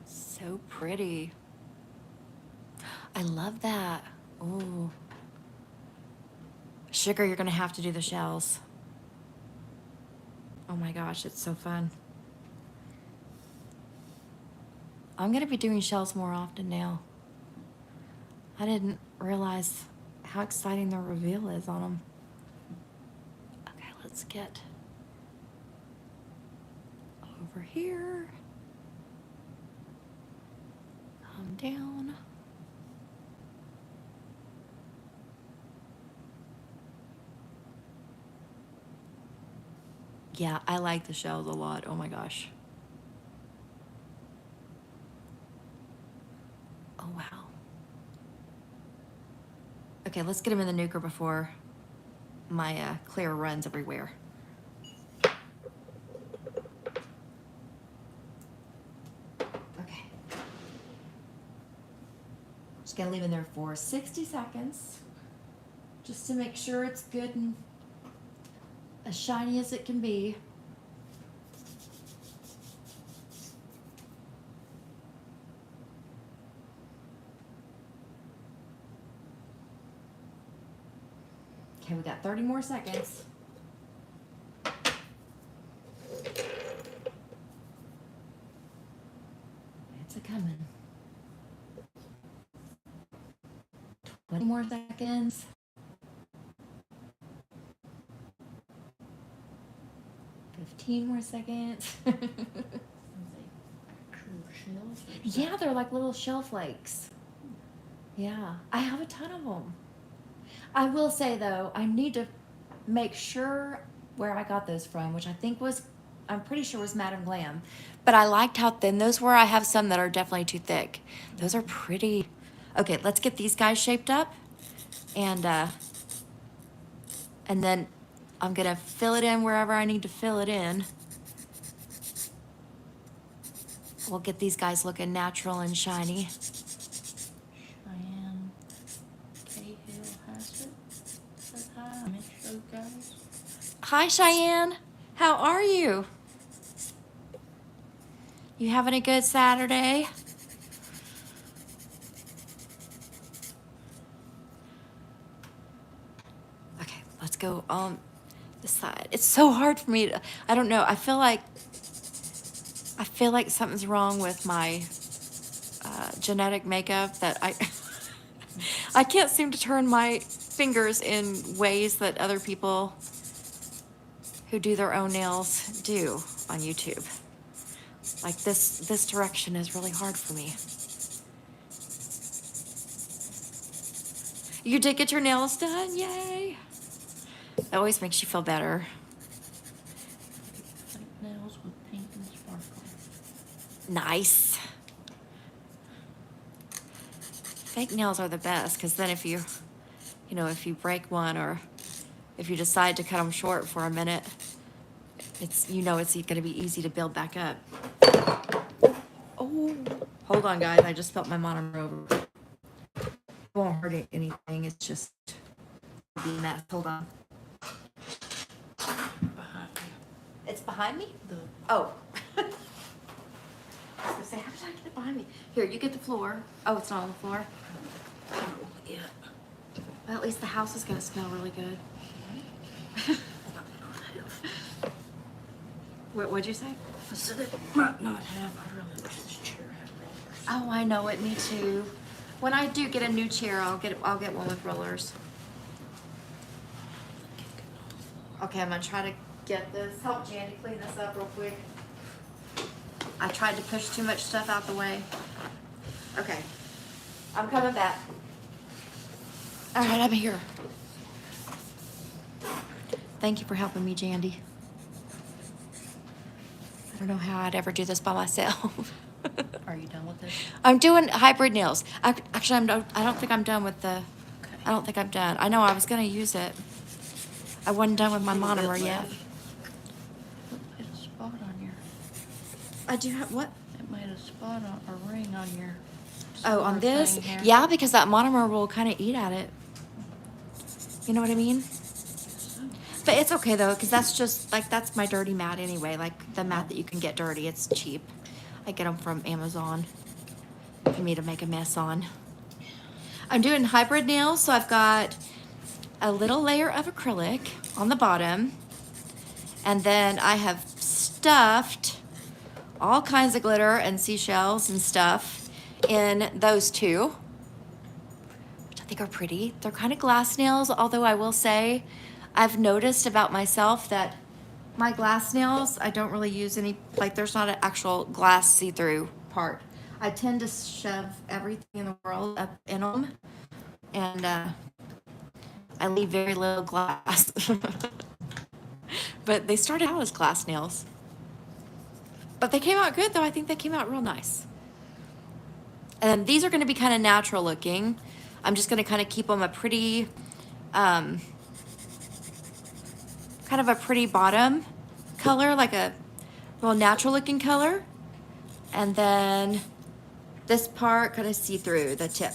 So pretty. I love that. Ooh. Sugar, you're gonna have to do the shells. Oh my gosh, it's so fun. I'm gonna be doing shells more often now. I didn't realize how exciting the reveal is on them. Okay, let's get over here. Come down. Yeah, I like the shells a lot. Oh my gosh. Oh wow. Okay, let's get them in the nuker before my clear runs everywhere. Okay. Just gonna leave it there for 60 seconds, just to make sure it's good and as shiny as it can be. Okay, we got 30 more seconds. It's a coming. 20 more seconds. 15 more seconds. Yeah, they're like little shell flakes. Yeah, I have a ton of them. I will say though, I need to make sure where I got those from, which I think was, I'm pretty sure was Madame Glam. But I liked how thin those were. I have some that are definitely too thick. Those are pretty. Okay, let's get these guys shaped up. And then I'm gonna fill it in wherever I need to fill it in. We'll get these guys looking natural and shiny. Cheyenne Cahill has it. Says hi. Metro guys. Hi, Cheyenne. How are you? You having a good Saturday? Okay, let's go on this side. It's so hard for me to, I don't know. I feel like something's wrong with my genetic makeup that I can't seem to turn my fingers in ways that other people who do their own nails do on YouTube. Like this direction is really hard for me. You did get your nails done? Yay! That always makes you feel better. Fake nails with pink and sparkle. Nice. Fake nails are the best, because then if you break one, or if you decide to cut them short for a minute, it's going to be easy to build back up. Oh, hold on, guys. I just felt my monomer over. It won't hurt anything. It's just a mess. Hold on. Behind you. It's behind me? The Oh. I was gonna say, how did I get it behind me? Here, you get the floor. Oh, it's not on the floor. yeah. Well, at least the house is gonna smell really good. What'd you say? I said it might not have. I really wish this chair had rollers. Oh, I know it. Me too. When I do get a new chair, I'll get one with rollers. Okay, I'm gonna try to get this. Help Jandy clean this up real quick. I tried to push too much stuff out the way. Okay, I'm coming back. All right, I'm here. Thank you for helping me, Jandy. I don't know how I'd ever do this by myself. Are you done with this? I'm doing hybrid nails. Actually, I don't think I'm done with the. Okay. I don't think I'm done. I know I was gonna use it. I wasn't done with my monomer yet. It made a spot on your. I do have what? It made a spot on a ring on your. Oh, on silver this? thing here. Yeah, because that monomer will kind of eat at it. You know what I mean? But it's okay though, because that's just like that's my dirty mat anyway. Like the mat that you can get dirty, it's cheap. I get them from Amazon for me to make a mess on. I'm doing hybrid nails, so I've got a little layer of acrylic on the bottom, and then I have stuffed all kinds of glitter and seashells and stuff in those two, which I think are pretty. They're kind of glass nails, although I will say I've noticed about myself that my glass nails, I don't really use any, like there's not an actual glass see-through part. I tend to shove everything in the world up in them, and I leave very little glass. But they started out as glass nails. But they came out good though. I think they came out real nice. And these are gonna be kind of natural looking. I'm just gonna kind of keep them a pretty, kind of a pretty bottom color, like a real natural looking color. And then this part kind of see through the tip.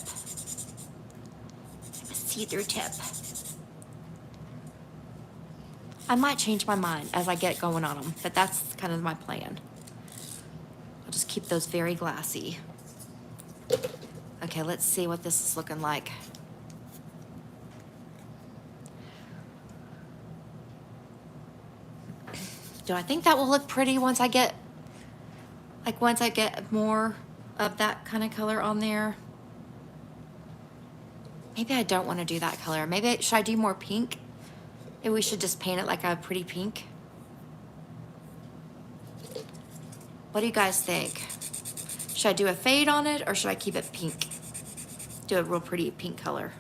See-through tip. I might change my mind as I get going on them, but that's kind of my plan. I'll just keep those very glassy. Okay, let's see what this is looking like. Do I think that will look pretty once I get, like once I get more of that kind of color on there? Maybe I don't want to do that color. Maybe, should I do more pink? Maybe we should just paint it like a pretty pink. What do you guys think? Should I do a fade on it or should I keep it pink? Do a real pretty pink color.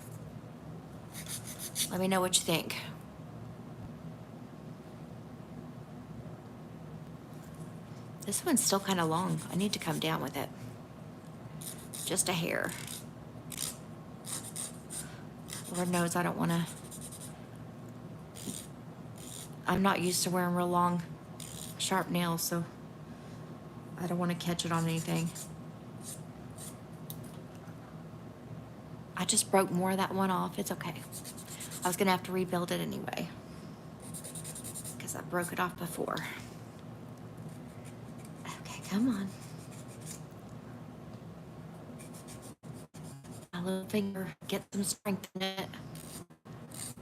Let me know what you think. This one's still kind of long. I need to come down with it. Just a hair. Lord knows I don't want to. I'm not used to wearing real long, sharp nails, so I don't want to catch it on anything. I just broke more of that one off. It's okay. I was going to have to rebuild it anyway because I broke it off before. Okay, come on. My little finger, get some strength in it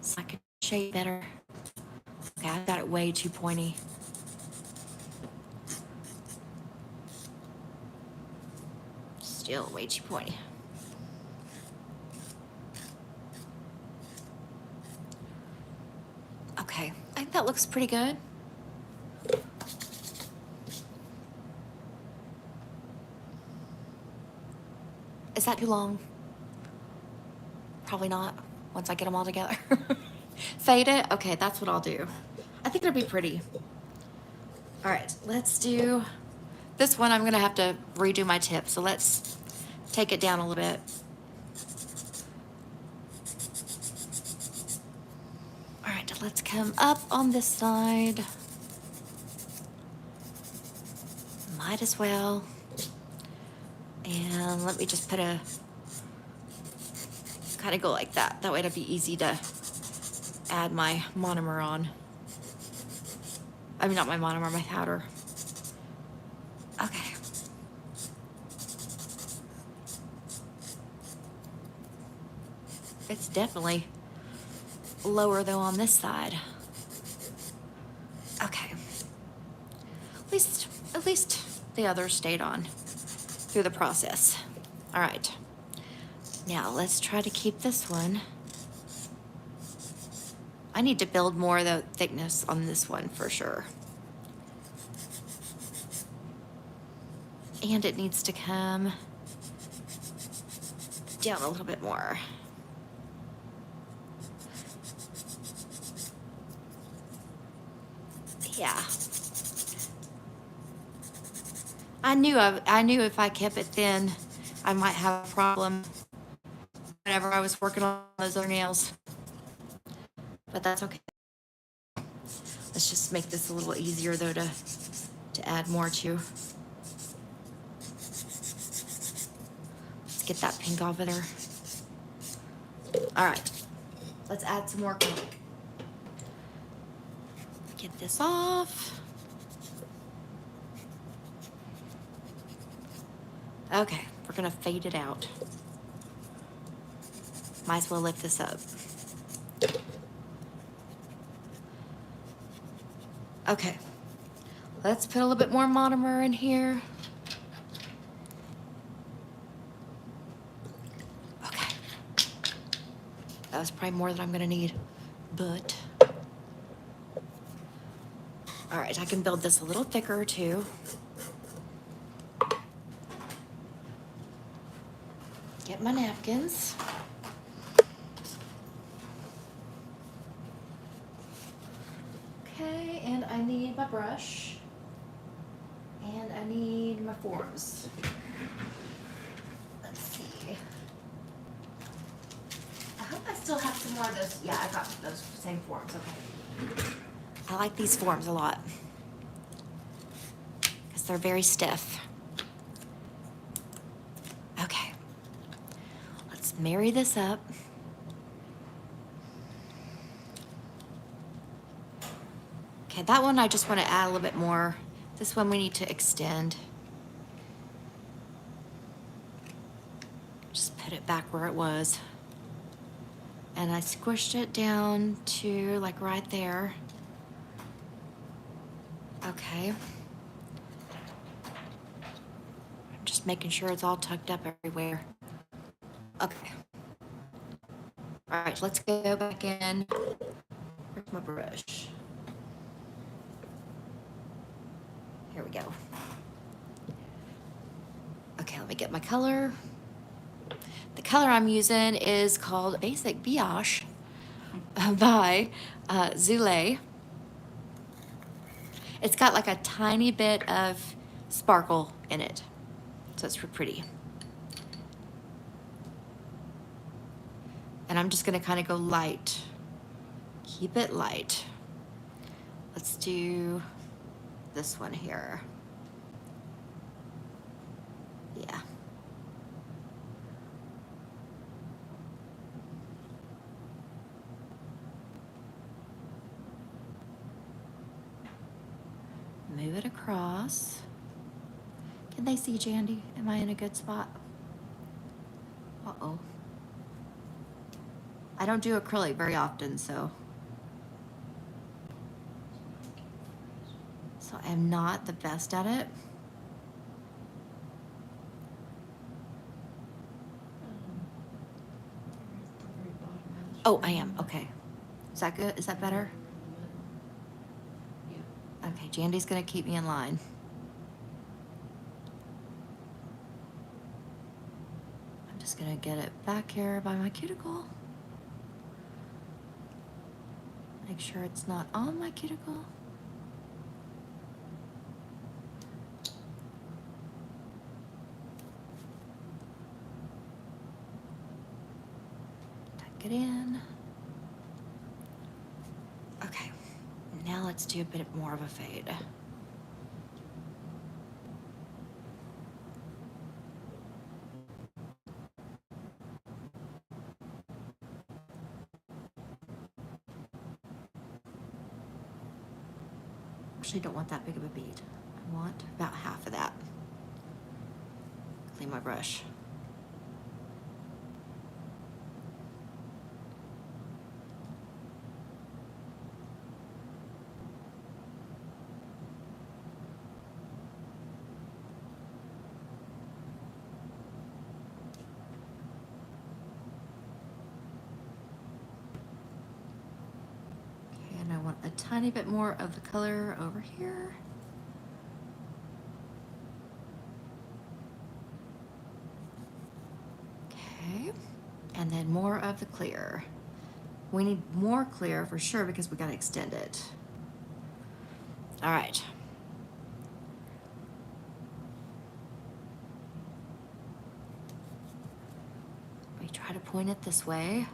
so I can shape better. Okay, I got it way too pointy. Still way too pointy. Okay, I think that looks pretty good. Is that too long? Probably not, once I get them all together. Fade it? Okay, that's what I'll do. I think it'll be pretty. All right, let's do this one. I'm gonna have to redo my tip, so let's take it down a little bit. All right, let's come up on this side. Might as well. And let me just put a, kind of go like that. That way it'll be easy to add my monomer on. I mean, not my monomer, my powder. Okay. It's definitely lower though on this side. Okay. At least the others stayed on through the process. All right. Now let's try to keep this one. I need to build more of the thickness on this one for sure. And it needs to come down a little bit more. Yeah. I knew if I kept it thin, I might have a problem whenever I was working on those other nails. But that's okay. Let's just make this a little easier though to add more to. Let's get that pink off of there. All right, let's add some more color. Get this off. Okay, we're gonna fade it out. Might as well lift this up. Okay, let's put a little bit more monomer in here. Okay, that was probably more than I'm gonna need, but. All right, I can build this a little thicker too. Get my napkins. Okay, and I need my brush. And I need my forms. Let's see. I hope I still have some more of those. Yeah, I got those same forms, okay. I like these forms a lot because they're very stiff. Okay, let's marry this up. Okay, that one I just want to add a little bit more. This one we need to extend. Just put it back where it was. And I squished it down to like right there. Okay. I'm just making sure it's all tucked up everywhere. Okay. All right, let's go back in. Where's my brush? Here we go. Okay, let me get my color. The color I'm using is called Basic Biache by Zule. It's got like a tiny bit of sparkle in it, so it's pretty. And I'm just gonna kind of go light. Keep it light. Let's do this one here. Yeah. Move it across. Can they see Jandy? Am I in a good spot? Uh-oh. I don't do acrylic very often, so I'm not the best at it. Oh, I am. Okay. Is that good? Is that better? Yeah. Okay, Jandy's gonna keep me in line. I'm just gonna get it back here by my cuticle. Make sure it's not on my cuticle. Tuck it in. Okay, now let's do a bit more of a fade. actually don't want that big of a bead. I want about half of that. Clean my brush. I want a tiny bit more of the color over here. Okay, and then more of the clear. We need more clear for sure because we gotta extend it. All right. We try to point it this way.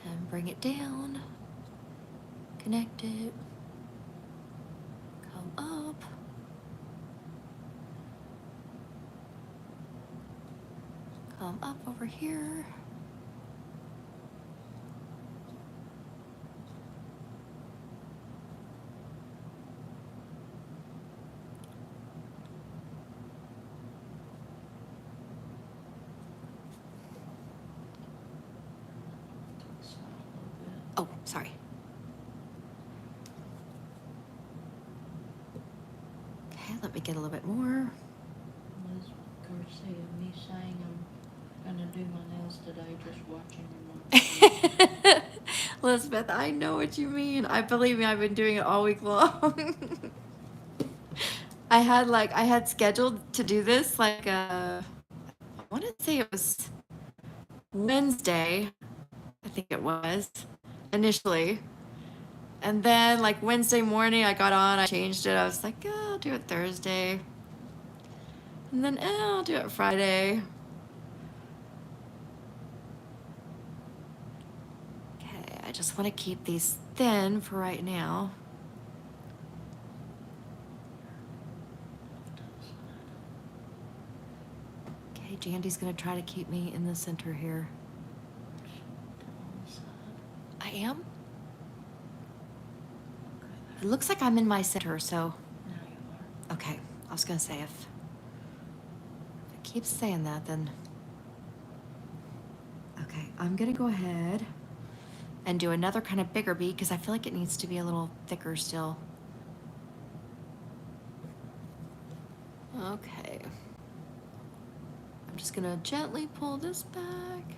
And bring it down, connect it, come up, come up over here. Oh, sorry. Okay, let me get a little bit more. Liz Garcia, me saying I'm gonna do my nails today, just watching them. Elizabeth, I know what you mean. I believe me, I've been doing it all week long. I had scheduled to do this I want to say it was Wednesday, I think it was, initially. And then like Wednesday morning I got on, I changed it. I was like, oh, I'll do it Thursday. And then I'll do it Friday. Okay, I just want to keep these thin for right now. Okay, Jandy's gonna try to keep me in the center here. I am? It looks like I'm in my center, so. Now you are. Okay, I was gonna say if it keeps saying that, then. Okay, I'm gonna go ahead and do another kind of bigger bead because I feel like it needs to be a little thicker still. Okay. I'm just gonna gently pull this back.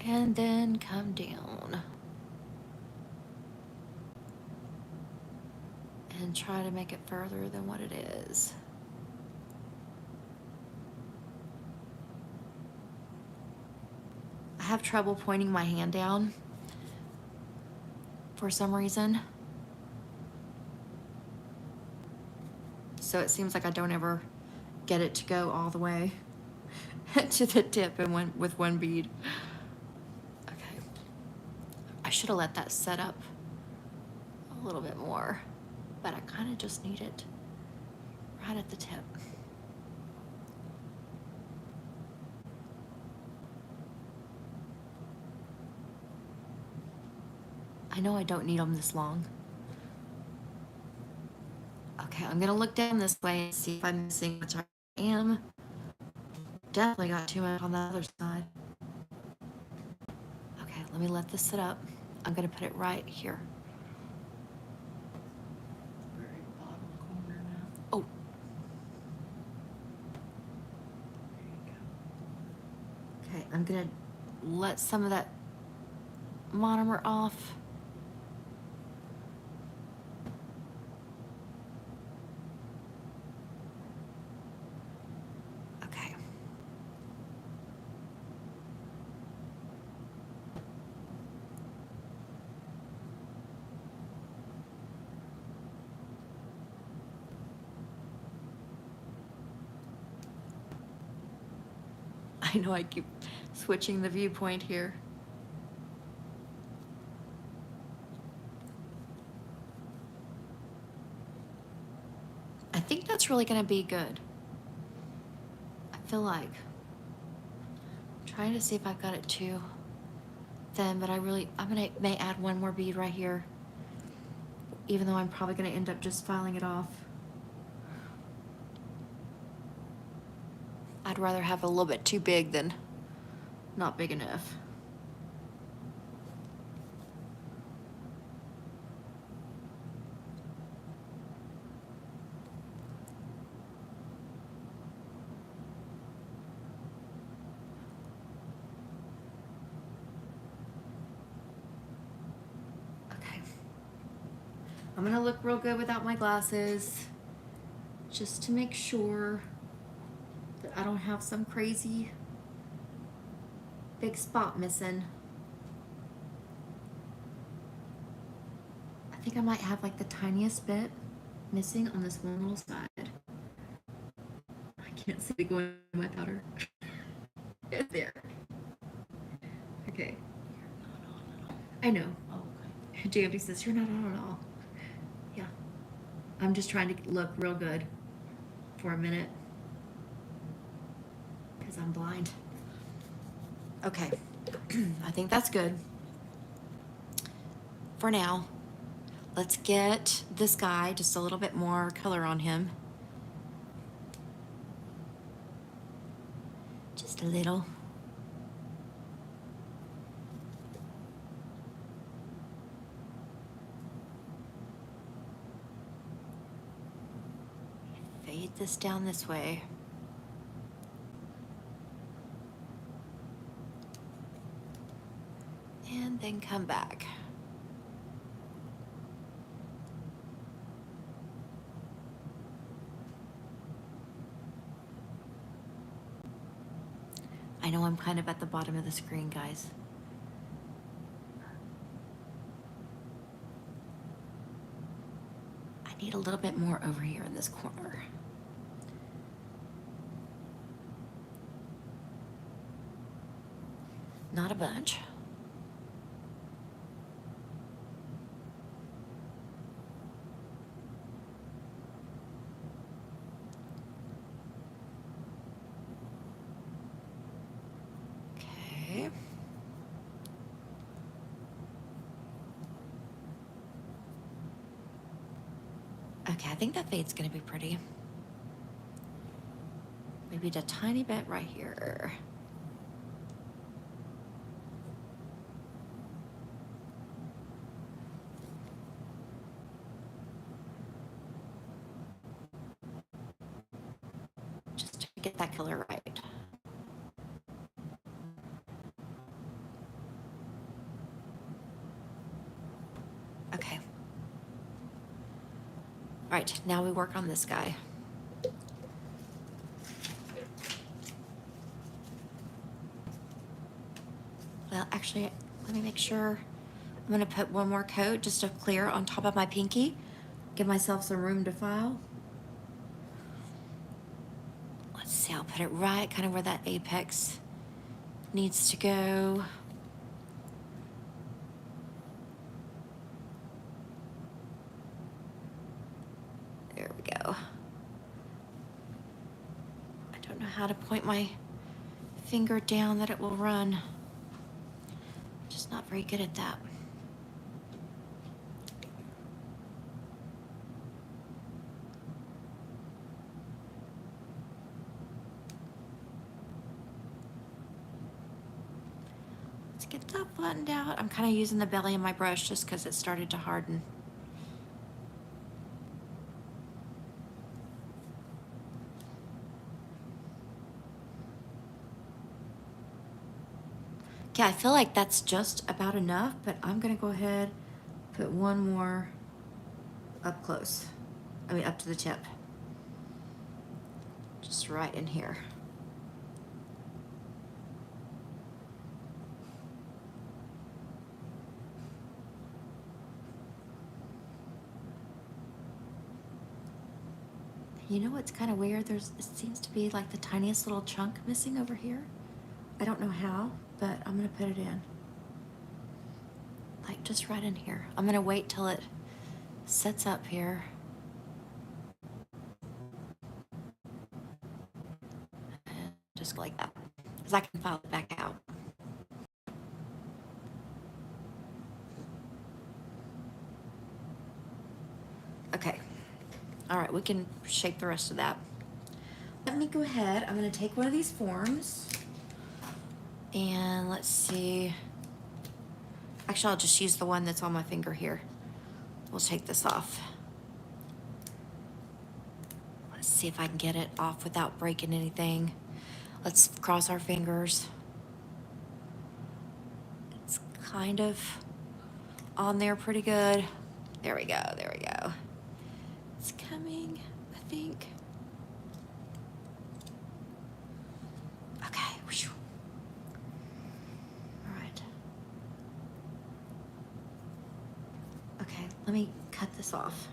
And then come down. And try to make it further than what it is. I have trouble pointing my hand down for some reason. So it seems like I don't ever get it to go all the way to the tip and with one bead. Okay. I should have let that set up a little bit more, but I kind of just need it right at the tip. I know I don't need them this long. Okay, I'm gonna look down this way and see if I'm missing which I am. Definitely got too much on the other side. Okay, let me let this sit up. I'm gonna put it right here. Very bottom corner now. Oh. There you go. Okay, I'm gonna let some of that monomer off. Okay. I know I keep switching the viewpoint here. I think that's really gonna be good. I feel like. I'm trying to see if I've got it too thin, but may add one more bead right here, even though I'm probably gonna end up just filing it off. I'd rather have a little bit too big than not big enough. Okay. I'm gonna look real good without my glasses, just to make sure that I don't have some crazy big spot missing. I think I might have like the tiniest bit missing on this one little side. I can't see it going in my powder. It's there. Okay. I know. Oh, okay. JMD says, you're not on at all. Yeah. I'm just trying to look real good for a minute because I'm blind. Okay. I think that's good. For now, let's get this guy just a little bit more color on him. Just a little. Fade this down this way. And then come back. I know I'm kind of at the bottom of the screen, guys. I need a little bit more over here in this corner. Not a bunch. Okay. Okay, I think that fade's gonna be pretty. Maybe a tiny bit right here. Just to get that color right. Okay. All right, now we work on this guy. Well, actually, let me make sure. I'm gonna put one more coat just of clear on top of my pinky. Give myself some room to file. Let's see, I'll put it right kind of where that apex needs to go. There we go. I don't know how to point my finger down that it will run. Just not very good at that. Let's get that flattened out. I'm kind of using the belly of my brush just because it started to harden. Okay, I feel like that's just about enough, but I'm gonna go ahead, put one more up close. I mean, up to the tip. Just right in here. You know what's kind of weird? It seems to be like the tiniest little chunk missing over here. I don't know how, but I'm gonna put it in. Like just right in here. I'm gonna wait till it sets up here. And just like that, because I can file it back out. Okay. All right, we can shape the rest of that. Let me go ahead. I'm going to take one of these forms. And let's see. Actually, I'll just use the one that's on my finger here. We'll take this off. Let's see if I can get it off without breaking anything. Let's cross our fingers. It's kind of on there pretty good. There we go, there we go. It's coming, I think. Okay, whew. All right. Okay, let me cut this off.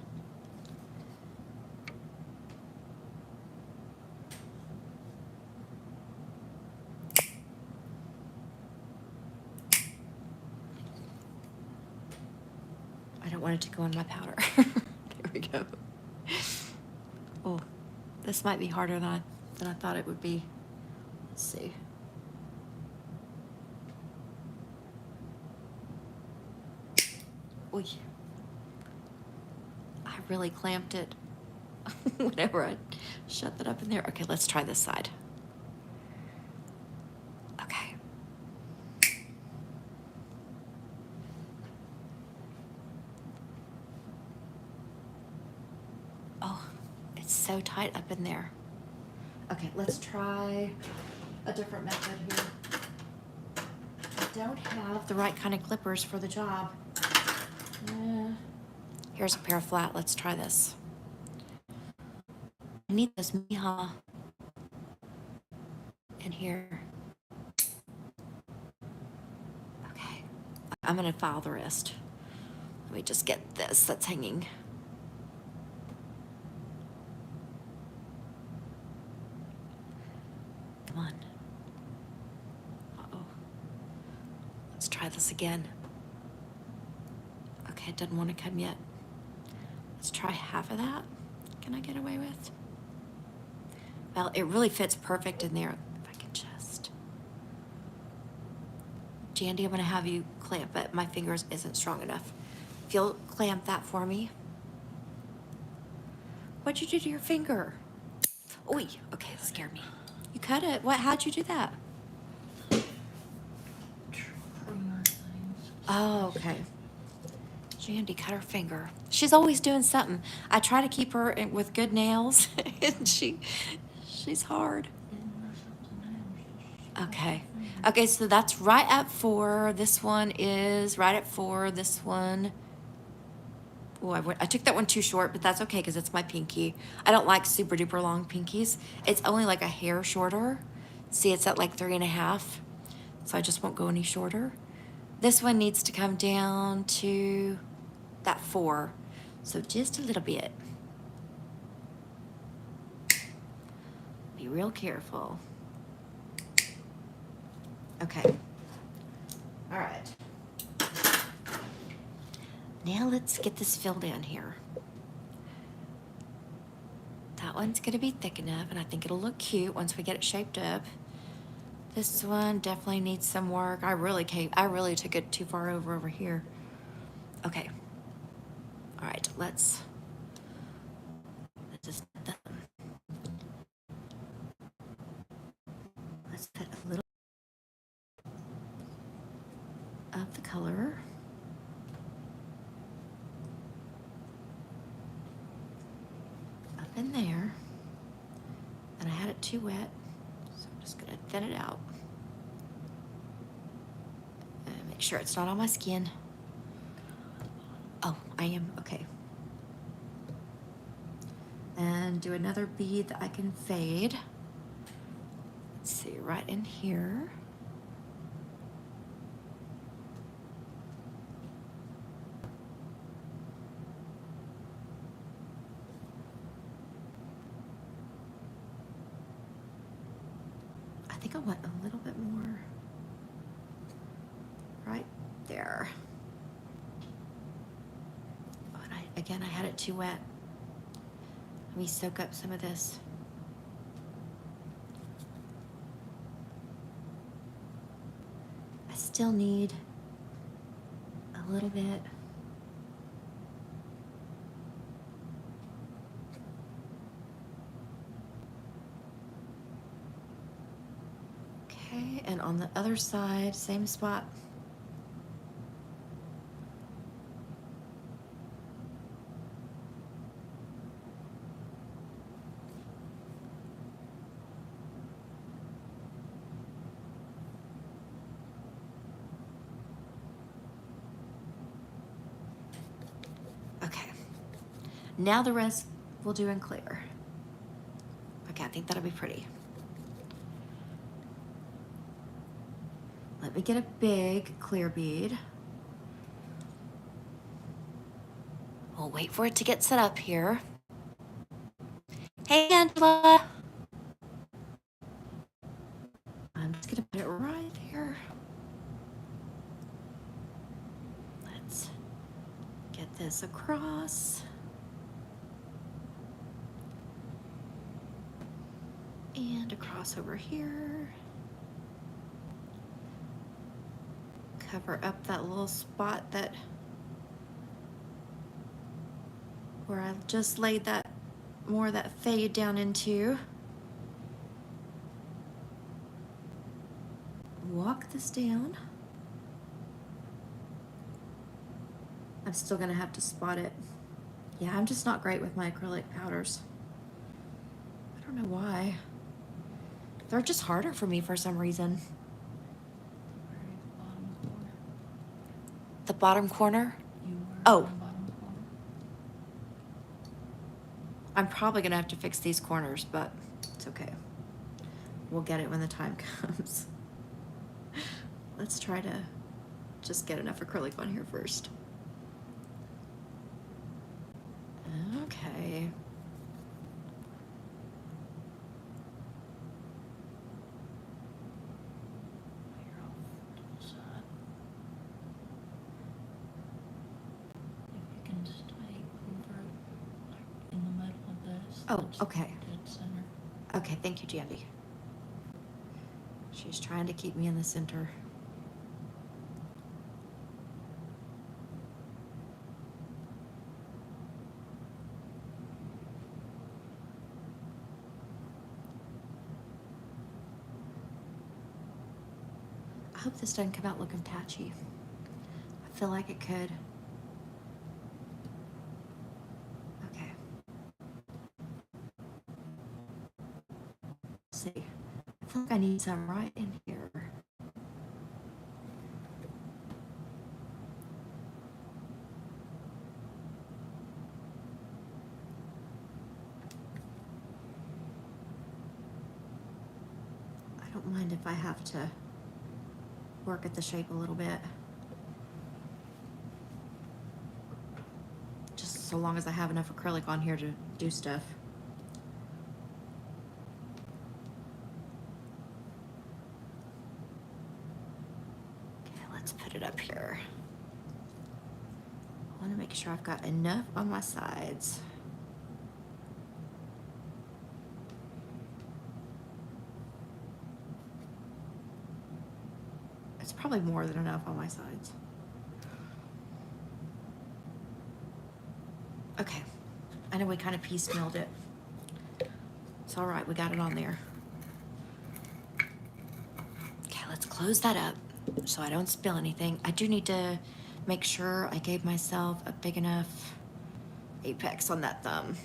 I don't want it to go on my powder. There we go. Oh, this might be harder than I thought it would be. Let's see. Oy. I really clamped it whenever I shut that up in there. Okay, let's try this side. Okay. Oh, it's so tight up in there. Okay, let's try a different method here. I don't have the right kind of clippers for the job. Here's a pair of flat. Let's try this. I need this Miha in here. Okay, I'm gonna file the rest. Let me just get this that's hanging. Come on. Uh-oh. Let's try this again. Okay, it doesn't want to come yet. Let's try half of that. Can I get away with? Well, it really fits perfect in there. If I can just. Jandy, I'm gonna have you clamp it. My fingers isn't strong enough. If you'll clamp that for me. What'd you do to your finger? Oi, okay, that scared me. You cut it. What? How'd you do that? Trimmer things. Oh, okay. Jandy cut her finger. She's always doing something. I try to keep her with good nails, and she's hard. Didn't mess up the nails. Okay. Okay, so that's right at 4. This one is right at 4. This one. Oh, I took that one too short, but that's okay because it's my pinky. I don't like super duper long pinkies. It's only like a hair shorter. See, it's at like 3.5. So I just won't go any shorter. This one needs to come down to that 4. So just a little bit. Be real careful. Okay. All right. Now let's get this filled in here. That one's gonna be thick enough, and I think it'll look cute once we get it shaped up. This one definitely needs some work. I really took it too far over here. Okay. All right, let's just let's put a little of the color. Up in there. And I had it too wet, so I'm just gonna thin it out. And make sure it's not on my skin. Oh, I am, okay. And do another bead that I can fade. Let's see, right in here. I think I want a little bit more right there. Oh, and again, I had it too wet. Let me soak up some of this. I still need a little bit. Okay, and on the other side, same spot. Okay, now the rest we'll do in clear. Okay, I think that'll be pretty. Let me get a big clear bead. We'll wait for it to get set up here. Hey, Angela. I'm just gonna put it right there. Let's get this across. And across over here. Cover up that little spot that where I just laid that more of that fade down into. Walk this down. I'm still gonna have to spot it. Yeah, I'm just not great with my acrylic powders. I don't know why. They're just harder for me for some reason. The bottom corner? Oh. I'm probably gonna have to fix these corners, but it's okay. We'll get it when the time comes. Let's try to just get enough acrylic on here first. Okay. Oh, okay. Okay, thank you, Jandy. She's trying to keep me in the center. I hope this doesn't come out looking patchy. I feel like it could. Okay. Let's see. I feel like I need some right in here. I don't mind if I have to work at the shape a little bit. Just so long as I have enough acrylic on here to do stuff. Okay, let's put it up here. I want to make sure I've got enough on my sides. It's probably more than enough on my sides. Okay, I know we kind of piecemealed it. It's all right, we got it on there. Okay, let's close that up so I don't spill anything. I do need to make sure I gave myself a big enough apex on that thumb.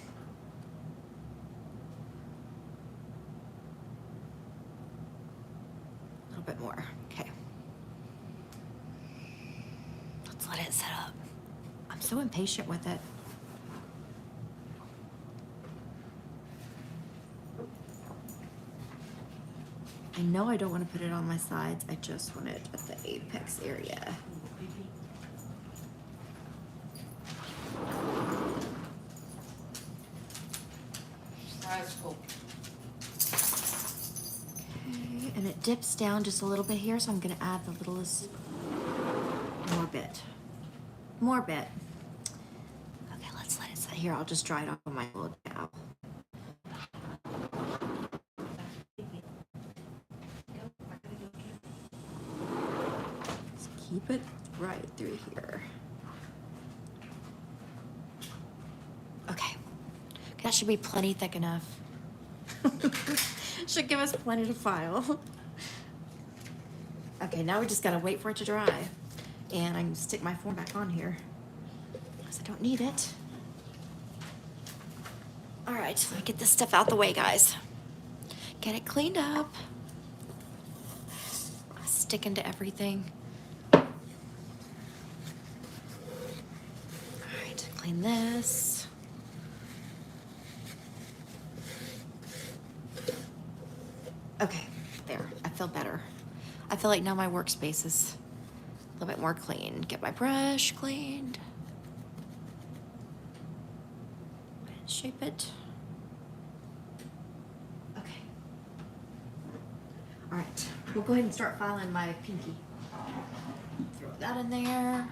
A little bit more, okay. Let's let it set up. I'm so impatient with it. I know I don't want to put it on my sides. I just want it at the apex area. That's cool. Okay, and it dips down just a little bit here, so I'm gonna add the littlest more bit. More bit. Okay, let's let it sit here. I'll just dry it off on my little towel. Keep it right through here. Okay, that should be plenty thick enough. Should give us plenty to file. Okay, now we just gotta wait for it to dry. And I can stick my form back on here because I don't need it. All right, let me get this stuff out the way, guys. Get it cleaned up. Sticking to everything. All right, clean this. Okay, there, I feel better. I feel like now my workspace is a little bit more clean. Get my brush cleaned. And shape it. Okay. All right, we'll go ahead and start filing my pinky. Throw that in there.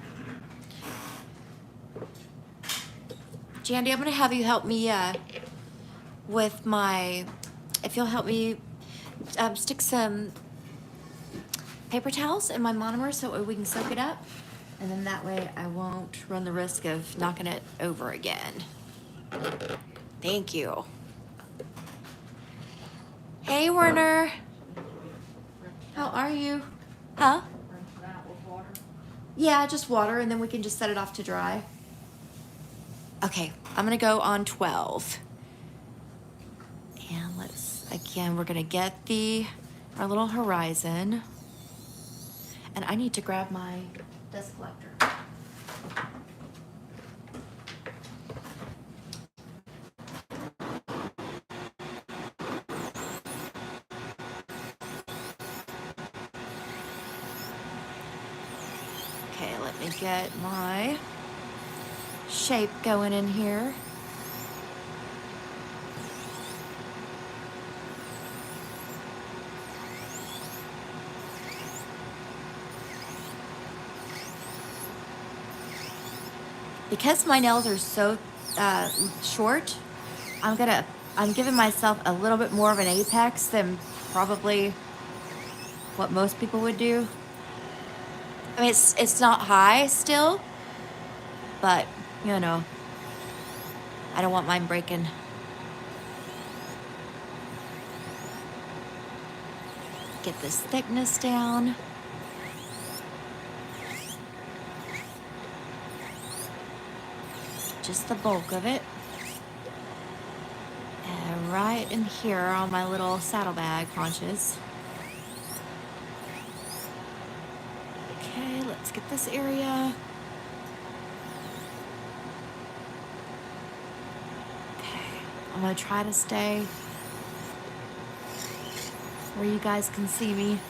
Jandy, I'm gonna have you help me with my, if you'll help me stick some paper towels in my monomer so we can soak it up. And then that way I won't run the risk of knocking it over again. Thank you. Hey, Werner. How are you? Huh? Rinse it out with water. Yeah, just water, and then we can just set it off to dry. Okay, I'm gonna go on 12. And again, we're gonna get our little horizon. And I need to grab my dust collector. Okay, let me get my shape going in here. Because my nails are so short, I'm giving myself a little bit more of an apex than probably what most people would do. I mean, it's not high still, but you know, I don't want mine breaking. Get this thickness down. Just the bulk of it. And right in here on my little saddlebag haunches. Okay, let's get this area. Okay, I'm gonna try to stay where you guys can see me.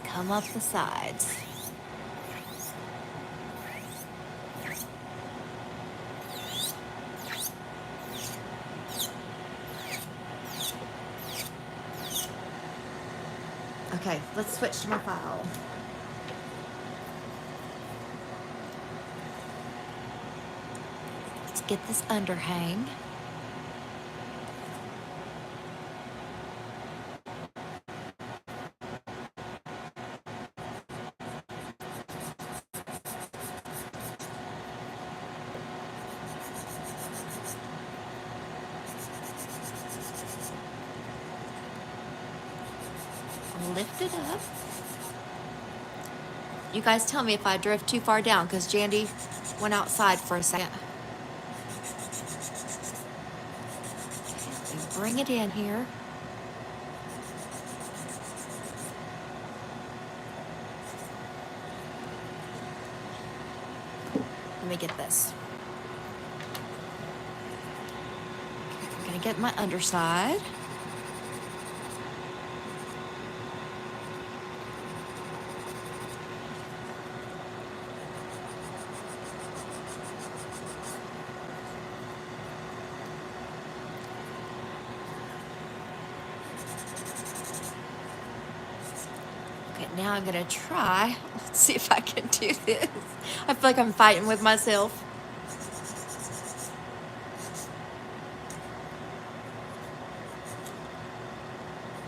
Come up the sides. Okay, let's switch to my file. Let's get this underhang. Lift it up. You guys tell me if I drift too far down because Jandy went outside for a second. Okay, bring it in here. Let me get this. Okay, I'm gonna get my underside. Now I'm gonna try. Let's see if I can do this. I feel like I'm fighting with myself.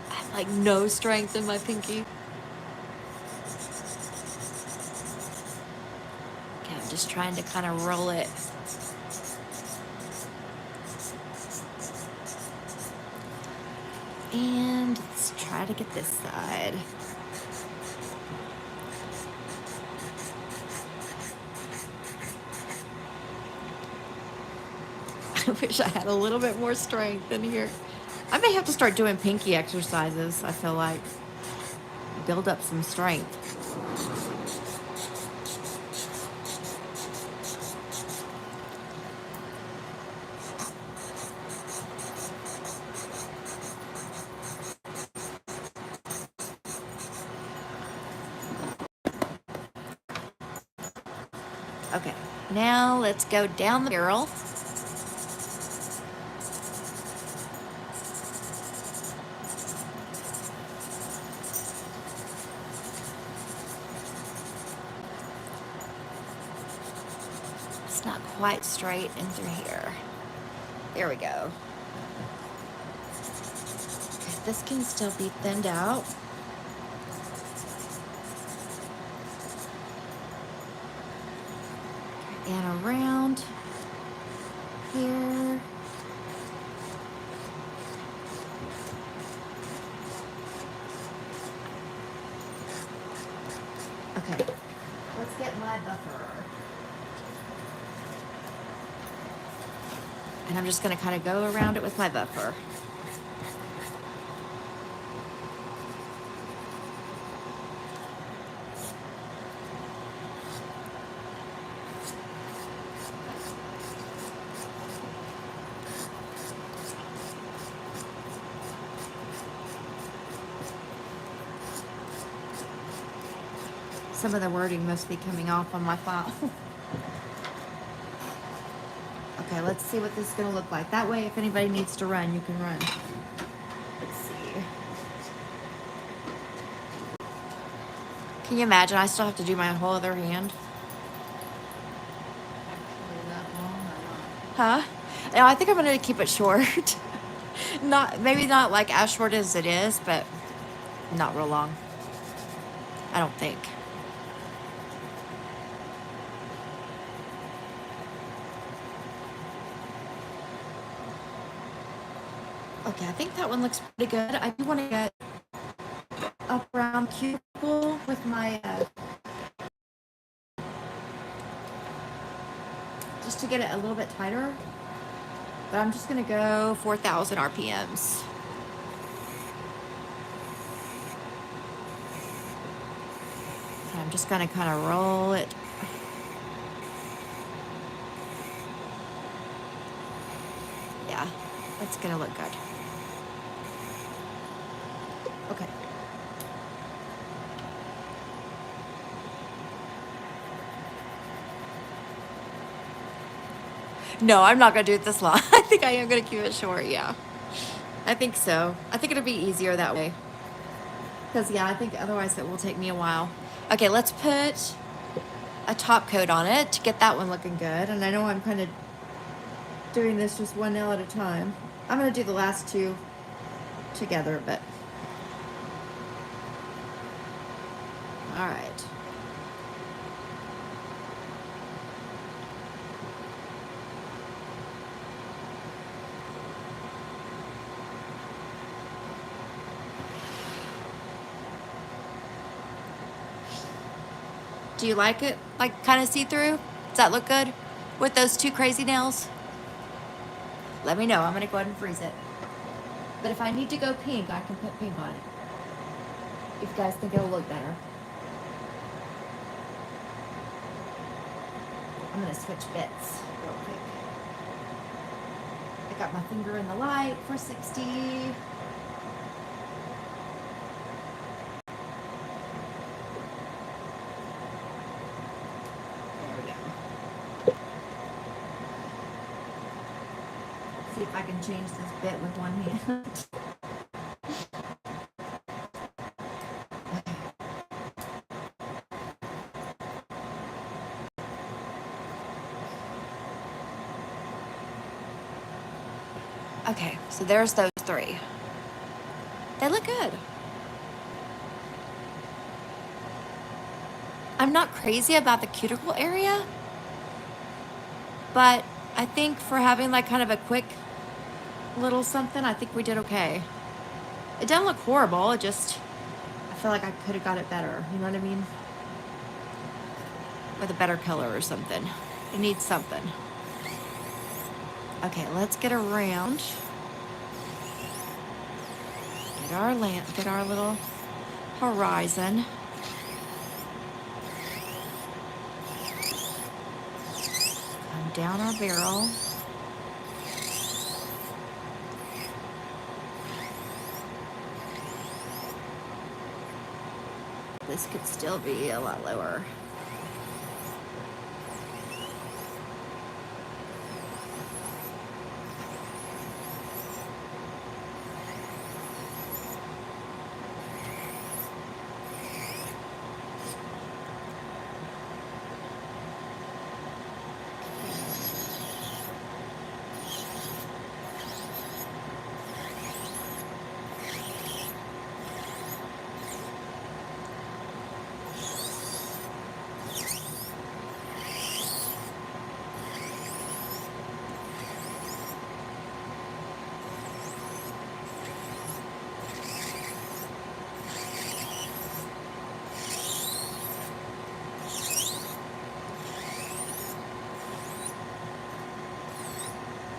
I have like no strength in my pinky. Okay, Just trying to kind of roll it. And let's try to get this side. I wish I had a little bit more strength in here. I may have to start doing pinky exercises, I feel like. Build up some strength. Okay, now let's go down the barrel. It's not quite straight in through here. There we go. Okay, this can still be thinned out. And around here. Okay, let's get my buffer. And I'm just going to kind of go around it with my buffer. Some of the wording must be coming off on my file. Okay, let's see what this is going to look like. That way, if anybody needs to run, you can run. Let's see. Can you imagine? I still have to do my whole other hand. Actually, that long or Huh? No, I think I'm going to keep it short. Maybe not like as short as it is, but not real long. I don't think. Okay, I think that one looks pretty good. I do want to get up around cuticle with my, just to get it a little bit tighter. But I'm just going to go 4,000 RPMs. And I'm just going to kind of roll it. Yeah, that's going to look good. Okay. No, I'm not going to do it this long. I think I am going to keep it short, yeah. I think so. I think it'll be easier that way. Because, yeah, I think otherwise it will take me a while. Okay, let's put a top coat on it to get that one looking good. And I know I'm kind of doing this just one nail at a time. I'm going to do the last two together, but... All right. Do you like it? Like kind of see-through? Does that look good with those two crazy nails? Let me know. I'm going to go ahead and freeze it. But if I need to go pink, I can put pink on it. If you guys think it'll look better. I'm going to switch bits real quick. I got my finger in the light for 60. See if I can change this bit with one hand. Okay, so there's those three. They look good. I'm not crazy about the cuticle area, But I think for having like kind of a quick little something, I think we did okay. It doesn't look horrible. It just, I feel like I could have got it better. You know what I mean? With a better color or something. It needs something. Okay, let's get around. Get our lamp, get our little horizon. Come down our barrel. This could still be a lot lower.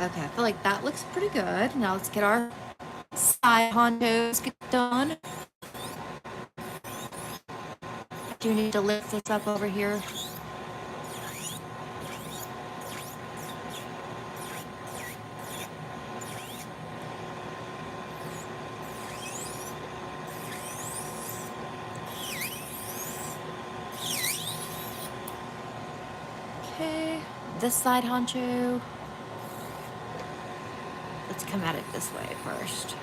Okay, I feel like that looks pretty good. Now let's get our side honchos done. Do you need to lift this up over here? Okay, this side honcho. Let's come at it this way first.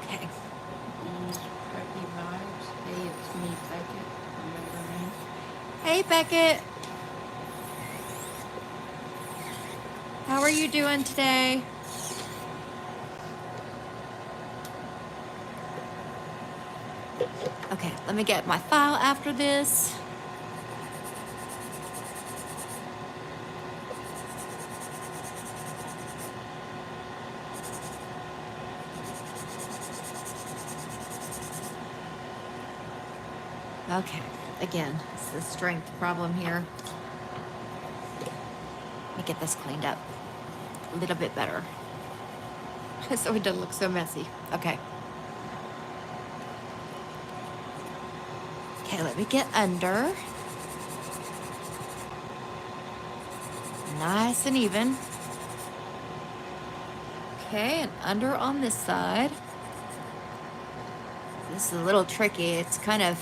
Okay. These preppy vibes. Hey, it's me, Beckett. Remember me? Hey, Beckett. How are you doing today? Okay, let me get my file after this. Okay, again, it's the strength problem here. Let me get this cleaned up a little bit better so it doesn't look so messy. Okay. Okay, let me get under. Nice and even. Okay, and under on this side. This is a little tricky. It's kind of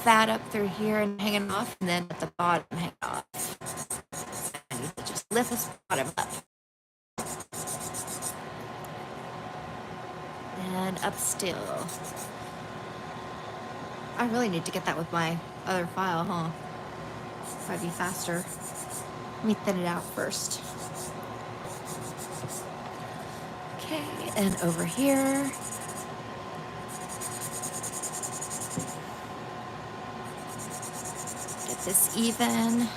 fat up through here and hanging off, and then at the bottom hanging off. I need to just lift this bottom up. And up still. I really need to get that with my other file, huh? Probably be faster. Let me thin it out first. Okay, and over here. Get this even.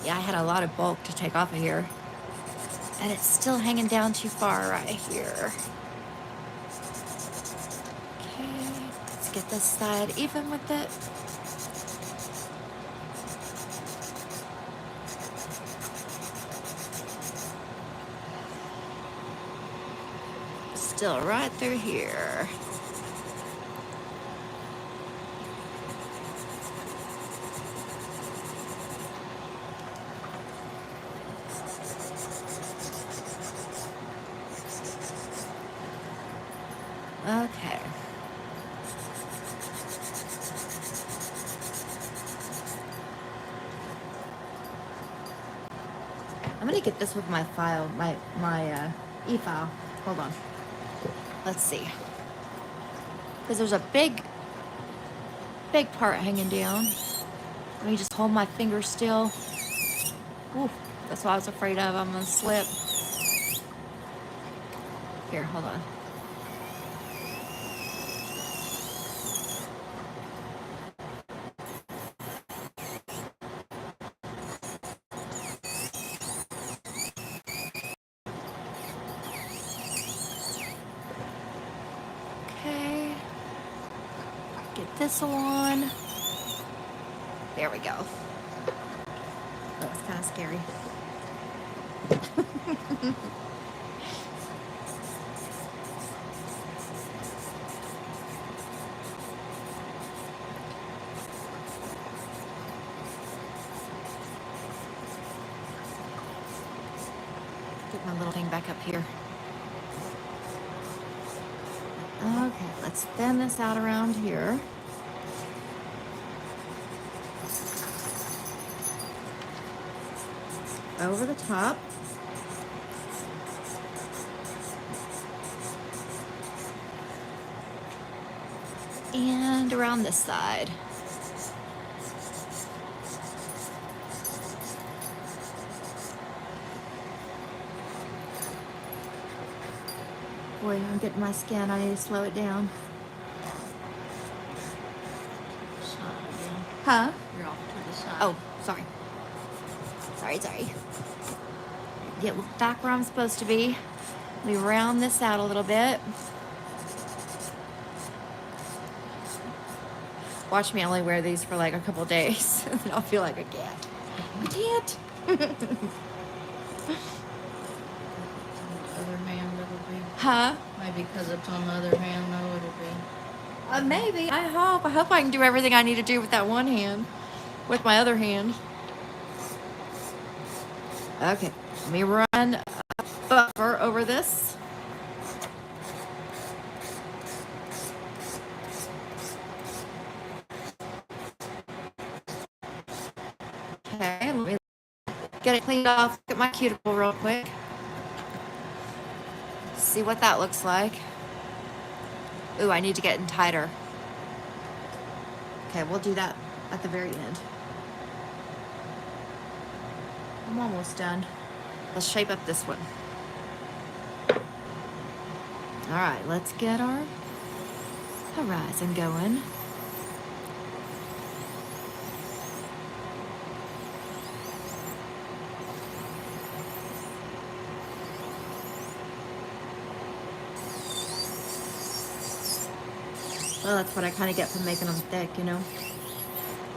Yeah, I had a lot of bulk to take off of here. And it's still hanging down too far right here. Okay, let's get this side even with it. Still right through here. Okay. I'm gonna get this with my file, my e-file. Hold on. Let's see. Because there's a big part hanging down. Let me just hold my finger still. Ooh, that's what I was afraid of. I'm gonna slip. Here, hold on. Okay. Get this on. There we go. That was kind of scary. Get my little thing back up here. Okay, let's thin this out around here. Over the top. And around this side. Boy, I'm getting my skin. I need to slow it down. Side again. Huh? You're off to the side. Oh, sorry. Sorry. Get back where I'm supposed to be. Let me round this out a little bit. Watch me only wear these for like a couple days. And then I'll feel like I can't. I can't. Other hand, it'll be. Huh? Maybe because it's on the other hand, though, it'll be. Maybe. I hope I can do everything I need to do with that one hand. With my other hand. Okay. Let me run a buffer over this. Okay. Let me get it cleaned off. Look at my cuticle real quick. See what that looks like. Ooh, I need to get in tighter. Okay, we'll do that at the very end. I'm almost done. Let's shape up this one. All right, let's get our horizon going. Well, that's what I kind of get from making them thick, you know?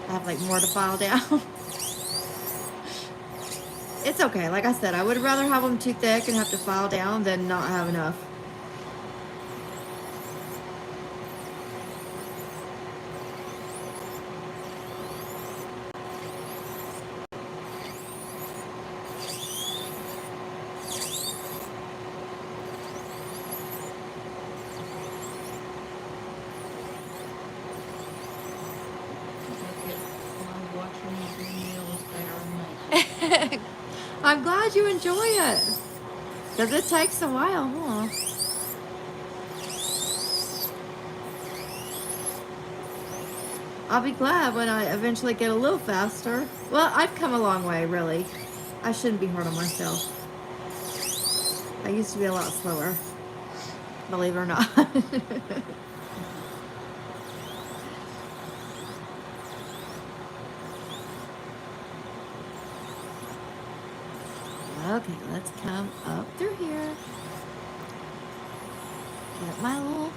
I have like more to file down. It's okay. Like I said, I would rather have them too thick and have to file down than not have enough. I'm watching these videos that are amazing. I'm glad you enjoy it. Because it takes a while, huh? I'll be glad when I eventually get a little faster. Well, I've come a long way, really. I shouldn't be hard on myself. I used to be a lot slower. Believe it or not. Okay, let's come up through here. Get my little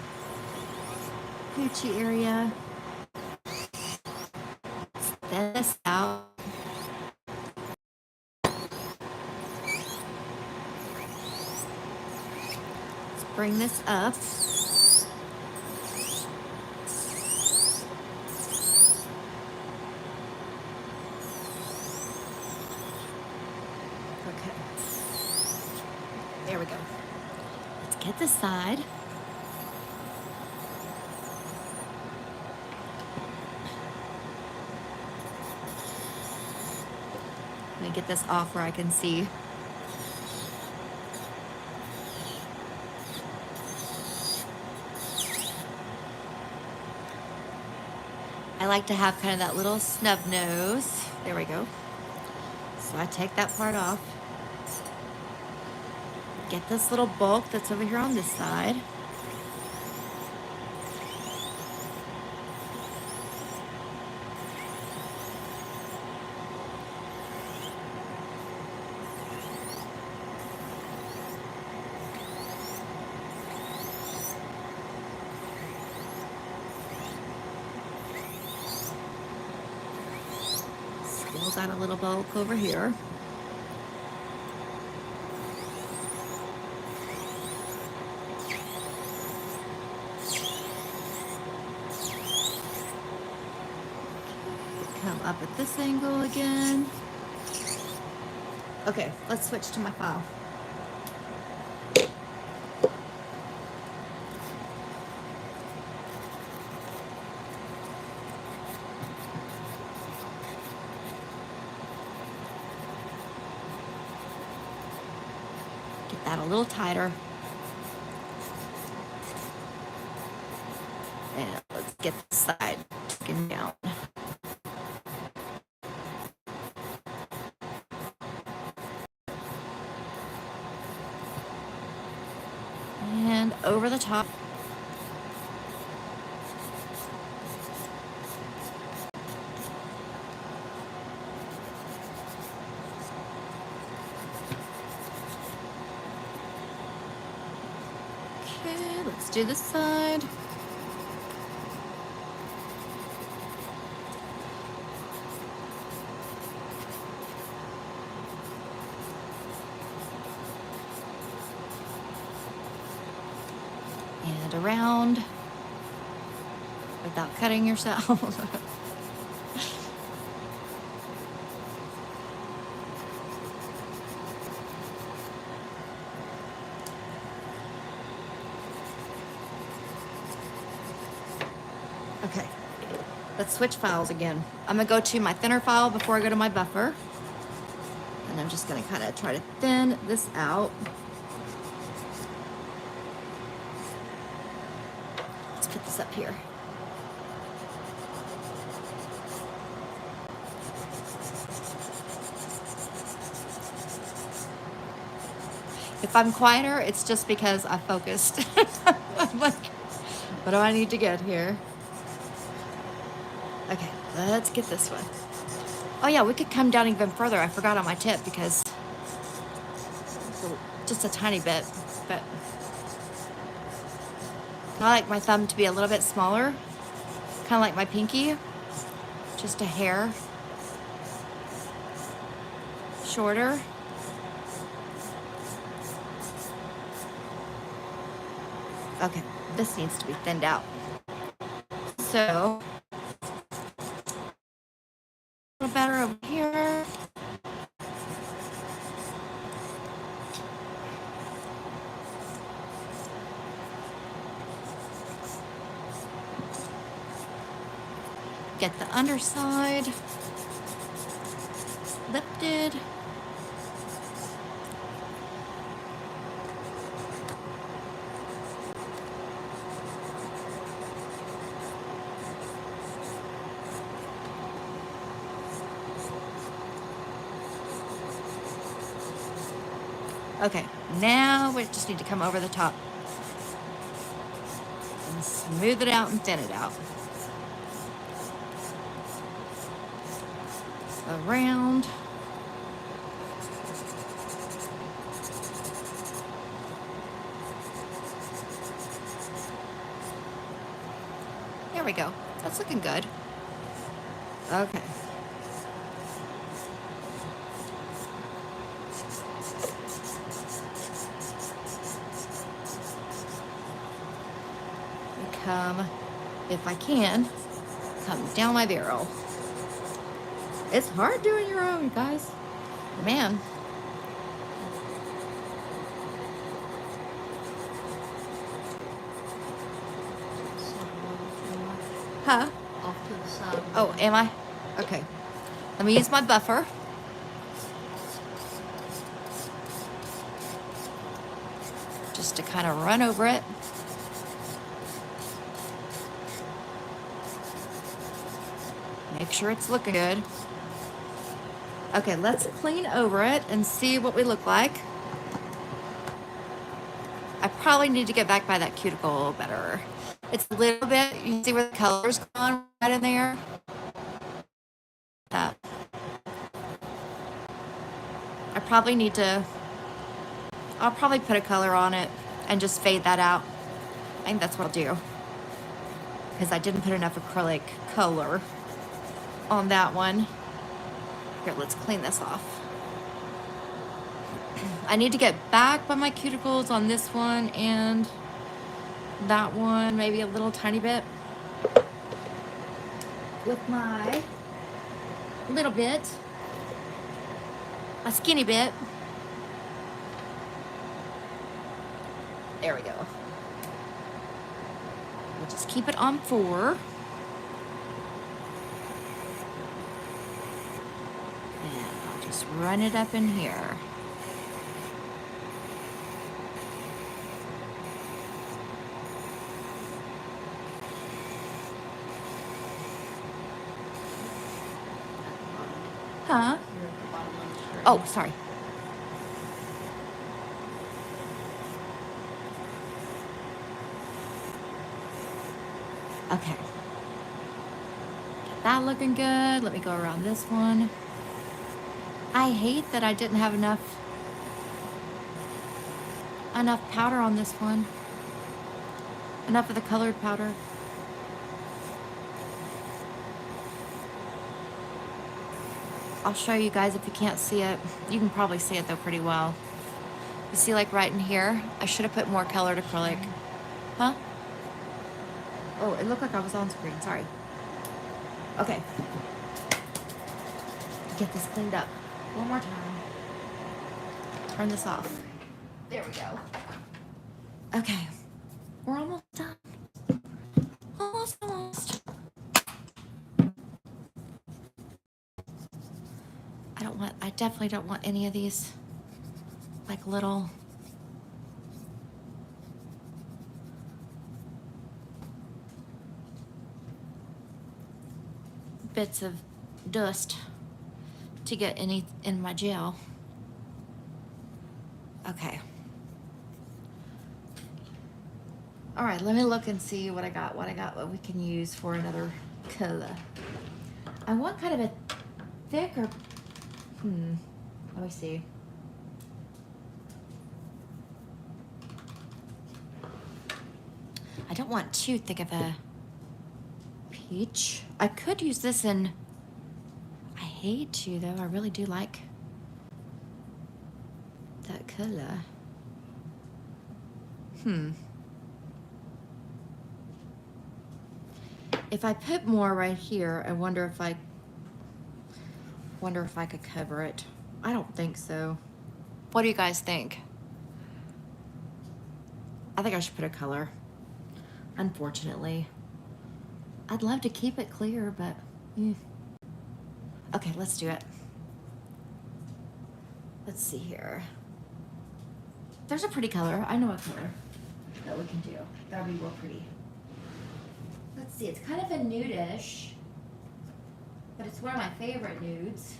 coochie area. Thin this out. Let's bring this up. Okay. There we go. Let's get this side. Let me get this off where I can see I like to have kind of that little snub nose. There we go. So I take that part off. Get this little bulk that's over here on this side. Still got a little bulk over here. Come up at this angle again. Okay, let's switch to my file. Get that a little tighter. And let's get the side taken down. And over the top. Okay, let's do this side. And around without cutting yourself. Okay, let's switch files again. I'm gonna go to my thinner file before I go to my buffer. And I'm just gonna kind of try to thin this out. Put this up here. If I'm quieter, it's just because I focused. I'm like, what do I need to get here? Okay, let's get this one. Oh yeah, we could come down even further. I forgot on my tip because just a tiny bit, but I like my thumb to be a little bit smaller, kind of like my pinky, just a hair shorter. Okay, this needs to be thinned out. So, a little better over here. Get the underside lifted. Okay, now we just need to come over the top and smooth it out and thin it out. Around. There we go. That's looking good. Okay. Come, if I can, come down my barrel. It's hard doing your own, guys. Man. Huh? Off to the side. Oh, am I? Okay. Let me use my buffer. Just to kind of run over it. sure it's looking good. Okay, let's clean over it and see what we look like. I probably need to get back by that cuticle a little better. It's a little bit, you can see where the color's gone right in there. That. I probably need to, I'll probably put a color on it and just fade that out. I think that's what I'll do. Because I didn't put enough acrylic color on that one. Here, let's clean this off. I need to get back by my cuticles on this one and that one, maybe a little tiny bit. With my little bit, a skinny bit. There we go. We'll just keep it on 4. And I'll just run it up in here. Huh? You're at the bottom of the screen. Oh, sorry. Okay. Get that looking good. Let me go around this one. I hate that I didn't have enough powder on this one. Enough of the colored powder. I'll show you guys if you can't see it. You can probably see it though pretty well. You see like right in here? I should have put more colored acrylic. Huh? Oh, it looked like I was on screen, sorry. Okay. Get this cleaned up. One more time. Turn this off. There we go. Okay. We're almost done. Almost. I definitely don't want any of these like little bits of dust to get any in my gel. Okay. All right, let me look and see what I got what we can use for another color. I want kind of a thicker, let me see. I don't want too thick of a peach. I could use this in, I hate to though, I really do like that color. If I put more right here, I wonder if I could cover it. I don't think so. What do you guys think? I think I should put a color. Unfortunately. I'd love to keep it clear, but okay, let's do it. Let's see here. There's a pretty color. I know a color that we can do. That'll be real pretty. Let's see, it's kind of a nudish, but it's one of my favorite nudes.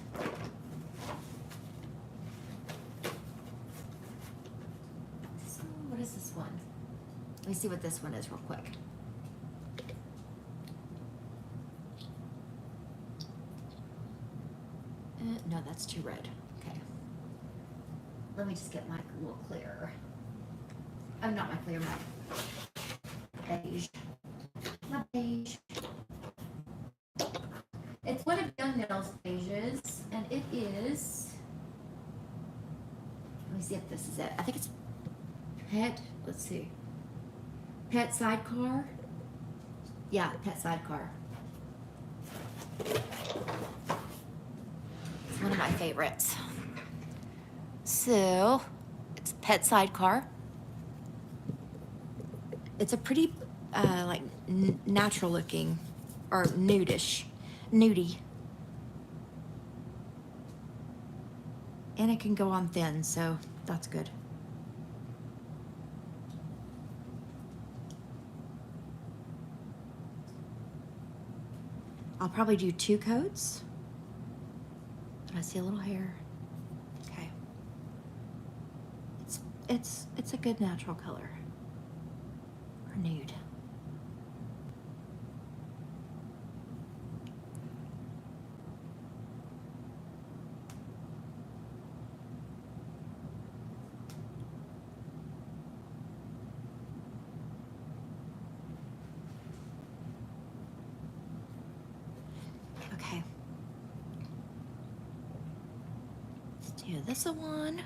So, what is this one? Let me see what this one is real quick. No, that's too red. Okay. Let me just get my little clear. Not my clear, my beige. My beige. It's one of Young Nailz beiges, and it is. Let me see if this is it. I think it's Pet. Let's see. Pet Sidecar. Yeah, Pet Sidecar. It's one of my favorites. So, it's Pet Sidecar. It's a pretty, like, natural looking, or nudish, nudie. And it can go on thin, so that's good. I'll probably do 2 coats. I see a little hair. Okay. It's a good natural color. Or nude. Okay. Let's do this one.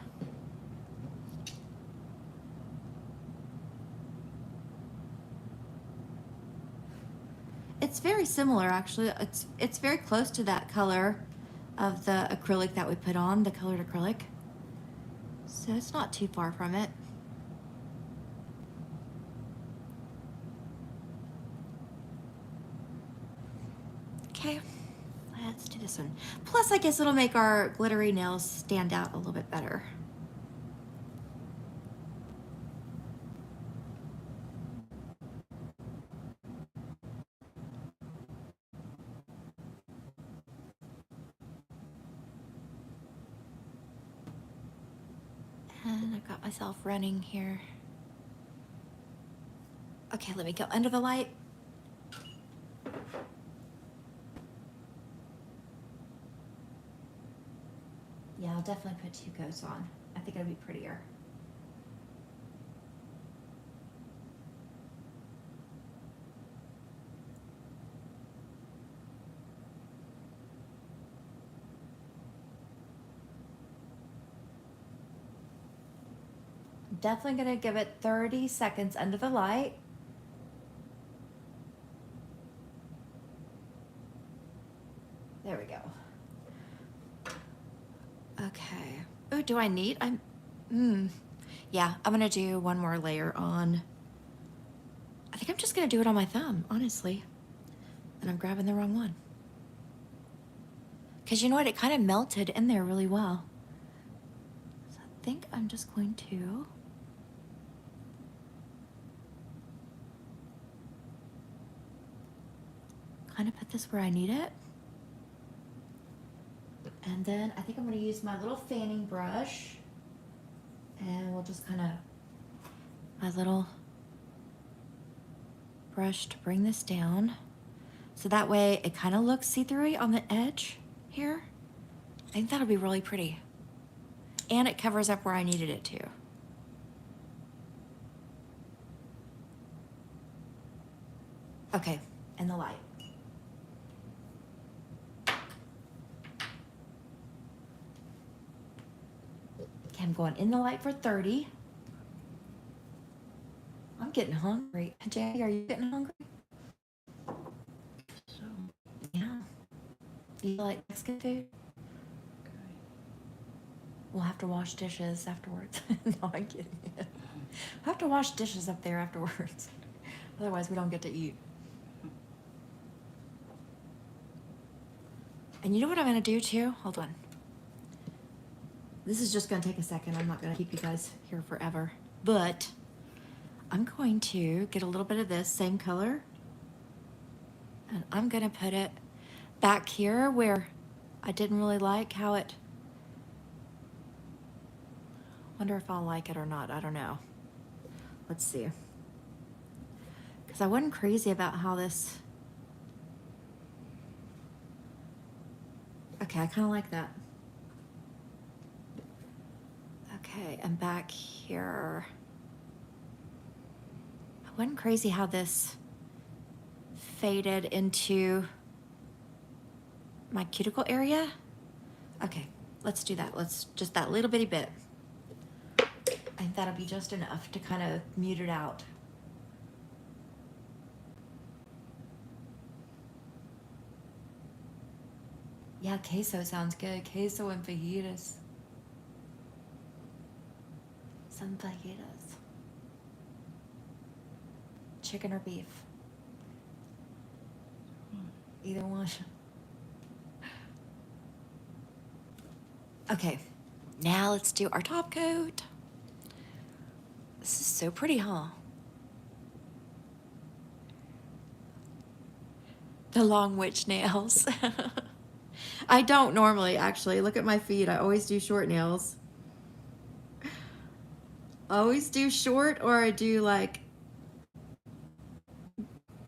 It's very similar, actually. It's very close to that color of the acrylic that we put on, the colored acrylic. So it's not too far from it. Okay, let's do this one. Plus, I guess it'll make our glittery nails stand out a little bit better. And I've got myself running here. Okay, let me go under the light. Yeah, I'll definitely put 2 coats on. I think it'll be prettier. Definitely gonna give it 30 seconds under the light. There we go. Okay. Oh, do I need? Yeah, I'm gonna do 1 more layer on. I think I'm just gonna do it on my thumb, honestly. And I'm grabbing the wrong one. Because you know what? It kind of melted in there really well. So I think I'm just going to kind of put this where I need it. And then I think I'm going to use my little fanning brush. And we'll just kind of, my little brush to bring this down. So that way it kind of looks see-through on the edge here. I think that'll be really pretty. And it covers up where I needed it to. Okay, and the light. Okay, I'm going in the light for 30. I'm getting hungry. Jay, are you getting hungry? So, Yeah. Do you like Mexican food? okay. We'll have to wash dishes afterwards. No, I'm kidding. We'll have to wash dishes up there afterwards. Otherwise, we don't get to eat. And you know what I'm going to do too? Hold on. This is just going to take a second. I'm not going to keep you guys here forever. But I'm going to get a little bit of this same color. And I'm going to put it back here where I didn't really like how it... Wonder if I'll like it or not. I don't know. Let's see. Because I wasn't crazy about how this... Okay, I kind of like that. Okay, and back here. I wasn't crazy how this faded into my cuticle area. Okay, let's do that. Let's just that little bitty bit. I think that'll be just enough to kind of mute it out. Yeah, queso sounds good. Queso and fajitas. Some fajitas. Chicken or beef? Either one. Okay, now let's do our top coat. This is so pretty, huh? The long witch nails. I don't normally, actually. Look at my feet. I always do short nails. I always do short, or I do like,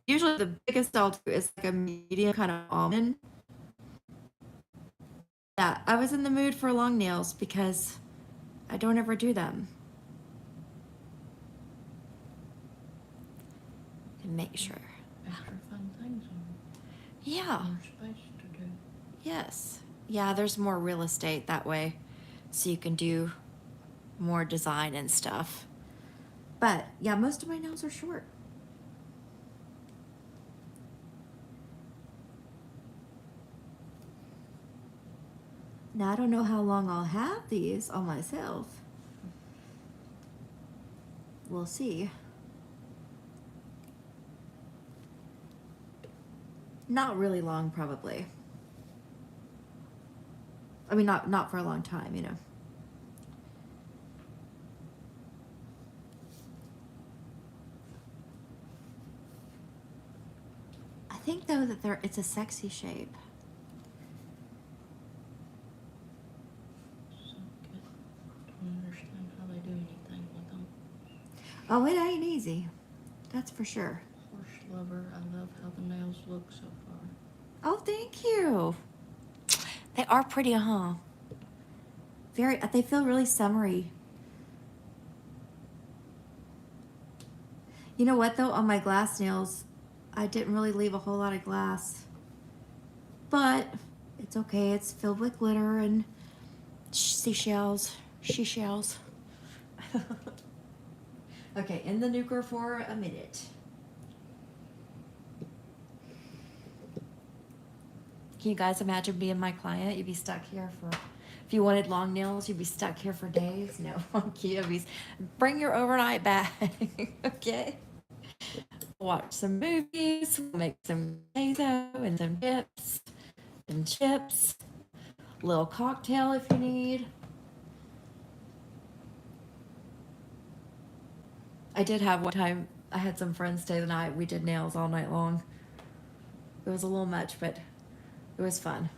usually the biggest I'll do is like a medium kind of almond. Yeah, I was in the mood for long nails because I don't ever do them. And make sure. Extra fun things on Yeah. more space to do. Yes. Yeah, there's more real estate that way. So you can do more design and stuff. But yeah, most of my nails are short. Now I don't know how long I'll have these on myself. We'll see. Not really long, probably. I mean, not for a long time, you know. I think though that it's a sexy shape. So good. Don't understand how they do anything with them. Oh, it ain't easy. That's for sure. Horse lover, I love how the nails look so far. Oh, thank you. They are pretty, huh? They feel really summery. You know what though? On my glass nails, I didn't really leave a whole lot of glass. But it's okay. It's filled with glitter and seashells. Seashells. Okay, in the nuker for a minute. Can you guys imagine being my client? You'd be stuck here for, if you wanted long nails, you'd be stuck here for days. No, I'm kidding. Bring your overnight bag, okay? Watch some movies, make some queso and some chips and chips. Little cocktail if you need. I did have one time, I had some friends stay the night. We did nails all night long. It was a little much, but it was fun.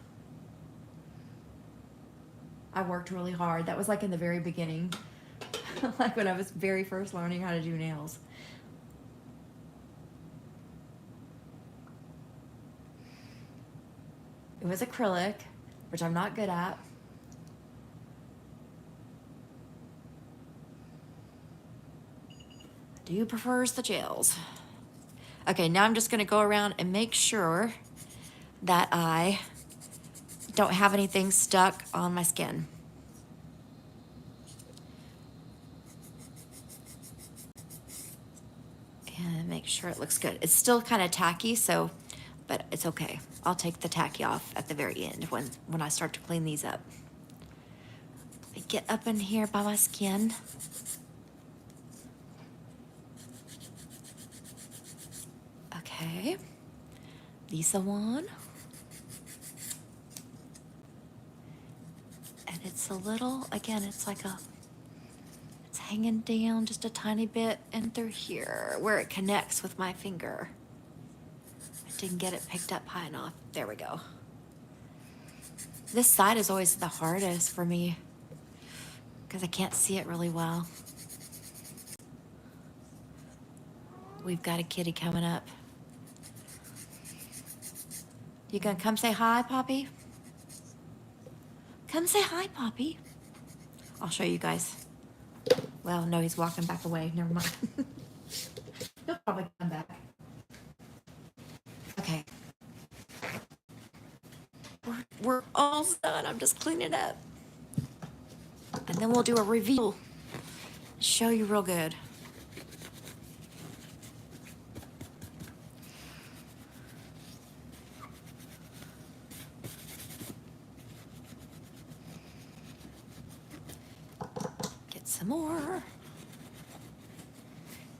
I worked really hard. That was like in the very beginning, like when I was very first learning how to do nails. It was acrylic, which I'm not good at. Do prefers the gels. Okay, now I'm just gonna go around and make sure that I don't have anything stuck on my skin. And make sure it looks good. It's still kind of tacky, so, but it's okay. I'll take the tacky off at the very end when I start to clean these up. Let me get up in here by my skin. Okay, Lisa one. And it's a little, again, it's like it's hanging down just a tiny bit and through here where it connects with my finger. I didn't get it picked up high enough. There we go. This side is always the hardest for me because I can't see it really well. We've got a kitty coming up. You gonna come say hi, Poppy? Come say hi, Poppy. I'll show you guys. Well, no, he's walking back away. Never mind. He'll probably come back. Okay. We're all done. I'm just cleaning up. And then we'll do a reveal. Show you real good. Get some more.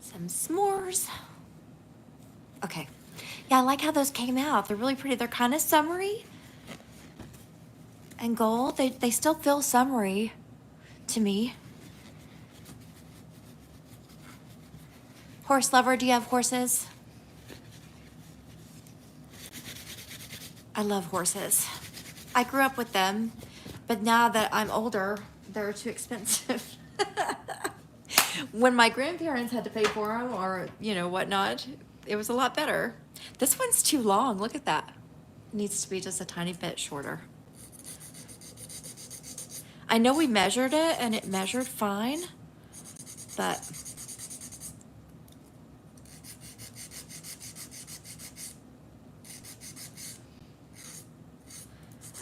Some s'mores. Okay. Yeah, I like how those came out. They're really pretty. They're kind of summery and gold. They still feel summery to me. Horse lover, do you have horses? I love horses. I grew up with them, but now that I'm older, they're too expensive. When my grandparents had to pay for them or, you know, whatnot, it was a lot better. This one's too long. Look at that. It needs to be just a tiny bit shorter. I know we measured it and it measured fine, but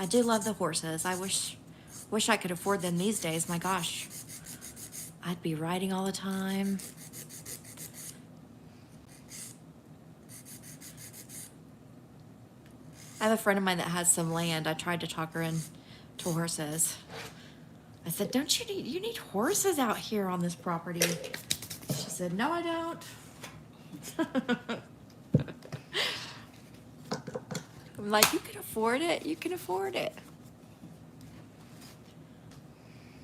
I do love the horses. I wish I could afford them these days. My gosh, I'd be riding all the time. I have a friend of mine that has some land. I tried to talk her into horses. I said, don't you need horses out here on this property? She said, no, I don't. I'm like, you can afford it. You can afford it.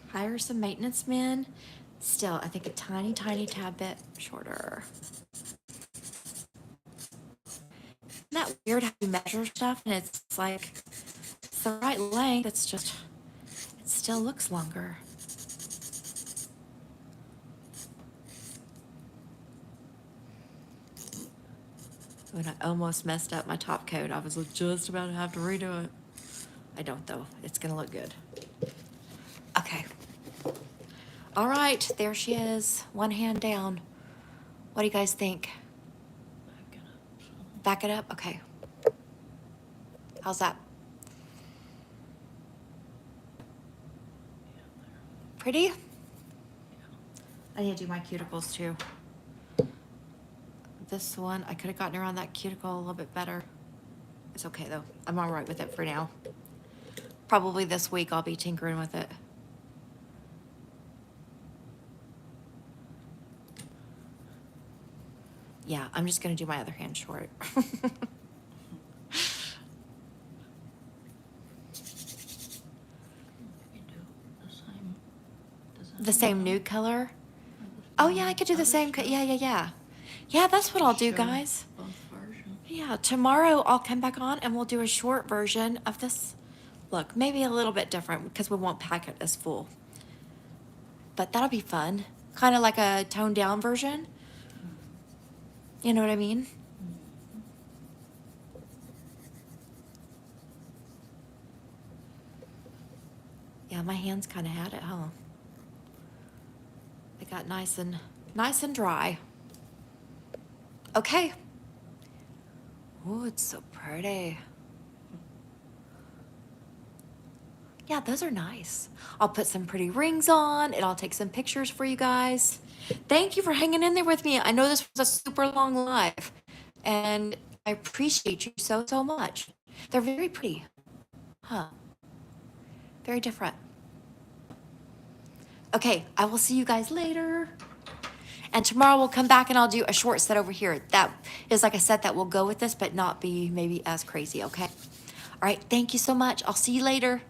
Hire some maintenance men. Still, I think a tiny, tiny tad bit shorter. Isn't that weird how you measure stuff and it's like, it's the right length, it's just, it still looks longer. When I almost messed up my top coat, I was just about to have to redo it. I don't though, it's gonna look good. Okay. All right, there she is, one hand down. What do you guys think? Back it up? Okay. How's that? Pretty? I need to do my cuticles too. This one, I could have gotten around that cuticle a little bit better. It's okay though. I'm all right with it for now. Probably this week I'll be tinkering with it. Yeah, I'm just gonna do my other hand short. The same nude color? Oh yeah, I could do the same. Yeah. Yeah, that's what I'll do, guys. Yeah, tomorrow I'll come back on and we'll do a short version of this. Look, maybe a little bit different because we won't pack it as full. But that'll be fun. Kind of like a toned down version. You know what I mean? Yeah, my hands kind of had it, huh? They got nice and dry. Okay. Oh, it's so pretty. Yeah, those are nice. I'll put some pretty rings on and I'll take some pictures for you guys. Thank you for hanging in there with me. I know this was a super long live and I appreciate you so, so much. They're very pretty. Huh. Very different. Okay, I will see you guys later. And tomorrow we'll come back and I'll do a short set over here. That is like a set that will go with this, but not be maybe as crazy, okay? All right, thank you so much. I'll see you later.